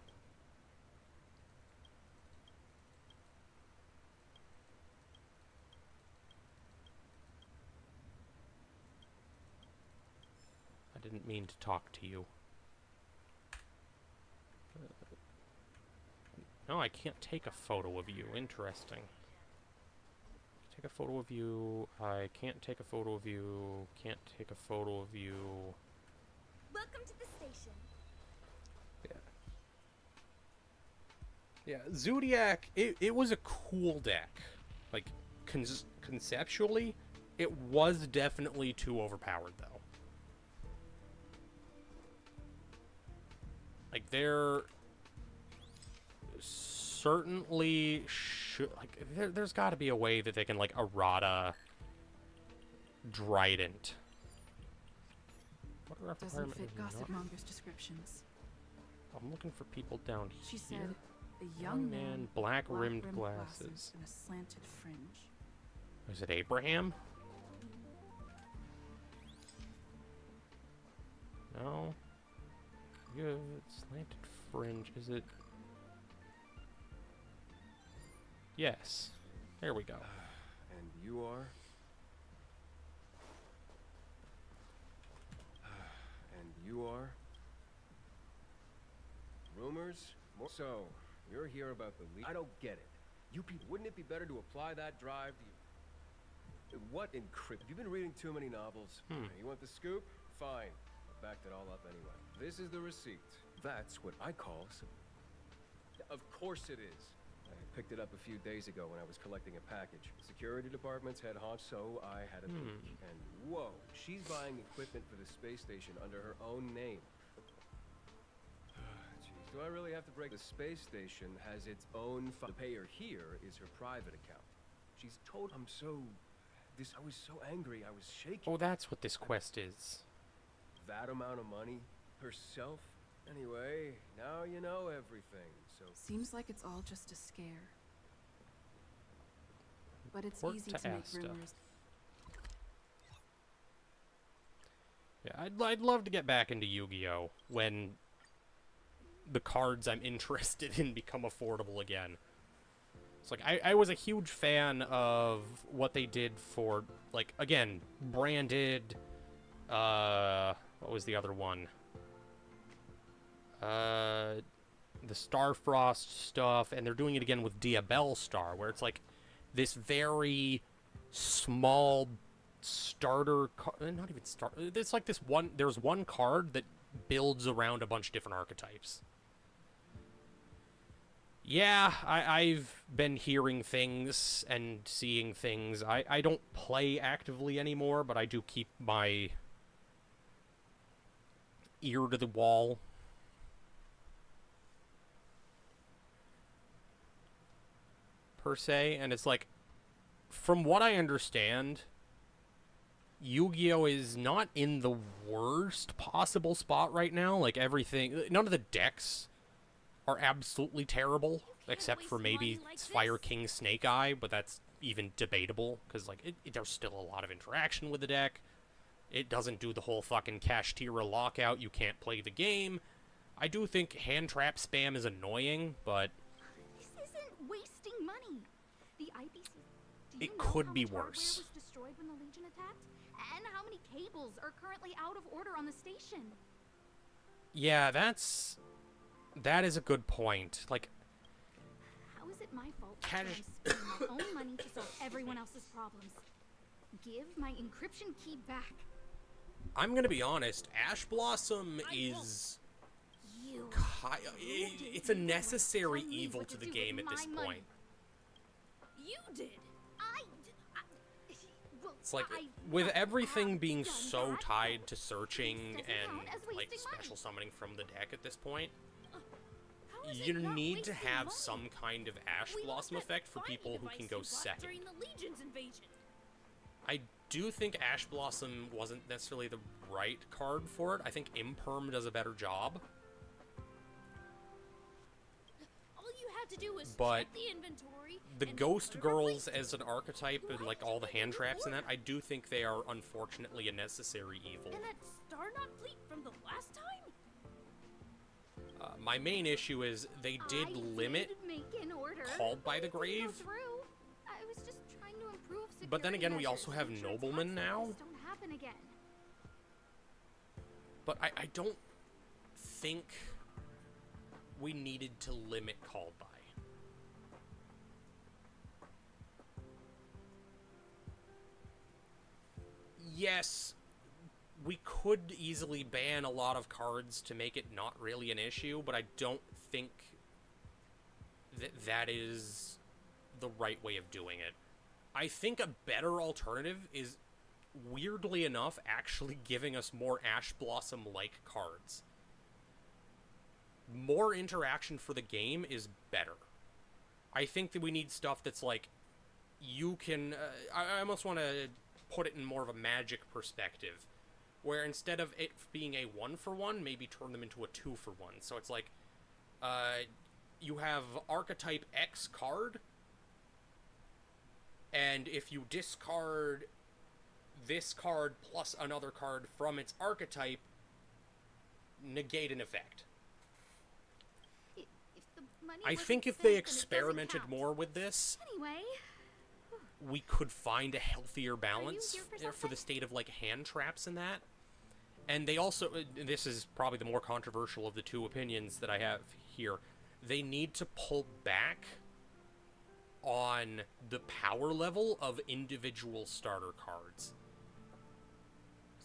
I didn't mean to talk to you. No, I can't take a photo of you. Interesting. Take a photo of you. I can't take a photo of you. Can't take a photo of you. Welcome to the station. Yeah. Yeah, Zodiac, it was a cool deck. Like, conceptually, it was definitely too overpowered, though. Like, there certainly should, like, there's got to be a way that they can, like, errata Trident. What are our Doesn't requirements? fit Gossip Monger's descriptions. I'm looking for people down She here. said, a young man, black-rimmed black-rimmed glasses. and a slanted fringe. Is it Abraham? No. Good. Slanted fringe. Is it? Yes. There we go. And you are? And you are? Rumors? So, you're here about the leak? I don't get it. You people, wouldn't it be better to apply that drive to you? What encrypt? You've been reading too many novels. You want the scoop? Fine. I backed it all up anyway. This is the receipt. That's what I call some... Of course it is. I picked it up a few days ago when I was collecting a package. Security department's head honcho, so I had a peek. And whoa, she's buying equipment for the space station under her own name. Jeez, do I really have to break? The space station has its own the payer here is her private account. She's told I'm so... I was so angry, I was shaking. Oh, that's what this quest is. That amount of money? Herself? Anyway, now you know everything, so... Seems like it's all just a scare. But it's Work easy to to make Asta. rumors. Yeah, I'd love to get back into Yu-Gi-Oh! When the cards I'm interested in become affordable again. It's like, I was a huge fan of what they did for, like, again, branded, what was the other one? The Starfrost stuff, and they're doing it again with Diabell Star, where it's like this very small starter not even start. It's like this one. There's one card that builds around a bunch of different archetypes. Yeah, I've been hearing things and seeing things. I don't play actively anymore, but I do keep my ear to the wall. Per se, and it's like, from what I understand, Yu-Gi-Oh! Is not in the worst possible spot right now. Like, everything, none of the decks are absolutely terrible, except for maybe Fire King Snake Eye, but that's even debatable, because, like, there's still a lot of interaction with the deck. It doesn't do the whole fucking Kashtira lockout, you can't play the game. I do think hand trap spam is annoying, but... This isn't wasting money. The IPC... Do you It know could how be much hardware worse. was destroyed when the Legion attacked? And how many cables are currently out of order on the station? Yeah, that is a good point. Like, How is it my fault that I'm spending my own money to solve everyone else's problems? Give my encryption key back. I'm gonna be honest, Ash Blossom is... You. It's a necessary evil to the game at this point. You did. I... It's like, I with not everything have being done so that. tied to searching This doesn't and, count as like, wasting special money. summoning from the deck at this point, How is you it not need to wasting have money? some kind of Ash We Blossom lost that effect for finding people who can device go you bought second. during the Legion's invasion. I do think Ash Blossom wasn't necessarily the right card for it. I think Imperm does a better job. All you had to do was But check the inventory. the and Ghost order Girls replacement. as an archetype and like all the hand traps and that, I do think they are unfortunately a necessary evil. And that Star Knot fleet from the last time? My main issue is they did limit make an order, Called by but the it didn't go Grave. through. I was just trying to improve security But then again, we measures also to have ensure Noblemen attacks now. like this don't happen again. But I don't think we needed to limit called by. Yes, we could easily ban a lot of cards to make it not really an issue, but I don't think that is the right way of doing it. I think a better alternative is, weirdly enough, actually giving us more Ash Blossom-like cards. More interaction for the game is better. I think that we need stuff that's like, you can... I almost want to put it in more of a Magic perspective, where instead of it being a 1-for-1, maybe turn them into a 2-for-1. So it's like, you have Archetype X card, and if you discard this card plus another card from its archetype, negate an effect. If the money I wasn't think if spent, they then it doesn't experimented count. more with this, Anyway, we could find a healthier balance here for for the state of, like, hand traps and that. And they also, this is probably the more controversial of the two opinions that I have here, they need to pull back on the power level of individual starter cards.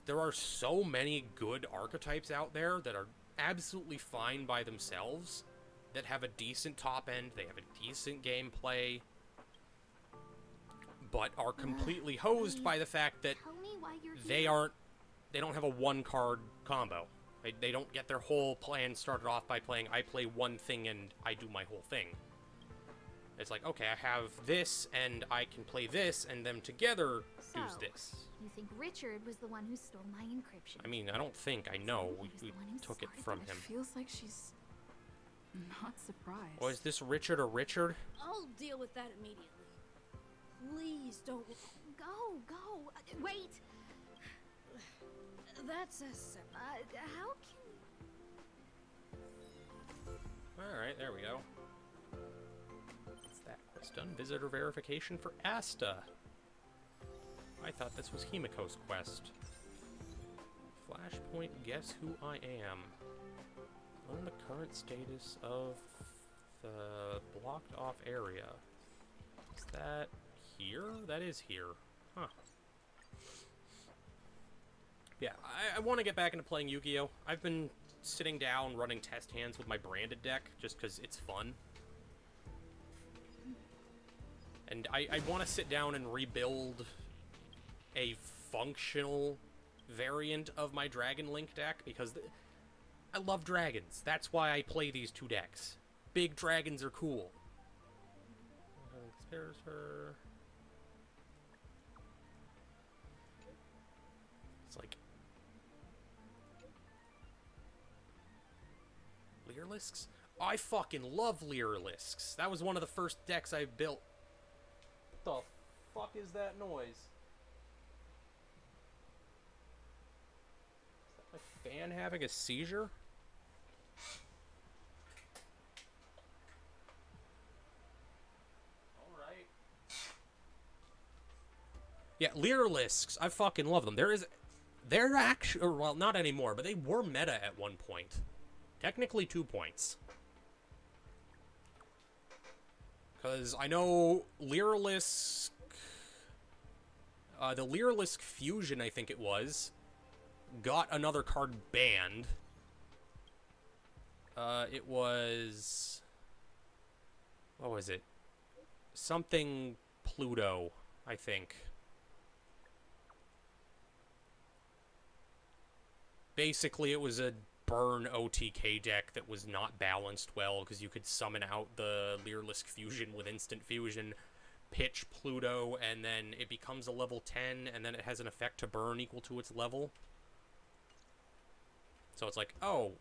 There are so many good archetypes out there that are absolutely fine by themselves, that have a decent top end, they have a decent gameplay, but are completely hosed by the fact that tell me why you're they here. don't have a one-card combo. They don't get their whole plan started off by playing, I play one thing and I do my whole thing. It's like, okay, I have this, and I can play this, and them together do So, this. you think Richard was the one who stole my encryption? I mean, I don't think, I know. We took it from him. Feels like she's not surprised. Oh, is this Richard or Richard? I'll deal with that immediately. Please don't. Go. Wait. That's a sip. How can... Alright, there we go. What's that quest done? Visitor verification for Asta. I thought this was Himiko's quest. Flashpoint, guess who I am. Learn the current status of the blocked off area. Is that here? That is here. Huh. Yeah, I want to get back into playing Yu-Gi-Oh! I've been sitting down running test hands with my branded deck just because it's fun. And I want to sit down and rebuild a functional variant of my Dragon Link deck because I love dragons. That's why I play these two decks. Big dragons are cool. Spares her. It's like Lyrilisks? I fucking love Lyrilisks. That was one of the first decks I built. What the fuck is that noise? Is that my fan having a seizure? Alright. Yeah, Lyrilisks. I fucking love them. They're actually, well, not anymore, but they were meta at one point. Technically 2 points. Because I know Lyrilisк... the Lyrilisк Fusion, I think it was, got another card banned. It was... What was it? Something Pluto, I think. Basically, it was a burn OTK deck that was not balanced well, because you could summon out the Leerlisk Fusion with instant fusion, pitch Pluto, and then it becomes a level 10, and then it has an effect to burn equal to its level. So it's like, oh,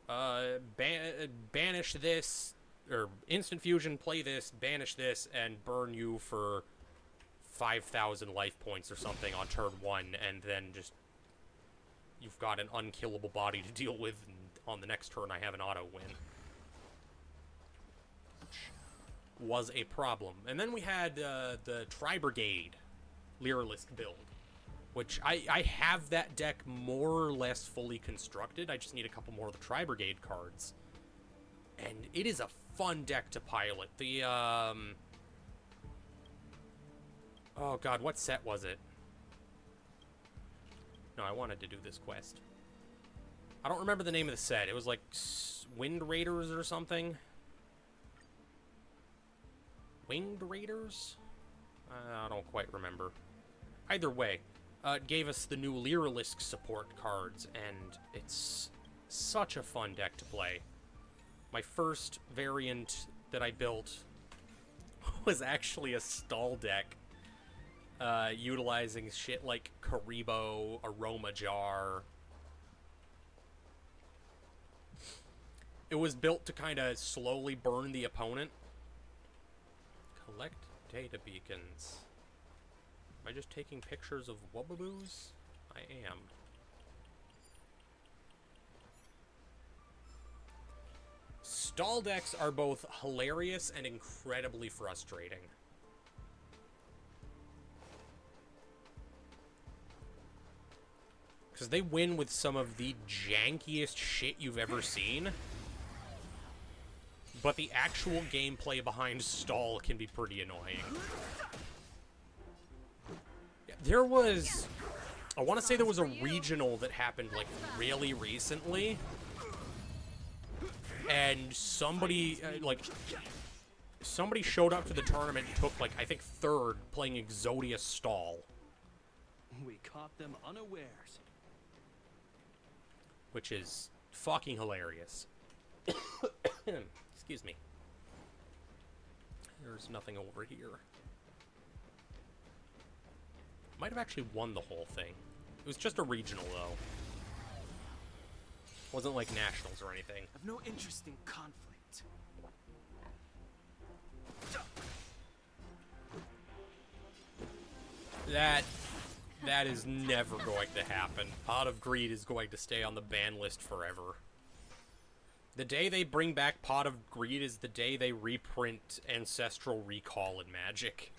banish this, or instant fusion, play this, banish this, and burn you for 5,000 life points or something on turn 1, and then just, you've got an unkillable body to deal with, and on the next turn I have an auto win. Which was a problem. And then we had the Tri-Brigade Leerlisk build, which I have that deck more or less fully constructed. I just need a couple more of the Tri-Brigade cards. And it is a fun deck to pilot. The, oh god, what set was it? No, I wanted to do this quest. I don't remember the name of the set. It was like Wind Raiders or something. Winged Raiders? I don't quite remember. Either way, it gave us the new Leerlisk support cards, and it's such a fun deck to play. My first variant that I built was actually a stall deck, utilizing shit like Karibo, Aroma Jar. It was built to kind of slowly burn the opponent. Collect data beacons. Am I just taking pictures of wubbaboos? I am. Stall decks are both hilarious and incredibly frustrating. Because they win with some of the jankiest shit you've ever seen. But the actual gameplay behind stall can be pretty annoying. Yeah, there was... I want to say there was a regional that happened, like, really recently. And somebody, somebody showed up to the tournament and took, like, I think third, playing Exodia stall. We caught them unawares. Which is fucking hilarious. Excuse me. There's nothing over here. Might have actually won the whole thing. It was just a regional, though. Wasn't like nationals or anything. I've no interest in conflict. That is never going to happen. Pot of Greed is going to stay on the ban list forever. The day they bring back Pot of Greed is the day they reprint Ancestral Recall in Magic.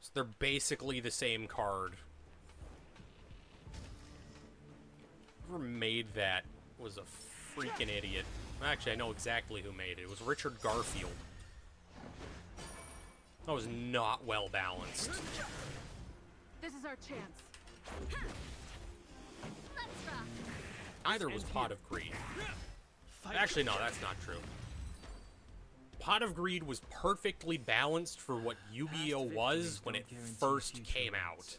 So they're basically the same card. Whoever made that was a freaking idiot. Actually, I know exactly who made it. It was Richard Garfield. That was not well balanced. This is our chance. Either was Pot of Greed. Actually, no, that's not true. Pot of Greed was perfectly balanced for what Yu-Gi-Oh! Was when it first came out.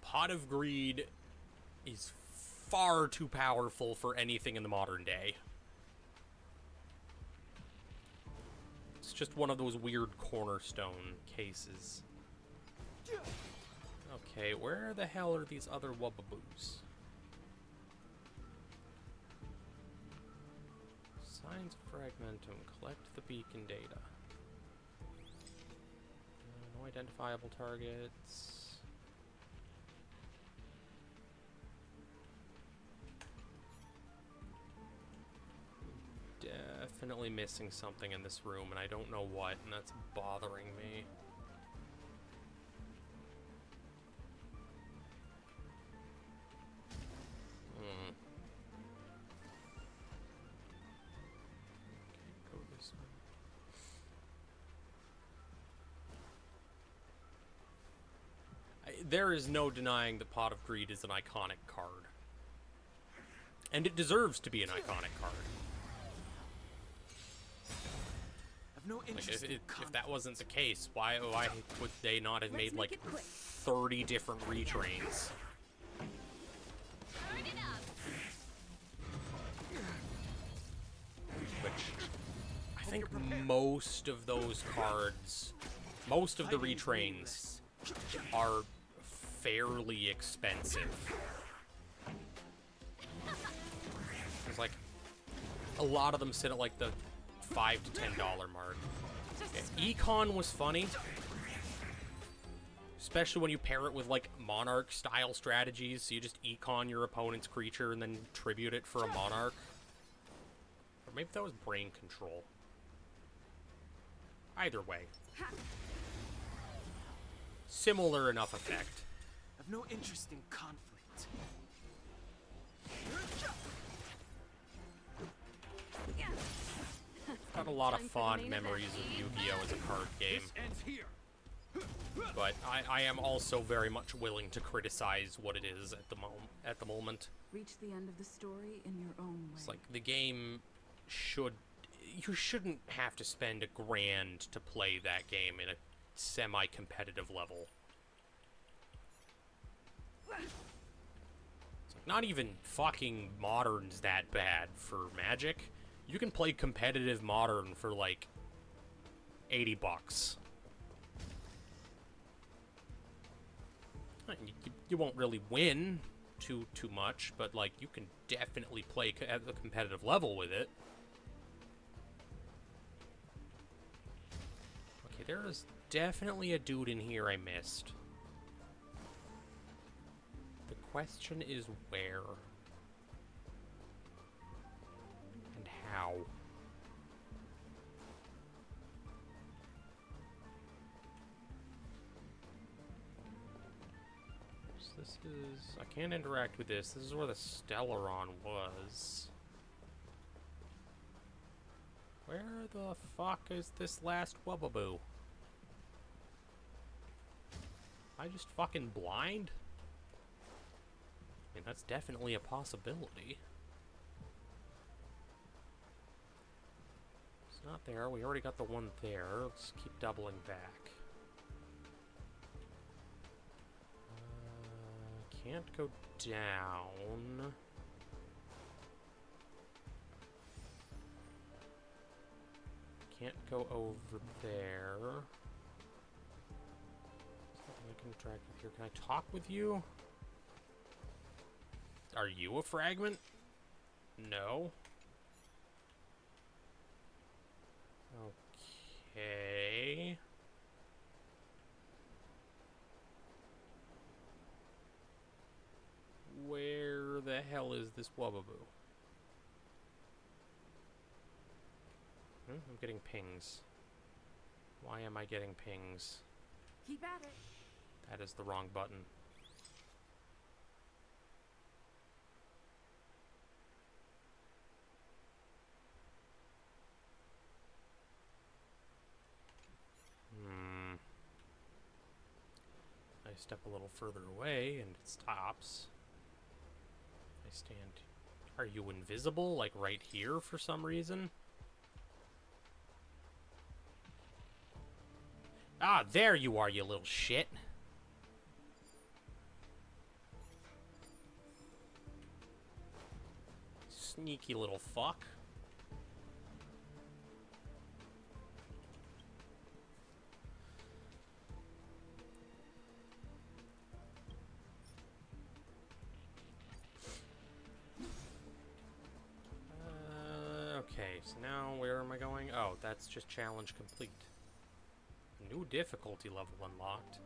Pot of Greed is far too powerful for anything in the modern day. It's just one of those weird cornerstone cases. Okay, where the hell are these other wubbaboos? Signs of Fragmentum. Collect the beacon data. No identifiable targets. Definitely missing something in this room, and I don't know what, and that's bothering me. Go this way. There is no denying that Pot of Greed is an iconic card. And it deserves to be an iconic card. I've no Like, if that wasn't the case, why would they not have made, like, 30 different retrains? Turn it up. Which, I think most of those cards, most of the retrains are fairly expensive. It's like, a lot of them sit at, like, the $5 to $10 mark. Yeah, Econ was funny. Especially when you pair it with, like, Monarch-style strategies. So you just Econ your opponent's creature and then tribute it for a Monarch. Or maybe that was Brain Control. Either way. Similar enough effect. I've no interest in conflict. Got a lot of fond memories of Yu-Gi-Oh! As a card game. This ends here. But I am also very much willing to criticize what it is at the moment. Reach the end of the story in your own way. It's like the game you shouldn't have to spend $1,000 to play that game in a semi-competitive level. It's like, not even fucking Modern's that bad for Magic. You can play competitive Modern for like $80. You won't really win too much, but like you can definitely play at a competitive level with it. Okay, there is definitely a dude in here I missed. The question is where and how. This is... I can't interact with this. This is where the Stellaron was. Where the fuck is this last Wubbaboo? Am I just fucking blind? I mean, that's definitely a possibility. It's not there. We already got the one there. Let's keep doubling back. Can't go down. Can't go over there. I can interact with here. Can I talk with you? Are you a fragment? No. Okay. Where the hell is this Wubbaboo? I'm getting pings. Why am I getting pings? Keep at it. That is the wrong button. I step a little further away and it stops. I stand. Are you invisible? Like right here for some reason? Ah, there you are, you little shit. Sneaky little fuck. Okay, so now where am I going? Oh, that's just challenge complete. New difficulty level unlocked.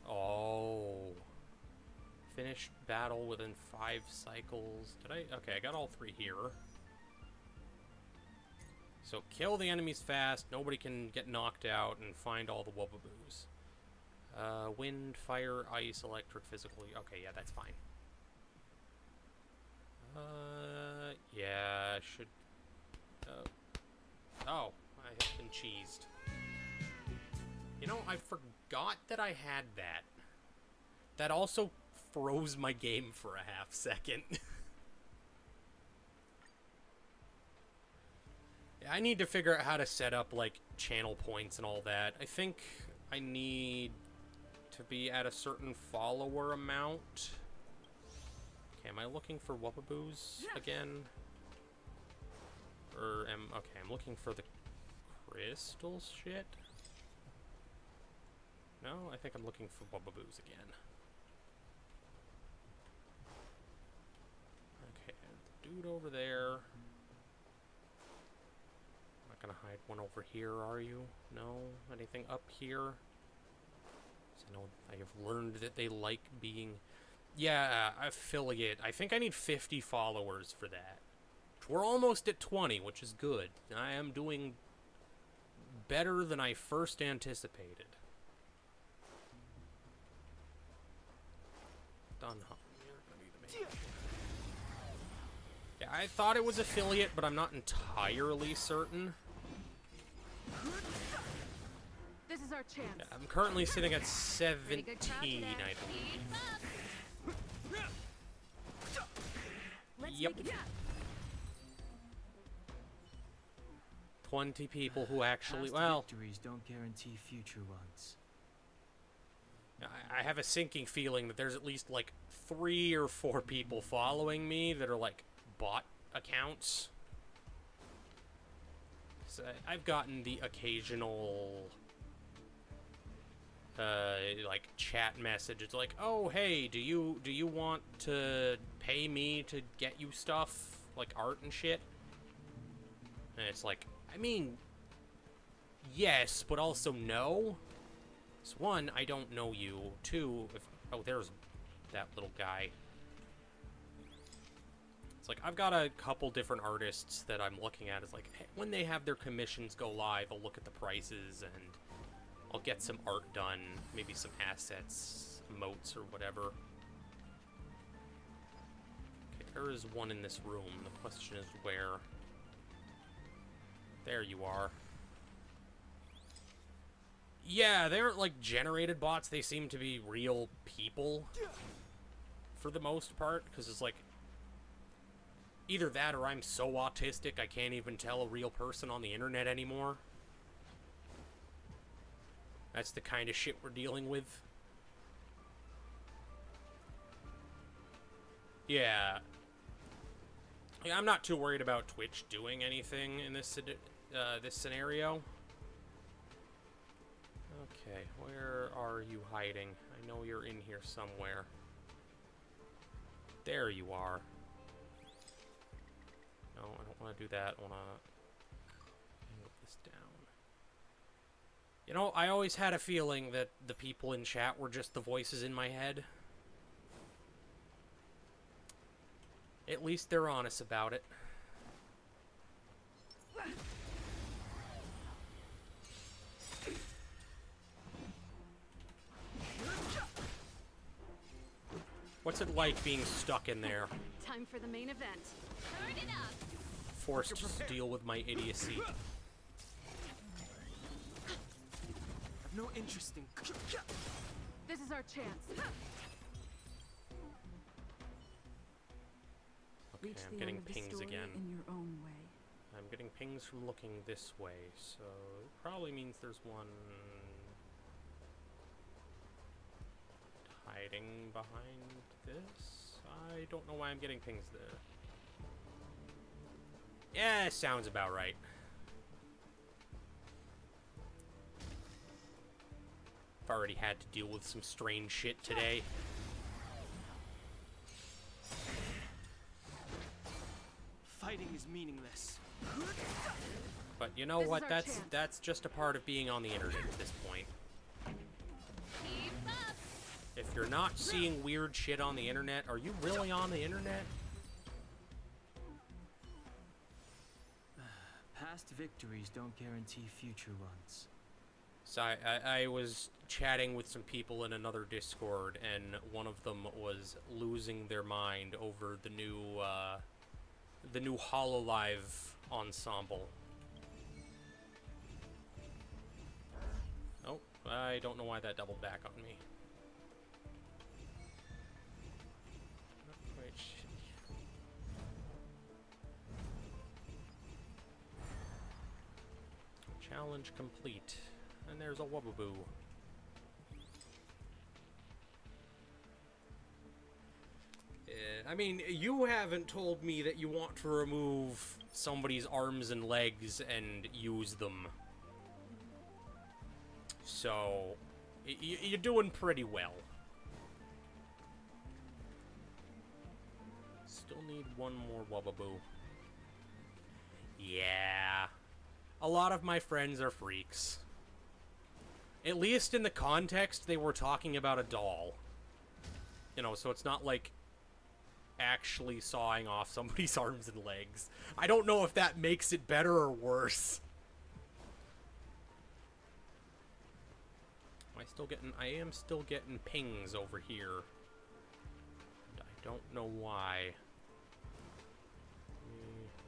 Oh. Finished battle within 5 cycles. Did I? Okay, I got all 3 here. So kill the enemies fast, nobody can get knocked out, and find all the Wubbaboos. Wind, fire, ice, electric, physical. Okay, yeah, that's fine. Yeah, I should... oh, I have been cheesed. You know, I forgot that I had that. That also froze my game for a half second. I need to figure out how to set up, like, channel points and all that. I think I need to be at a certain follower amount. Okay, am I looking for Wubbaboos again? Or okay, I'm looking for the crystal shit. No, I think I'm looking for Wubbaboos again. Okay, the dude over there. Not gonna hide one over here, are you? No? Anything up here? So I know I have learned that they like being... Yeah, affiliate. I think I need 50 followers for that. We're almost at 20, which is good. I am doing better than I first anticipated. Done. Yeah, I thought it was affiliate, but I'm not entirely certain. This is our chance. Yeah, I'm currently sitting at 17, I believe. Yep. 20 people who actually, well, victories don't guarantee future ones. I have a sinking feeling that there's at least like 3 or 4 people following me that are like bot accounts. So I've gotten the occasional like chat message. It's like, oh hey, do you want to pay me to get you stuff like art and shit? And it's like, I mean, yes, but also no. So 1, I don't know you. 2, if, oh, there's that little guy. It's like, I've got a couple different artists that I'm looking at. It's like, hey, when they have their commissions go live, I'll look at the prices and I'll get some art done. Maybe some assets, emotes, or whatever. Okay, there is one in this room. The question is where. There you are. Yeah, they aren't like generated bots. They seem to be real people for the most part, because it's like either that or I'm so autistic I can't even tell a real person on the internet anymore. That's the kind of shit we're dealing with. Yeah. I'm not too worried about Twitch doing anything in this this scenario. Okay, where are you hiding? I know you're in here somewhere. There you are. No, I don't want to do that. I want to move this down. You know, I always had a feeling that the people in chat were just the voices in my head. At least they're honest about it. What's it like being stuck in there? Time for the main event. Turn it up. Forced to deal with my idiocy. I've no interest in. This is our chance. Okay, Reach I'm the getting end of the pings story again. in your own way. I'm getting pings from looking this way, so it probably means there's one hiding behind this. I don't know why I'm getting pings there. Yeah, sounds about right. I've already had to deal with some strange shit today. Fighting is meaningless. But you know what? That's just a part of being on the internet at this point. Keep up. If you're not seeing weird shit on the internet, are you really on the internet? Past victories don't guarantee future ones. So I was chatting with some people in another Discord, and one of them was losing their mind over the new HoloLive ensemble. Oh, I don't know why that doubled back on me. Not quite shitty. Challenge complete. And there's a Wubbaboo. I mean, you haven't told me that you want to remove somebody's arms and legs and use them. So, you're doing pretty well. Still need one more Wubbaboo. Yeah. A lot of my friends are freaks. At least in the context, they were talking about a doll. You know, so it's not like actually sawing off somebody's arms and legs. I don't know if that makes it better or worse. I am still getting pings over here. And I don't know why.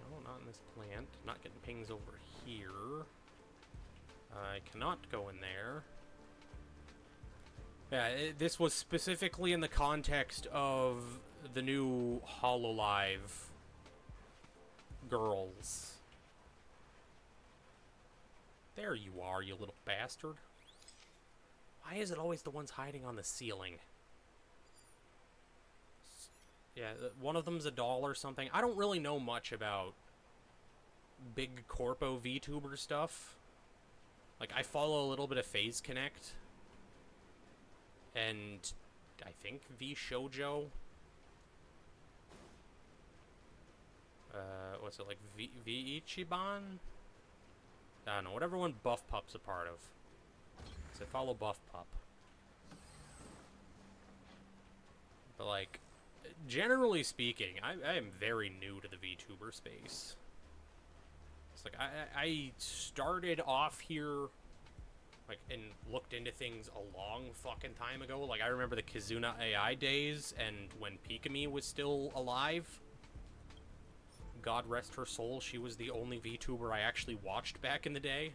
No, not in this plant. Not getting pings over here. I cannot go in there. Yeah, this was specifically in the context of the new HoloLive girls. There you are, you little bastard. Why is it always the ones hiding on the ceiling? Yeah, one of them's a doll or something. I don't really know much about big corpo VTuber stuff. Like, I follow a little bit of FaZe Connect. And I think VShojo. What's it, like, Ichiban? I don't know, whatever one Buff Pup's a part of. So follow Buff Pup. But, like, generally speaking, I am very new to the VTuber space. It's like, I started off here, like, and looked into things a long fucking time ago. Like, I remember the Kizuna AI days, and when Pikami was still alive. God rest her soul, she was the only VTuber I actually watched back in the day.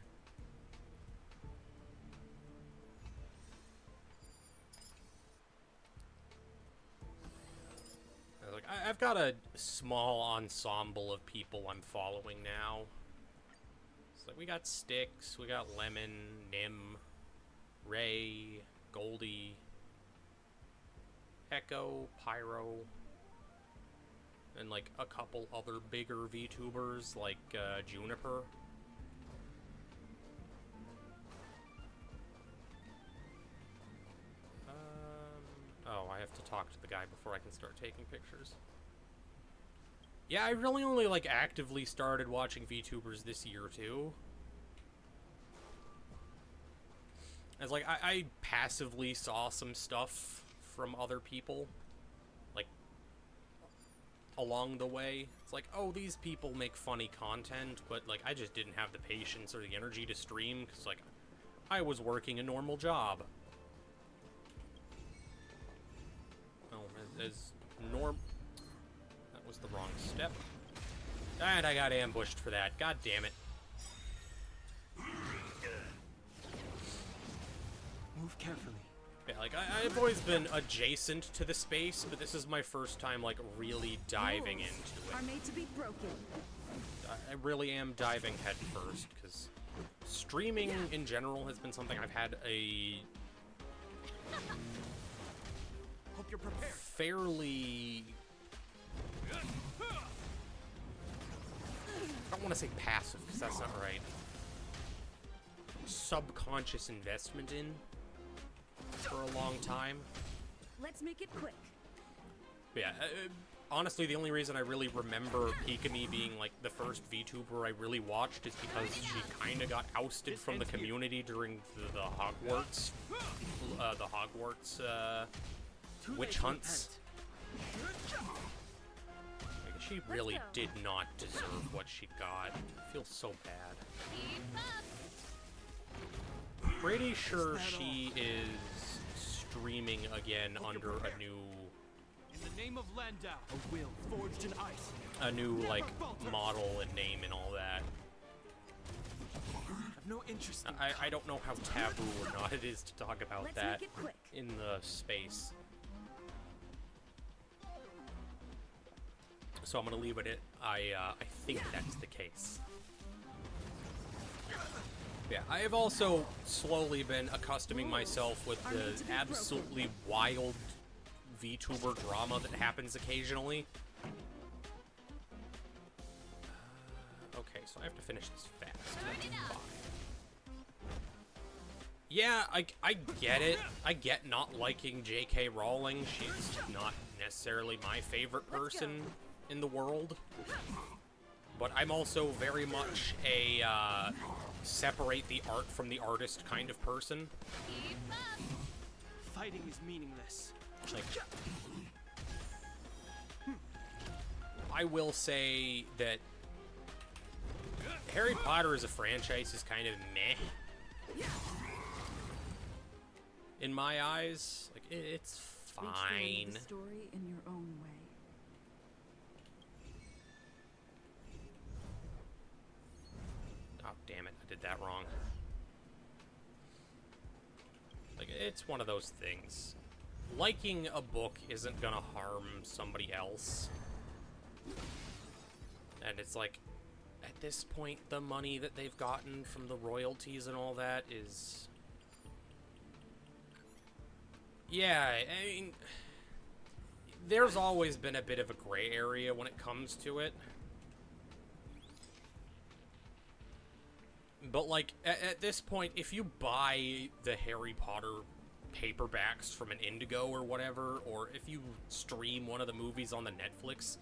Like, I've got a small ensemble of people I'm following now. It's like, we got Styx, we got Lemon, Nim, Ray, Goldie, Echo, Pyro, and like a couple other bigger VTubers like Juniper. Oh, I have to talk to the guy before I can start taking pictures. Yeah, I really only, like, actively started watching VTubers this year, too. As, like, I passively saw some stuff from other people, like, along the way. It's like, oh, these people make funny content, but, like, I just didn't have the patience or the energy to stream, because, like, I was working a normal job. As norm... That was the wrong step. And I got ambushed for that. God damn it. Move carefully. Yeah, like, I've always been adjacent to the space, but this is my first time, like, really diving into it. Are made to be broken. I really am diving head first, because streaming in general has been something I've had a... Hope you're prepared. Fairly... I don't want to say passive, because that's not right. Subconscious investment in for a long time. Let's make it quick. But yeah, honestly, the only reason I really remember Pikami being like the first VTuber I really watched is because she kind of got ousted from the community during the Hogwarts, witch hunts. Like, she really did not deserve what she got. I feel so bad. Pretty sure she is streaming again under a new... In the name of Landau, a will forged in ice. A new, like, model and name and all that. I've no interest in I don't know how taboo or not it is to talk about Let's that make it quick. in the space. So I'm gonna leave it at I think that's the case. Yeah, I have also slowly been accustoming myself with the absolutely wild VTuber drama that happens occasionally. Okay, so I have to finish this fast. That's fine. Yeah, I get it. I get not liking J.K. Rowling. She's not necessarily my favorite person in the world. But I'm also very much a separate the art from the artist kind of person. Fighting is meaningless. Like, I will say that Harry Potter as a franchise is kind of meh. In my eyes, like, it's fine. The story in your own way. Oh, damn it, I did that wrong. Like, it's one of those things. Liking a book isn't gonna harm somebody else. And it's like, at this point, the money that they've gotten from the royalties and all that is... Yeah, I mean... There's always been a bit of a gray area when it comes to it. But, like, at this point, if you buy the Harry Potter paperbacks from an Indigo or whatever, or if you stream one of the movies on the Netflix,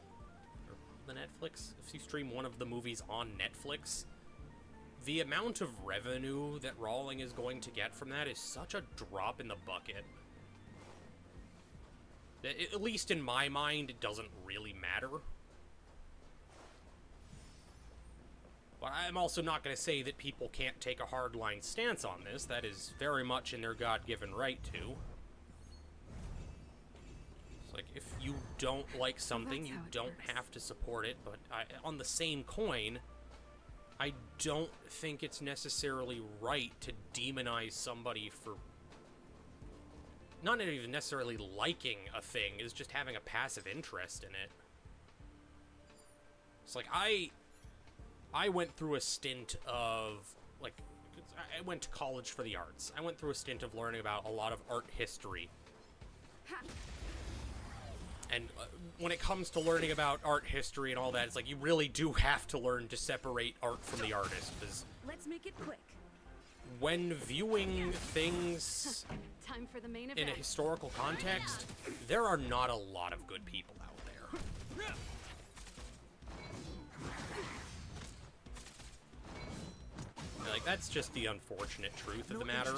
if you stream one of the movies on Netflix, the amount of revenue that Rowling is going to get from that is such a drop in the bucket. At least in my mind, it doesn't really matter. But I'm also not going to say that people can't take a hardline stance on this. That is very much in their God-given right to. It's like, if you don't like something, you don't have to support it. But on the same coin, I don't think it's necessarily right to demonize somebody for not even necessarily liking a thing, is just having a passive interest in it. It's like, I went through a stint of, like, I went to college for the arts. I went through a stint of learning about a lot of art history. And when it comes to learning about art history and all that, it's like, you really do have to learn to separate art from the artist. Because let's make it quick. When viewing things Time for the main event. in a historical context, there are not a lot of good people out there. Like, that's just the unfortunate truth of the matter.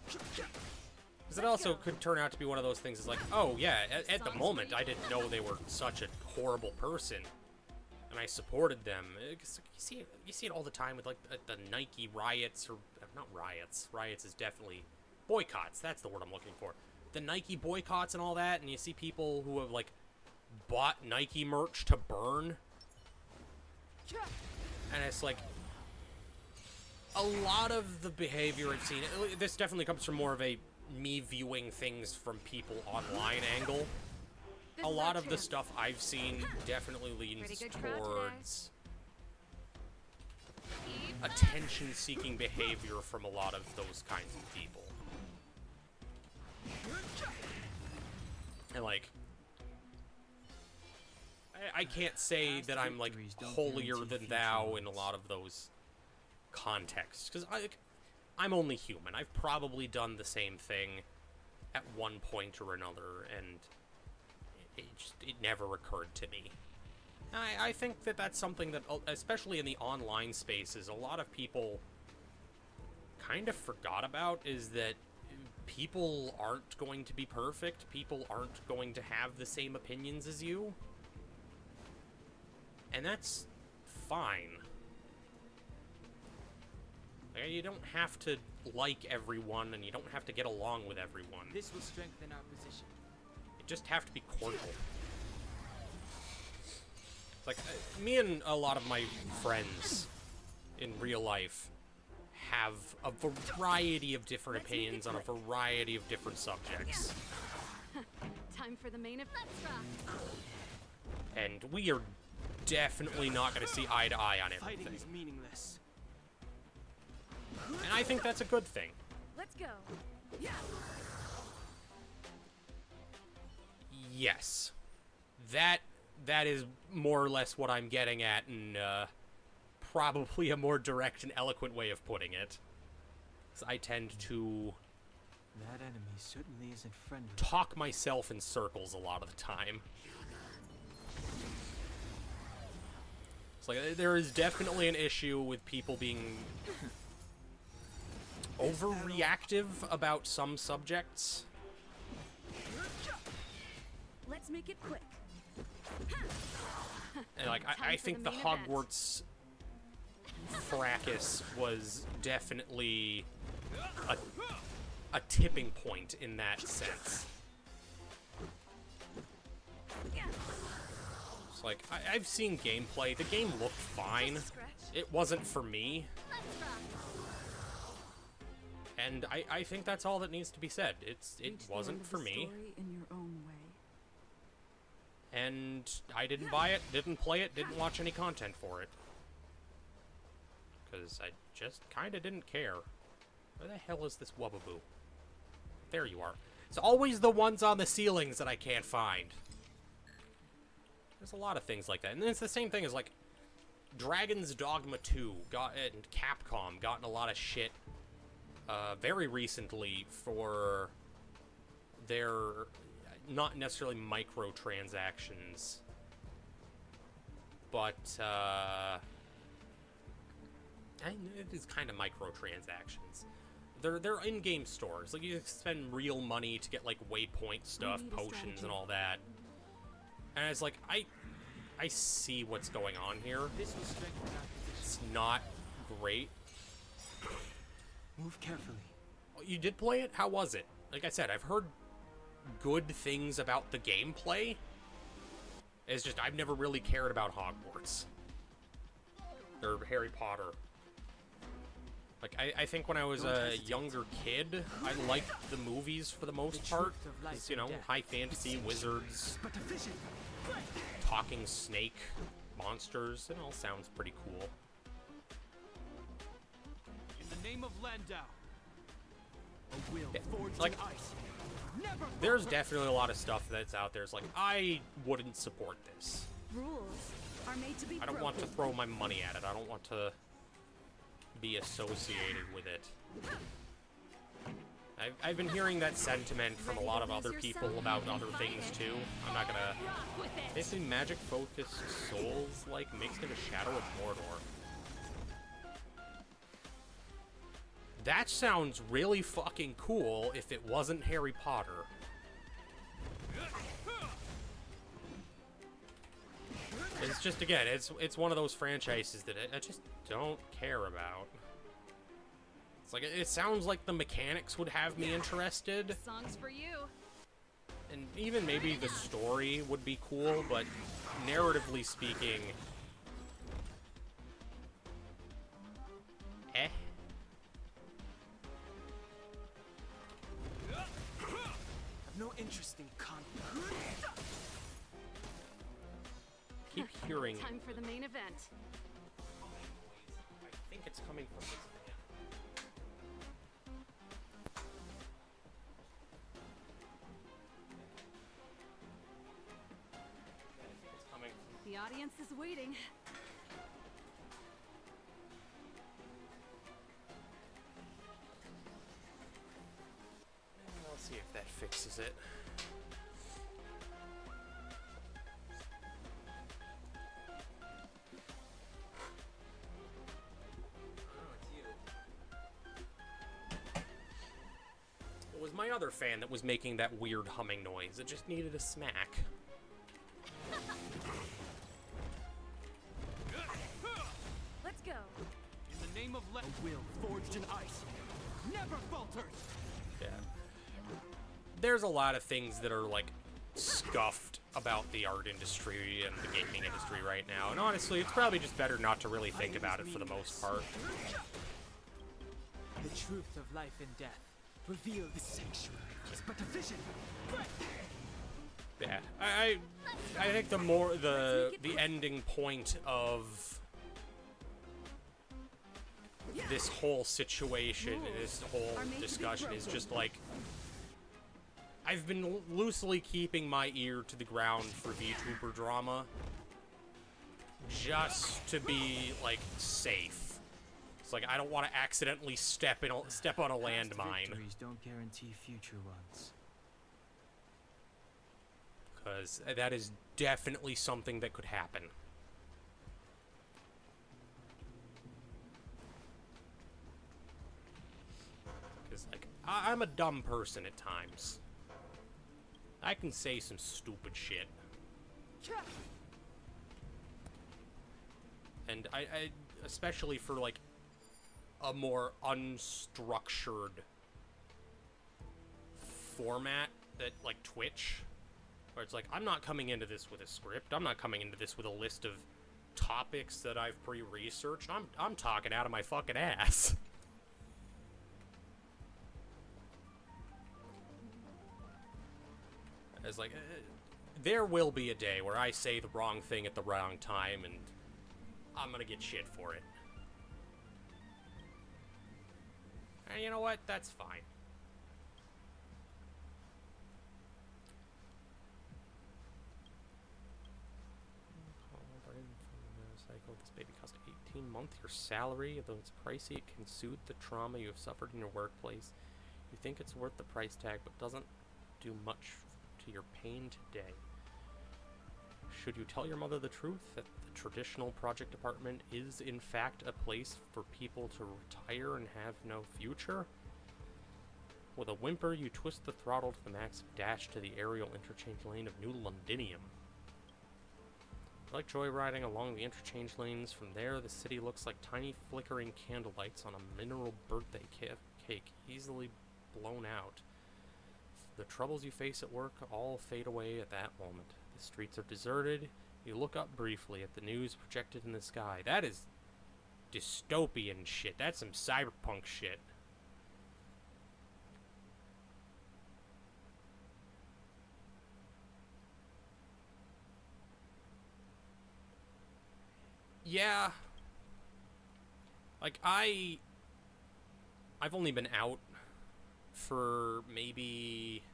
Because it also could turn out to be one of those things is like, oh yeah, at the moment I didn't know they were such a horrible person, and I supported them. You see it all the time with like the Nike riots, or not riots. Riots is definitely boycotts. That's the word I'm looking for. The Nike boycotts and all that, and you see people who have like bought Nike merch to burn, and it's like, a lot of the behavior I've seen, this definitely comes from more of a me viewing things from people online angle. A lot of the stuff I've seen definitely leans towards attention-seeking behavior from a lot of those kinds of people. And like, I can't say that I'm like holier than thou in a lot of those contexts, because I'm only human. I've probably done the same thing at one point or another, and it never occurred to me. I think that that's something that, especially in the online spaces, a lot of people kind of forgot about, is that people aren't going to be perfect. People aren't going to have the same opinions as you. And that's fine. You don't have to like everyone, and you don't have to get along with everyone. This will strengthen our position. You just have to be cordial. It's like, me and a lot of my friends in real life have a variety of different opinions on a variety of different subjects. Time for the main event. And we are definitely not going to see eye to eye on everything. Fighting is meaningless. And I think that's a good thing. Let's go. Yeah. Yes. That is more or less what I'm getting at, and probably a more direct and eloquent way of putting it. 'Cause I tend to That enemy certainly isn't friendly. talk myself in circles a lot of the time. It's like there is definitely an issue with people being overreactive about some subjects. Let's make it quick. And like I think the Hogwarts fracas was definitely a tipping point in that sense. It's like I've seen gameplay. The game looked fine. It wasn't for me. And I think that's all that needs to be said. It wasn't for me. In your own way. And I didn't buy it, didn't play it, didn't watch any content for it. Because I just kind of didn't care. Where the hell is this Wubbaboo? There you are. It's always the ones on the ceilings that I can't find. There's a lot of things like that. And it's the same thing as, like, Dragon's Dogma 2 and Capcom gotten a lot of shit very recently for their not necessarily microtransactions, but it is kind of microtransactions. They're in-game stores. Like, you spend real money to get, like, waypoint stuff, potions, and all that. And it's like, I see what's going on here. It's not great. Move carefully. You did play it? How was it? Like I said, I've heard good things about the gameplay. It's just I've never really cared about Hogwarts or Harry Potter. Like I think when I was a younger kid, I liked the movies for the most part. 'Cause, you know, high fantasy, wizards, talking snake, monsters. It all sounds pretty cool. In the name of Landau, a will forged like, in ice. Never there's falter. definitely a lot of stuff that's out there. It's like, I wouldn't support this. Rules are made to be I don't want to throw my money at it. I don't want to be associated with it. I've been hearing that sentiment from a lot of other people about other things too. I'm not gonna... Basically, magic-focused souls, like, mixed into Shadow of Mordor. That sounds really fucking cool if it wasn't Harry Potter. It's just, again, it's one of those franchises that I just don't care about. It's like, it sounds like the mechanics would have me interested. Songs for you. And even maybe the story would be cool, but narratively speaking... Eh? Have no interest in conflict. Keep hearing... Time for the main event. I think it's coming from this van. The audience is waiting. I'll see if that fixes it. It was my other fan that was making that weird humming noise. It just needed a smack. Let's go. In the name of a will forged in ice. Never falters. Yeah. There's a lot of things that are, like, scuffed about the art industry and the gaming industry right now. And honestly, it's probably just better not to really think about it for the most part. The truth of life and death. Reveal the sanctuary is but a vision. Yeah, I think the ending point of this whole situation, this whole discussion is just like, I've been loosely keeping my ear to the ground for VTuber drama, just to be like safe. It's like I don't want to accidentally step on a landmine. Victories don't guarantee future ones. Because that is definitely something that could happen. Because, like, I'm a dumb person at times. I can say some stupid shit. And I especially for, like, a more unstructured format that, like, Twitch, where it's like, I'm not coming into this with a script. I'm not coming into this with a list of topics that I've pre-researched. I'm talking out of my fucking ass. It's like, there will be a day where I say the wrong thing at the wrong time, and I'm gonna get shit for it. And you know what? That's fine. This baby cost 18 months your salary, although it's pricey, it can soothe the trauma you have suffered in your workplace. You think it's worth the price tag, but doesn't do much to your pain today. Should you tell your mother the truth, that the traditional project department is in fact a place for people to retire and have no future? With a whimper, you twist the throttle to the max and dash to the aerial interchange lane of New Londinium. Like joyriding along the interchange lanes, from there the city looks like tiny flickering candlelights on a mineral birthday cake, easily blown out. The troubles you face at work all fade away at that moment. The streets are deserted. You look up briefly at the news projected in the sky. That is dystopian shit. That's some cyberpunk shit. Yeah. Like, I've only been out for maybe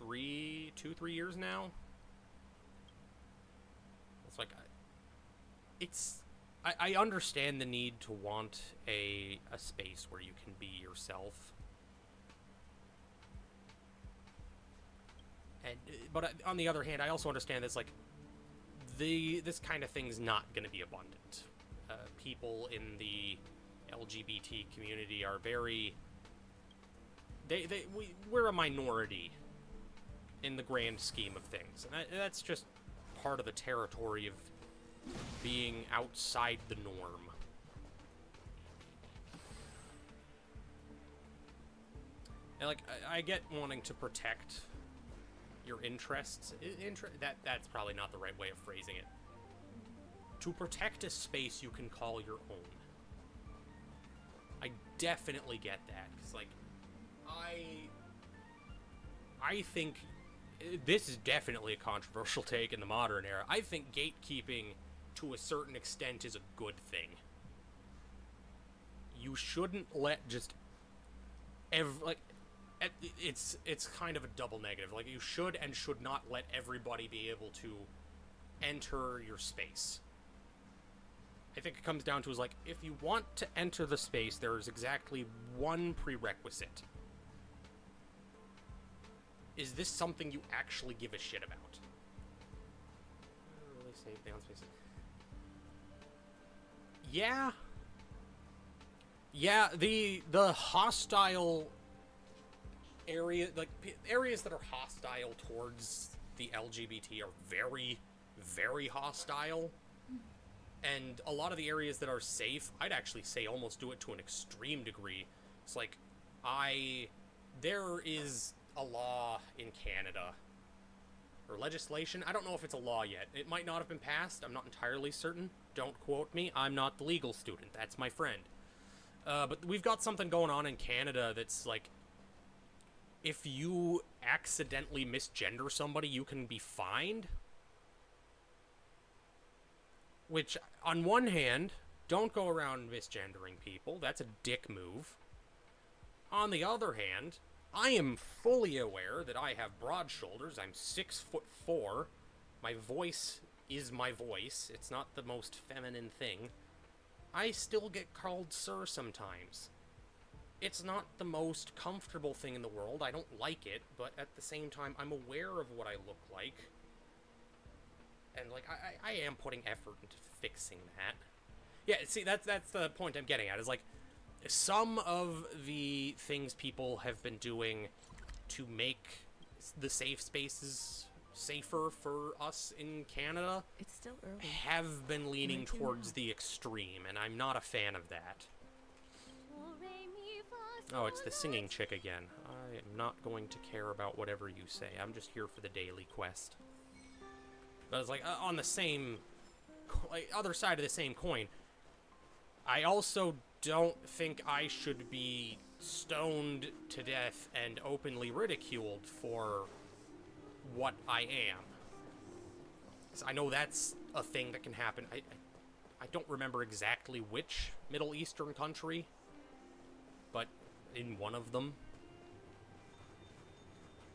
3 years now. It's like, I understand the need to want a space where you can be yourself. And, but on the other hand, I also understand that's like, this kind of thing's not going to be abundant. People in the LGBT community are very... we're a minority in the grand scheme of things. And that's just part of the territory of being outside the norm. And, like, I get wanting to protect your interests. That's probably not the right way of phrasing it. To protect a space you can call your own. I definitely get that. Because, like, I think this is definitely a controversial take in the modern era. I think gatekeeping, to a certain extent, is a good thing. You shouldn't let just it's kind of a double negative. Like, you should and should not let everybody be able to enter your space. I think it comes down to is like, if you want to enter the space, there is exactly one prerequisite. Is this something you actually give a shit about? Really save down spaces. Yeah. Yeah, the hostile area, like areas that are hostile towards the LGBT are very, very hostile. And a lot of the areas that are safe, I'd actually say almost do it to an extreme degree. It's like, there is a law in Canada, or legislation. I don't know if it's a law yet. It might not have been passed. I'm not entirely certain. Don't quote me. I'm not the legal student. That's my friend. But we've got something going on in Canada that's like, if you accidentally misgender somebody, you can be fined. Which, on one hand, Don't go around misgendering people. That's a dick move. On the other hand, I am fully aware that I have broad shoulders. I'm 6'4". My voice is my voice. It's not the most feminine thing. I still get called sir sometimes. It's not the most comfortable thing in the world. I don't like it, but at the same time, I'm aware of what I look like. And, like, I am putting effort into fixing that. Yeah, see, that's the point I'm getting at, is, like, some of the things people have been doing to make the safe spaces safer for us in Canada It's still early. have been leaning Where to towards now? the extreme, and I'm not a fan of that. Oh, it's the singing chick again. I am not going to care about whatever you say. I'm just here for the daily quest. But it's like, on the same, like, other side of the same coin, I also don't think I should be stoned to death and openly ridiculed for what I am. 'Cause I know that's a thing that can happen. I don't remember exactly which Middle Eastern country, but in one of them.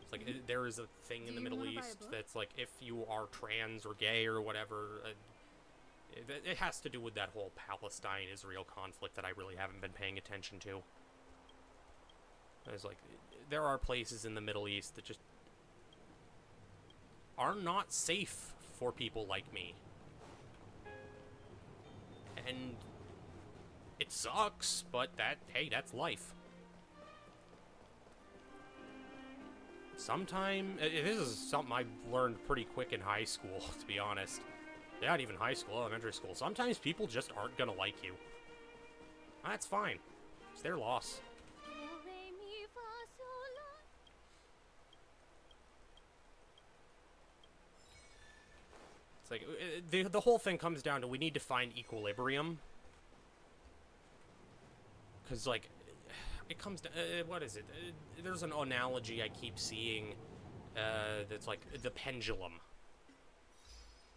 It's like, there is a thing in the Middle East that's like, if you are trans or gay or whatever, it has to do with that whole Palestine-Israel conflict that I really haven't been paying attention to. It's like, there are places in the Middle East that just are not safe for people like me. And it sucks, but hey, that's life. This is something I learned pretty quick in high school, to be honest. Not even high school, elementary school. Sometimes people just aren't gonna like you. That's fine. It's their loss. It's like, the whole thing comes down to, we need to find equilibrium. Because, like, it comes to, what is it? There's an analogy I keep seeing, that's like the pendulum.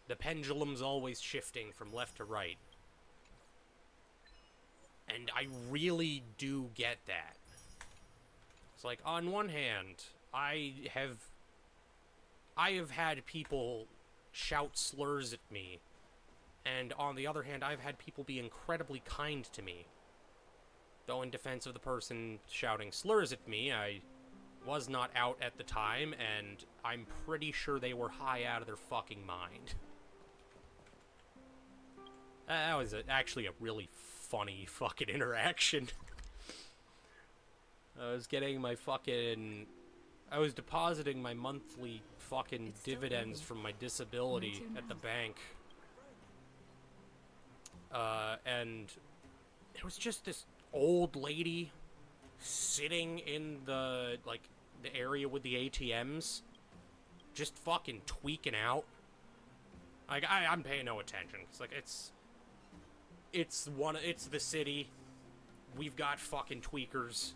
The pendulum's always shifting from left to right. And I really do get that. It's like, on one hand, I have had people shout slurs at me, and on the other hand, I've had people be incredibly kind to me. Though in defense of the person shouting slurs at me, I was not out at the time, and I'm pretty sure they were high out of their fucking mind. That was actually a really funny fucking interaction. I was getting my fucking... I was depositing my monthly fucking dividends from my disability at the bank. And it was just this old lady sitting in the, like, the area with the ATMs, just fucking tweaking out. Like, I'm paying no attention. It's like, it's the city. We've got fucking tweakers.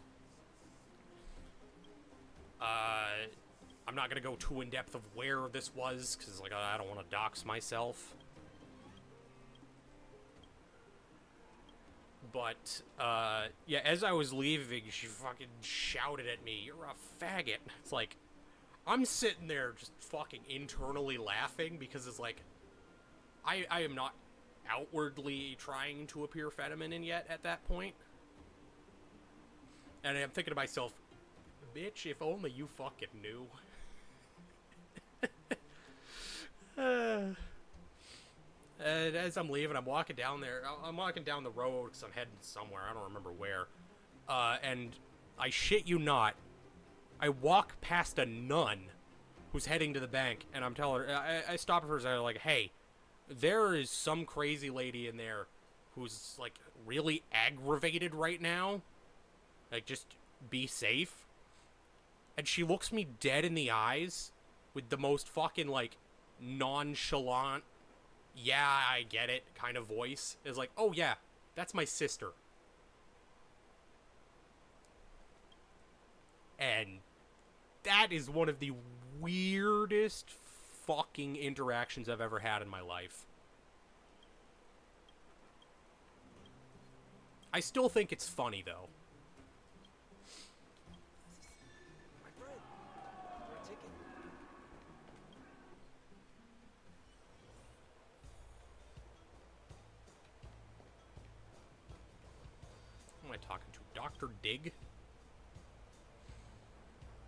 I'm not gonna go too in depth of where this was, because, like, I don't want to dox myself. But, yeah, as I was leaving, she fucking shouted at me, "You're a faggot." It's like, I'm sitting there just fucking internally laughing, because it's like, I am not outwardly trying to appear feminine yet at that point. And I'm thinking to myself, bitch, if only you fucking knew. And as I'm leaving, I'm walking down there. I'm walking down the road because I'm heading somewhere. I don't remember where. And I shit you not, I walk past a nun who's heading to the bank, and I'm telling her, I stop her for a second, like, hey, there is some crazy lady in there who's, like, really aggravated right now. Like, just be safe. And she looks me dead in the eyes with the most fucking, like, nonchalant, yeah, I get it kind of voice. Is like, oh yeah, that's my sister. And that is one of the weirdest fucking interactions I've ever had in my life. I still think it's funny, though. My friend, for a ticket. Who am I talking to? Dr. Dig?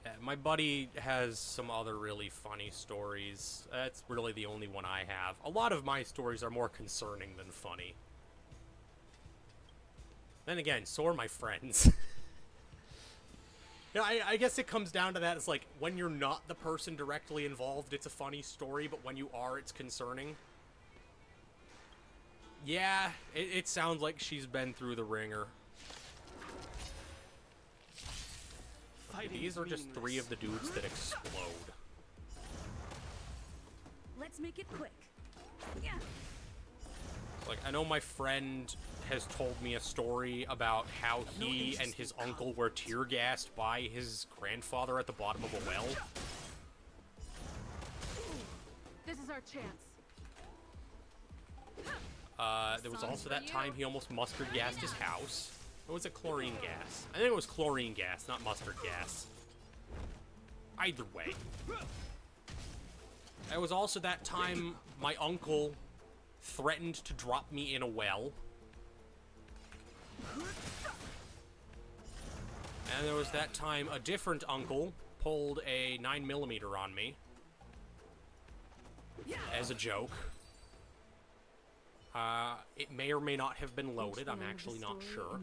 Yeah, my buddy has some other really funny stories. That's really the only one I have. A lot of my stories are more concerning than funny. Then again, so are my friends. Yeah, I guess it comes down to that. It's like, when you're not the person directly involved, it's a funny story, but when you are, it's concerning. Yeah, it sounds like she's been through the ringer. These are just 3 of the dudes that explode. Let's make it quick. Yeah. Like, I know my friend has told me a story about how he and his uncle were tear gassed by his grandfather at the bottom of a well. This is our chance. There was also that time he almost mustard gassed his house. Or was it chlorine gas? I think it was chlorine gas, not mustard gas. Either way. There was also that time my uncle threatened to drop me in a well. And there was that time a different uncle pulled a 9mm on me. As a joke. It may or may not have been loaded, I'm actually not sure.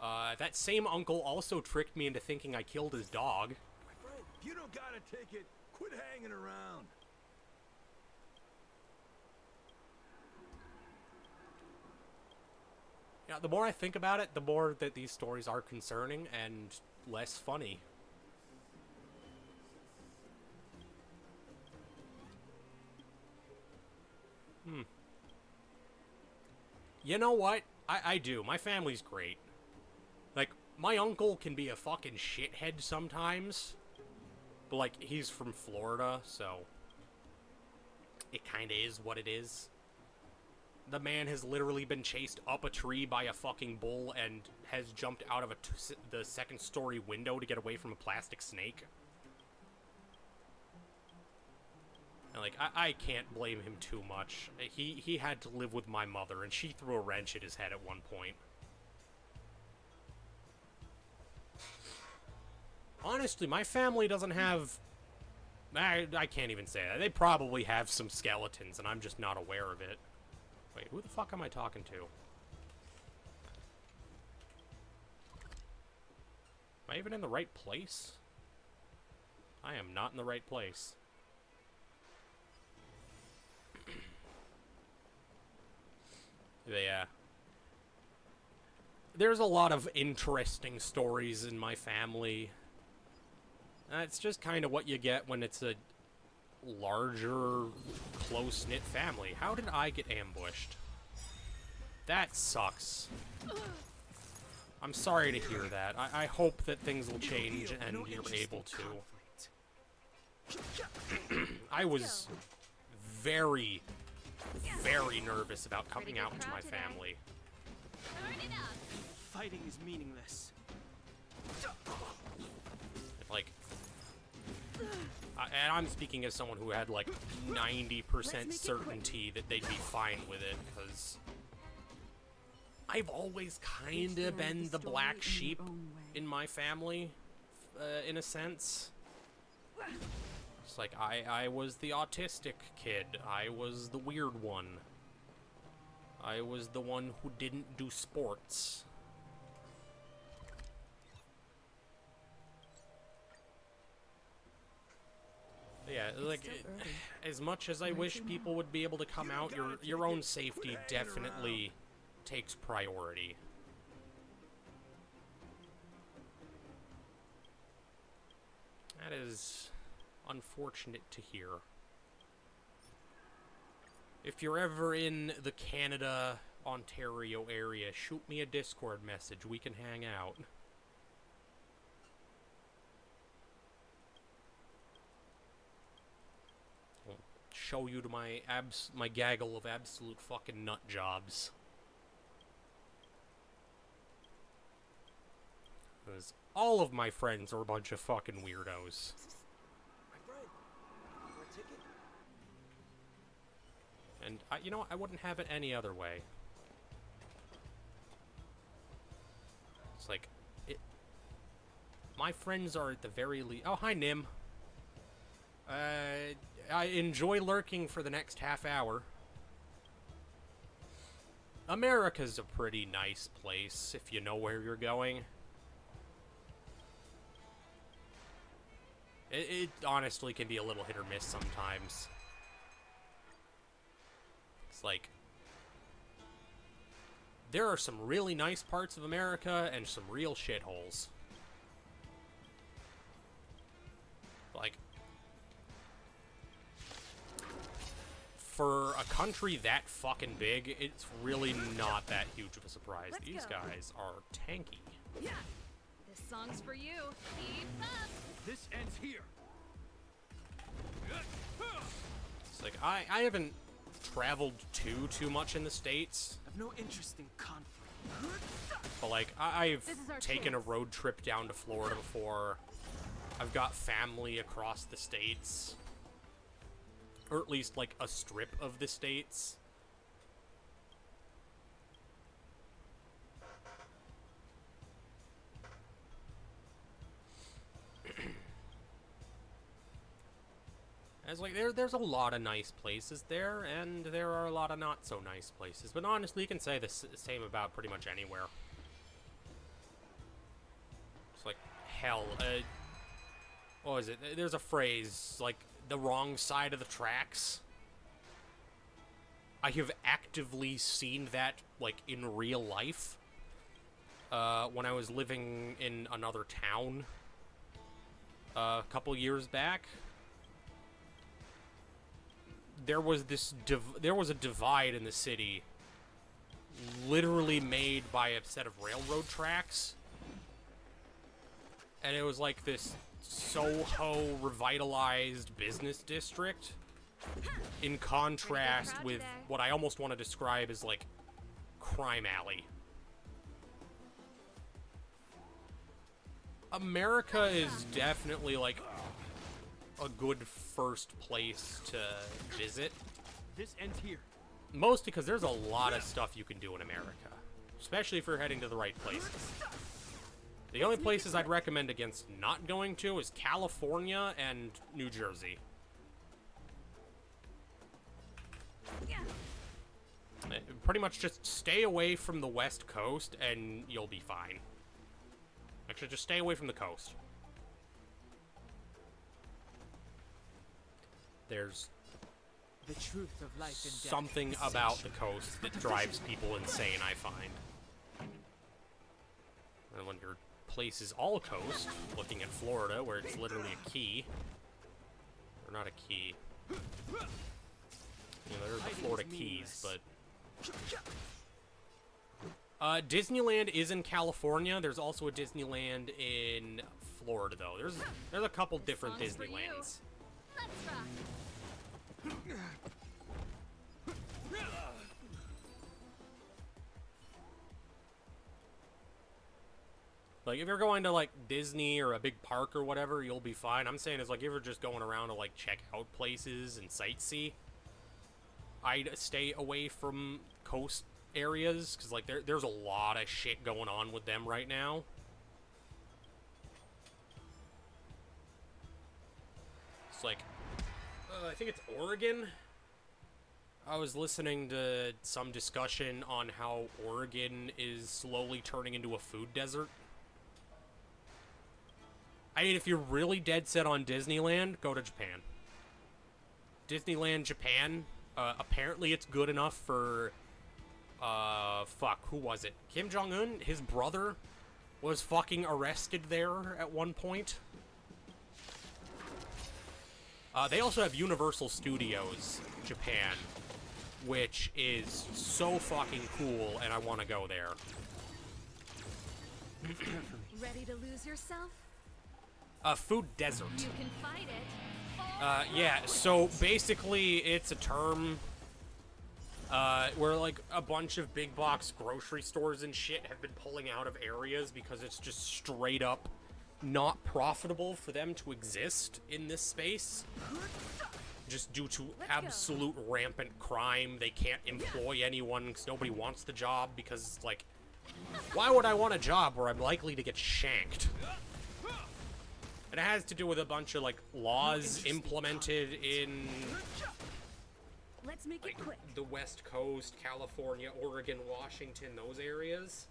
That same uncle also tricked me into thinking I killed his dog. My friend, you don't got a ticket. Quit hanging around. Yeah, the more I think about it, the more that these stories are concerning and less funny. You know what? I do. My family's great. Like, my uncle can be a fucking shithead sometimes. But, like, he's from Florida, so it kinda is what it is. The man has literally been chased up a tree by a fucking bull and has jumped out of the second-story window to get away from a plastic snake. And, like, I can't blame him too much. He had to live with my mother, and she threw a wrench at his head at one point. Honestly, my family doesn't have... I can't even say that. They probably have some skeletons, and I'm just not aware of it. Wait, who the fuck am I talking to? Am I even in the right place? I am not in the right place. Yeah. There's a lot of interesting stories in my family. It's just kind of what you get when it's a larger, close-knit family. How did I get ambushed? That sucks. I'm sorry to hear that. I hope that things will change and you're able to. I was very, very nervous about coming out to my family. Fighting is meaningless. Like, and I'm speaking as someone who had like 90% certainty that they'd be fine with it, because I've always kind of been the black sheep in my family, in a sense. It's like, I was the autistic kid. I was the weird one. I was the one who didn't do sports. Yeah, like, as much as I wish people would be able to come out, your own safety definitely takes priority. That is unfortunate to hear. If you're ever in the Canada, Ontario area, shoot me a Discord message. We can hang out. I'll show you to my gaggle of absolute fucking nut jobs. Because all of my friends are a bunch of fucking weirdos. My friend, for a ticket? And, you know, I wouldn't have it any other way. It's like, my friends are at the very least... Oh, hi, Nim. I enjoy lurking for the next half hour. America's a pretty nice place, if you know where you're going. It honestly can be a little hit or miss sometimes. It's like, there are some really nice parts of America and some real shitholes. Like, for a country that fucking big, it's really not that huge of a surprise. Let's These go. guys are tanky. Yeah. This song's for you. Keep up. This ends here. It's like, I haven't traveled too much in the States, I've no interest in conflict. but like, I've This is our taken chance. a road trip down to Florida before. I've got family across the States. Or at least, like, a strip of the States. As like, there's a lot of nice places there, and there are a lot of not so nice places. But honestly, you can say the same about pretty much anywhere. It's like, hell, what was it? There's a phrase, like, the wrong side of the tracks. I have actively seen that, like, in real life. When I was living in another town a couple years back. There was this there was a divide in the city literally made by a set of railroad tracks. And it was like this Soho revitalized business district in contrast with what I almost want to describe as like crime alley. America is definitely like a good first place to visit. This ends here. Mostly because there's a lot of stuff you can do in America. Especially if you're heading to the right places. The only places I'd recommend against not going to is California and New Jersey. Pretty much just stay away from the West Coast and you'll be fine. Actually, just stay away from the coast. There's The truth of life and death. something about the coast that drives people insane, I find. And when your place is all coast, looking at Florida, where it's literally a key. Or not a key. You know, there's the Florida Keys, but... Disneyland is in California. There's also a Disneyland in Florida, though. There's a couple different song's for you. Disneylands. Let's rock. Like, if you're going to, like, Disney or a big park or whatever, you'll be fine. I'm saying is, like, if you're just going around to, like, check out places and sightsee, I'd stay away from coast areas, because, like, there's a lot of shit going on with them right now. It's like, I think it's Oregon. I was listening to some discussion on how Oregon is slowly turning into a food desert. I mean, if you're really dead set on Disneyland, go to Japan. Disneyland Japan, apparently it's good enough for, fuck, who was it? Kim Jong-un? His brother was fucking arrested there at one point. They also have Universal Studios Japan, which is so fucking cool, and I want to go there. Ready to lose yourself? Food desert. You can fight it. Yeah, so basically it's a term where like a bunch of big box grocery stores and shit have been pulling out of areas because it's just straight up not profitable for them to exist in this space. Just due to absolute rampant crime. They can't employ anyone because nobody wants the job because, like, why would I want a job where I'm likely to get shanked? And it has to do with a bunch of, like, laws implemented in Let's make it quick. the West Coast, California, Oregon, Washington, those areas.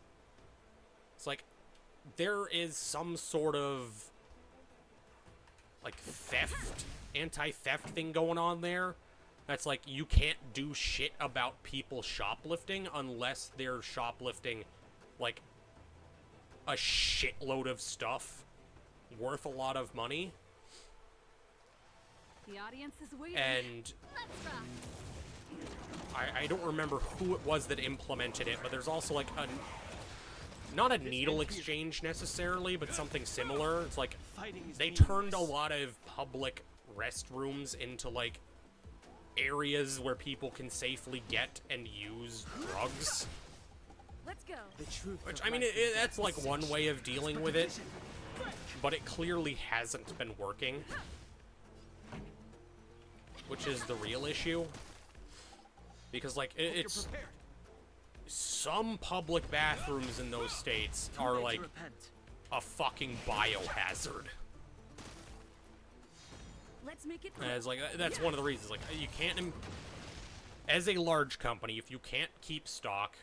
It's like, there is some sort of, like, theft, anti-theft thing going on there. That's like, you can't do shit about people shoplifting unless they're shoplifting, like, a shitload of stuff worth a lot of money. The audience is waiting. And I don't remember who it was that implemented it, but there's also like not a needle exchange necessarily, but something similar. It's like they turned a lot of public restrooms into like areas where people can safely get and use drugs. Let's go. Which, I mean, that's like one way of dealing with it, but it clearly hasn't been working. Which is the real issue. Because, like, it's... Some public bathrooms in those states are, like, a fucking biohazard. Let's make it And it's like, that's one of the reasons. Like, you can't... As a large company, if you can't keep stock,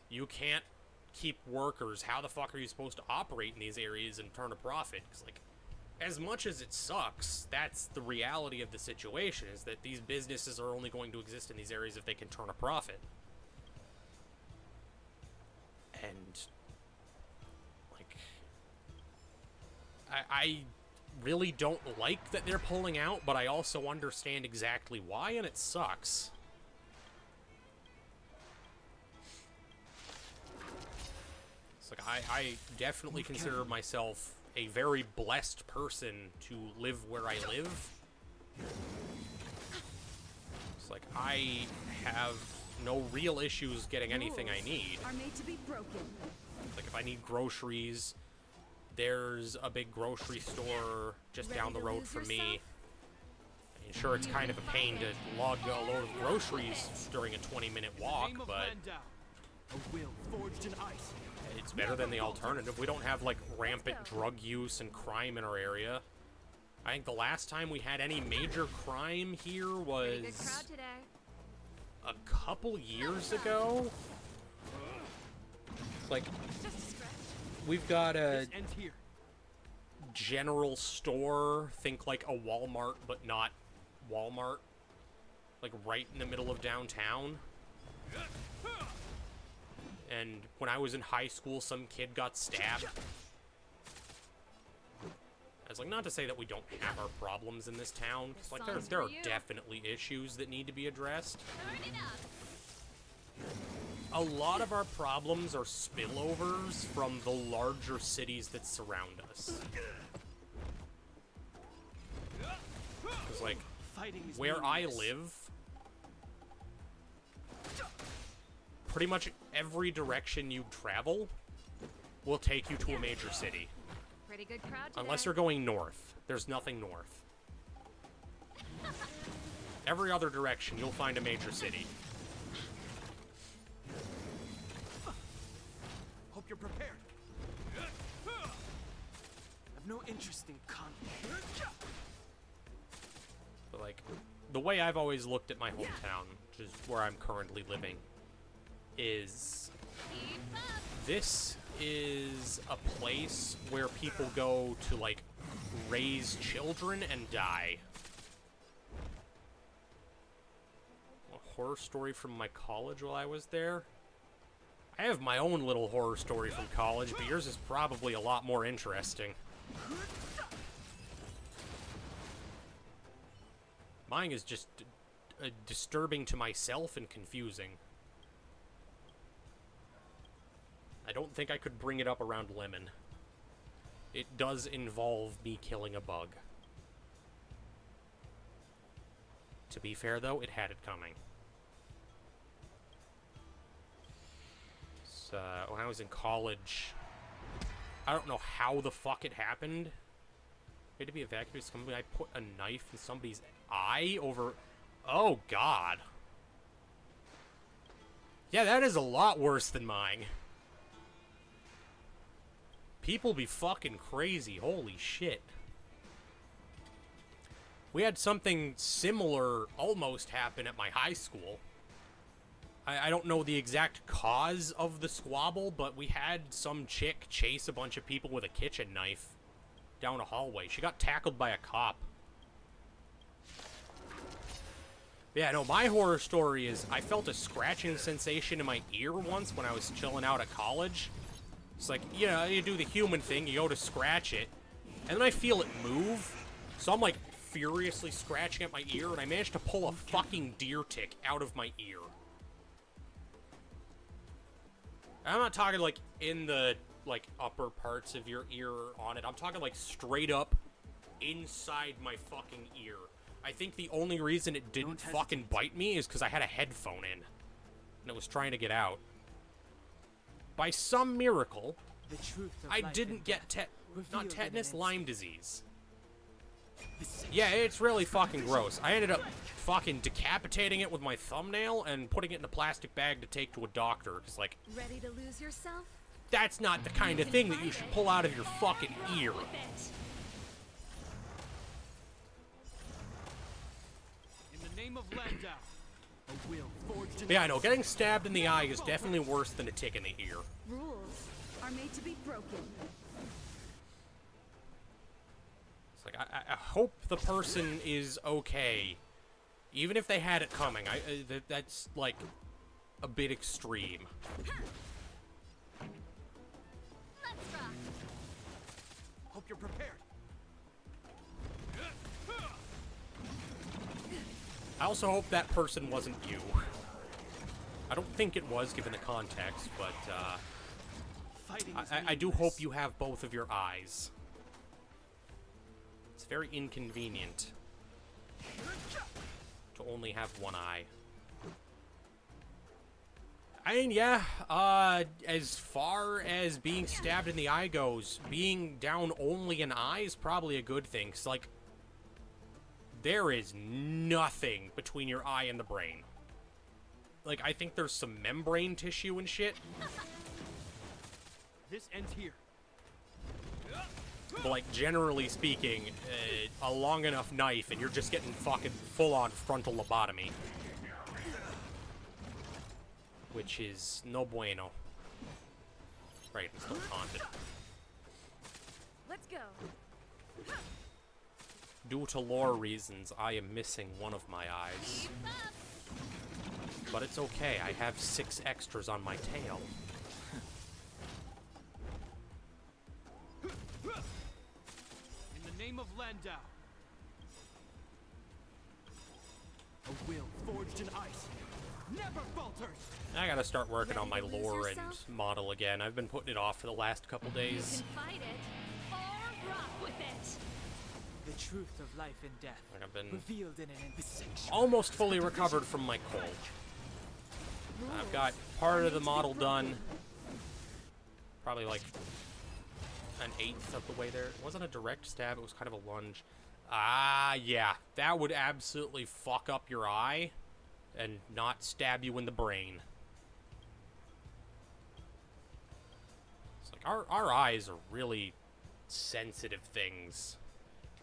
you can't keep workers, how the fuck are you supposed to operate in these areas and turn a profit? Because, like, as much as it sucks, that's the reality of the situation, is that these businesses are only going to exist in these areas if they can turn a profit. And, like, I really don't like that they're pulling out, but I also understand exactly why, and it sucks. It's like, I definitely consider myself a very blessed person to live where I live. It's like, I have no real issues getting anything I need. Are made to be broken. Like, if I need groceries, there's a big grocery store just down the road from me. I mean, sure, it's kind of a pain to lug a load of groceries during a 20-minute walk, but a will forged in ice. it's better than the alternative. We don't have, like, rampant drug use and crime in our area. I think the last time we had any major crime here was a couple years ago. Like, we've got a general store, think like a Walmart, but not Walmart, like right in the middle of downtown. And when I was in high school, some kid got stabbed. I was like, not to say that we don't have our problems in this town. Like, there are definitely issues that need to be addressed. A lot of our problems are spillovers from the larger cities that surround us. Because, like, where I live, pretty much every direction you travel will take you to a major city. Pretty good crowd today. Unless you're going north. There's nothing north. Every other direction, you'll find a major city. Hope you're prepared. I've no interest in conflict. But, like, the way I've always looked at my hometown, which is where I'm currently living, is this is a place where people go to, like, raise children and die. A horror story from my college while I was there. I have my own little horror story from college, but yours is probably a lot more interesting. Mine is just disturbing to myself and confusing. I don't think I could bring it up around Lemon. It does involve me killing a bug. To be fair, though, it had it coming. when I was in college. I don't know how the fuck it happened. I had to be evacuated. Somebody, I put a knife in somebody's eye over... Oh, God. Yeah, that is a lot worse than mine. People be fucking crazy. Holy shit. We had something similar almost happen at my high school. I don't know the exact cause of the squabble, but we had some chick chase a bunch of people with a kitchen knife down a hallway. She got tackled by a cop. Yeah, no, my horror story is I felt a scratching sensation in my ear once when I was chilling out at college. It's like, you know, you do the human thing, you go to scratch it, and then I feel it move. So I'm like furiously scratching at my ear, and I managed to pull a fucking deer tick out of my ear. I'm not talking like in the like upper parts of your ear or on it. I'm talking like straight up inside my fucking ear. I think the only reason it didn't fucking bite me is because I had a headphone in. And it was trying to get out. By some miracle, I didn't get not tetanus, Lyme disease. Yeah, it's really fucking gross. I ended up fucking decapitating it with my thumbnail and putting it in a plastic bag to take to a doctor. Because, like, Ready to lose yourself? That's not the kind of thing that you should pull out of your fucking ear. In the name of Landau, a will forged in Yeah, I know. Getting stabbed in the eye is definitely worse than a tick in the ear. Rules are made to be broken. It's like, I hope the person is okay. Even if they had it coming. That's, like, a bit extreme. Let's rock. Hope you're prepared. I also hope that person wasn't you. I don't think it was, given the context, but, I do hope you have both of your eyes. It's very inconvenient to only have one eye. I mean, yeah, as far as being stabbed in the eye goes, being down only an eye is probably a good thing, 'cause, like, there is nothing between your eye and the brain. Like, I think there's some membrane tissue and shit. This ends here. But, like, generally speaking, a long enough knife and you're just getting fucking full-on frontal lobotomy. Which is no bueno. Right, I'm still haunted. Let's go. Due to lore reasons, I am missing one of my eyes. But it's okay, I have 6 extras on my tail. In the name of Landau, a will forged in ice never falters. I gotta start working on my Ready to lose lore and yourself? model again. I've been putting it off for the last couple days. You can fight it or rock with it. The truth of life and death Like, I've been revealed in an instant. almost fully recovered from my cold. I've got part of the model done. Probably like an 1/8 of the way there. It wasn't a direct stab, it was kind of a lunge. Ah, yeah. That would absolutely fuck up your eye and not stab you in the brain. It's like, our eyes are really sensitive things.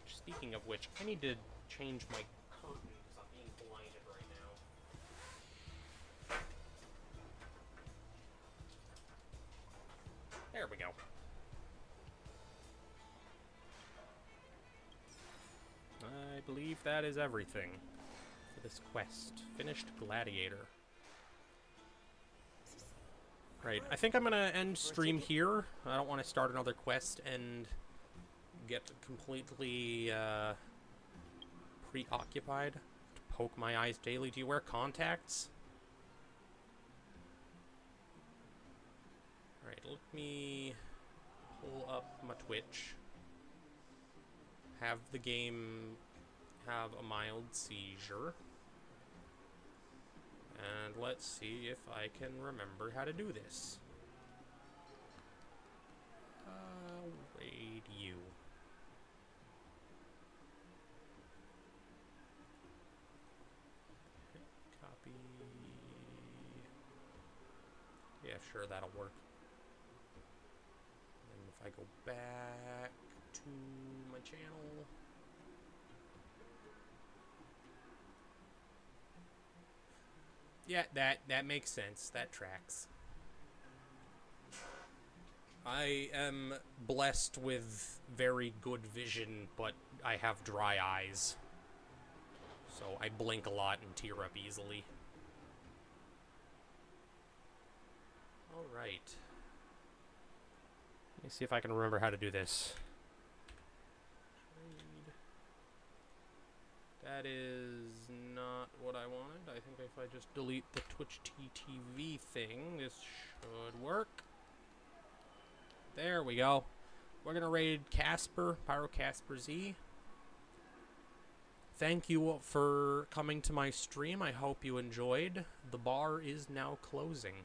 Speaking of which, I need to change my curtain because I'm being blinded right now. There we go. I believe that is everything for this quest. Finished Gladiator. Right, I think I'm gonna end stream here. I don't want to start another quest and get completely preoccupied to poke my eyes daily. Do you wear contacts? Alright, let me pull up my Twitch. Have the game have a mild seizure. And let's see if I can remember how to do this. Raid you. Copy. Yeah, sure, that'll work. And if I go back to my channel. Yeah, that makes sense. That tracks. I am blessed with very good vision, but I have dry eyes. So I blink a lot and tear up easily. Alright. Let me see if I can remember how to do this. That is not what I wanted. I think if I just delete the Twitch TTV thing, this should work. There we go. We're going to raid Casper, Pyro Casper Z. Thank you for coming to my stream. I hope you enjoyed. The bar is now closing.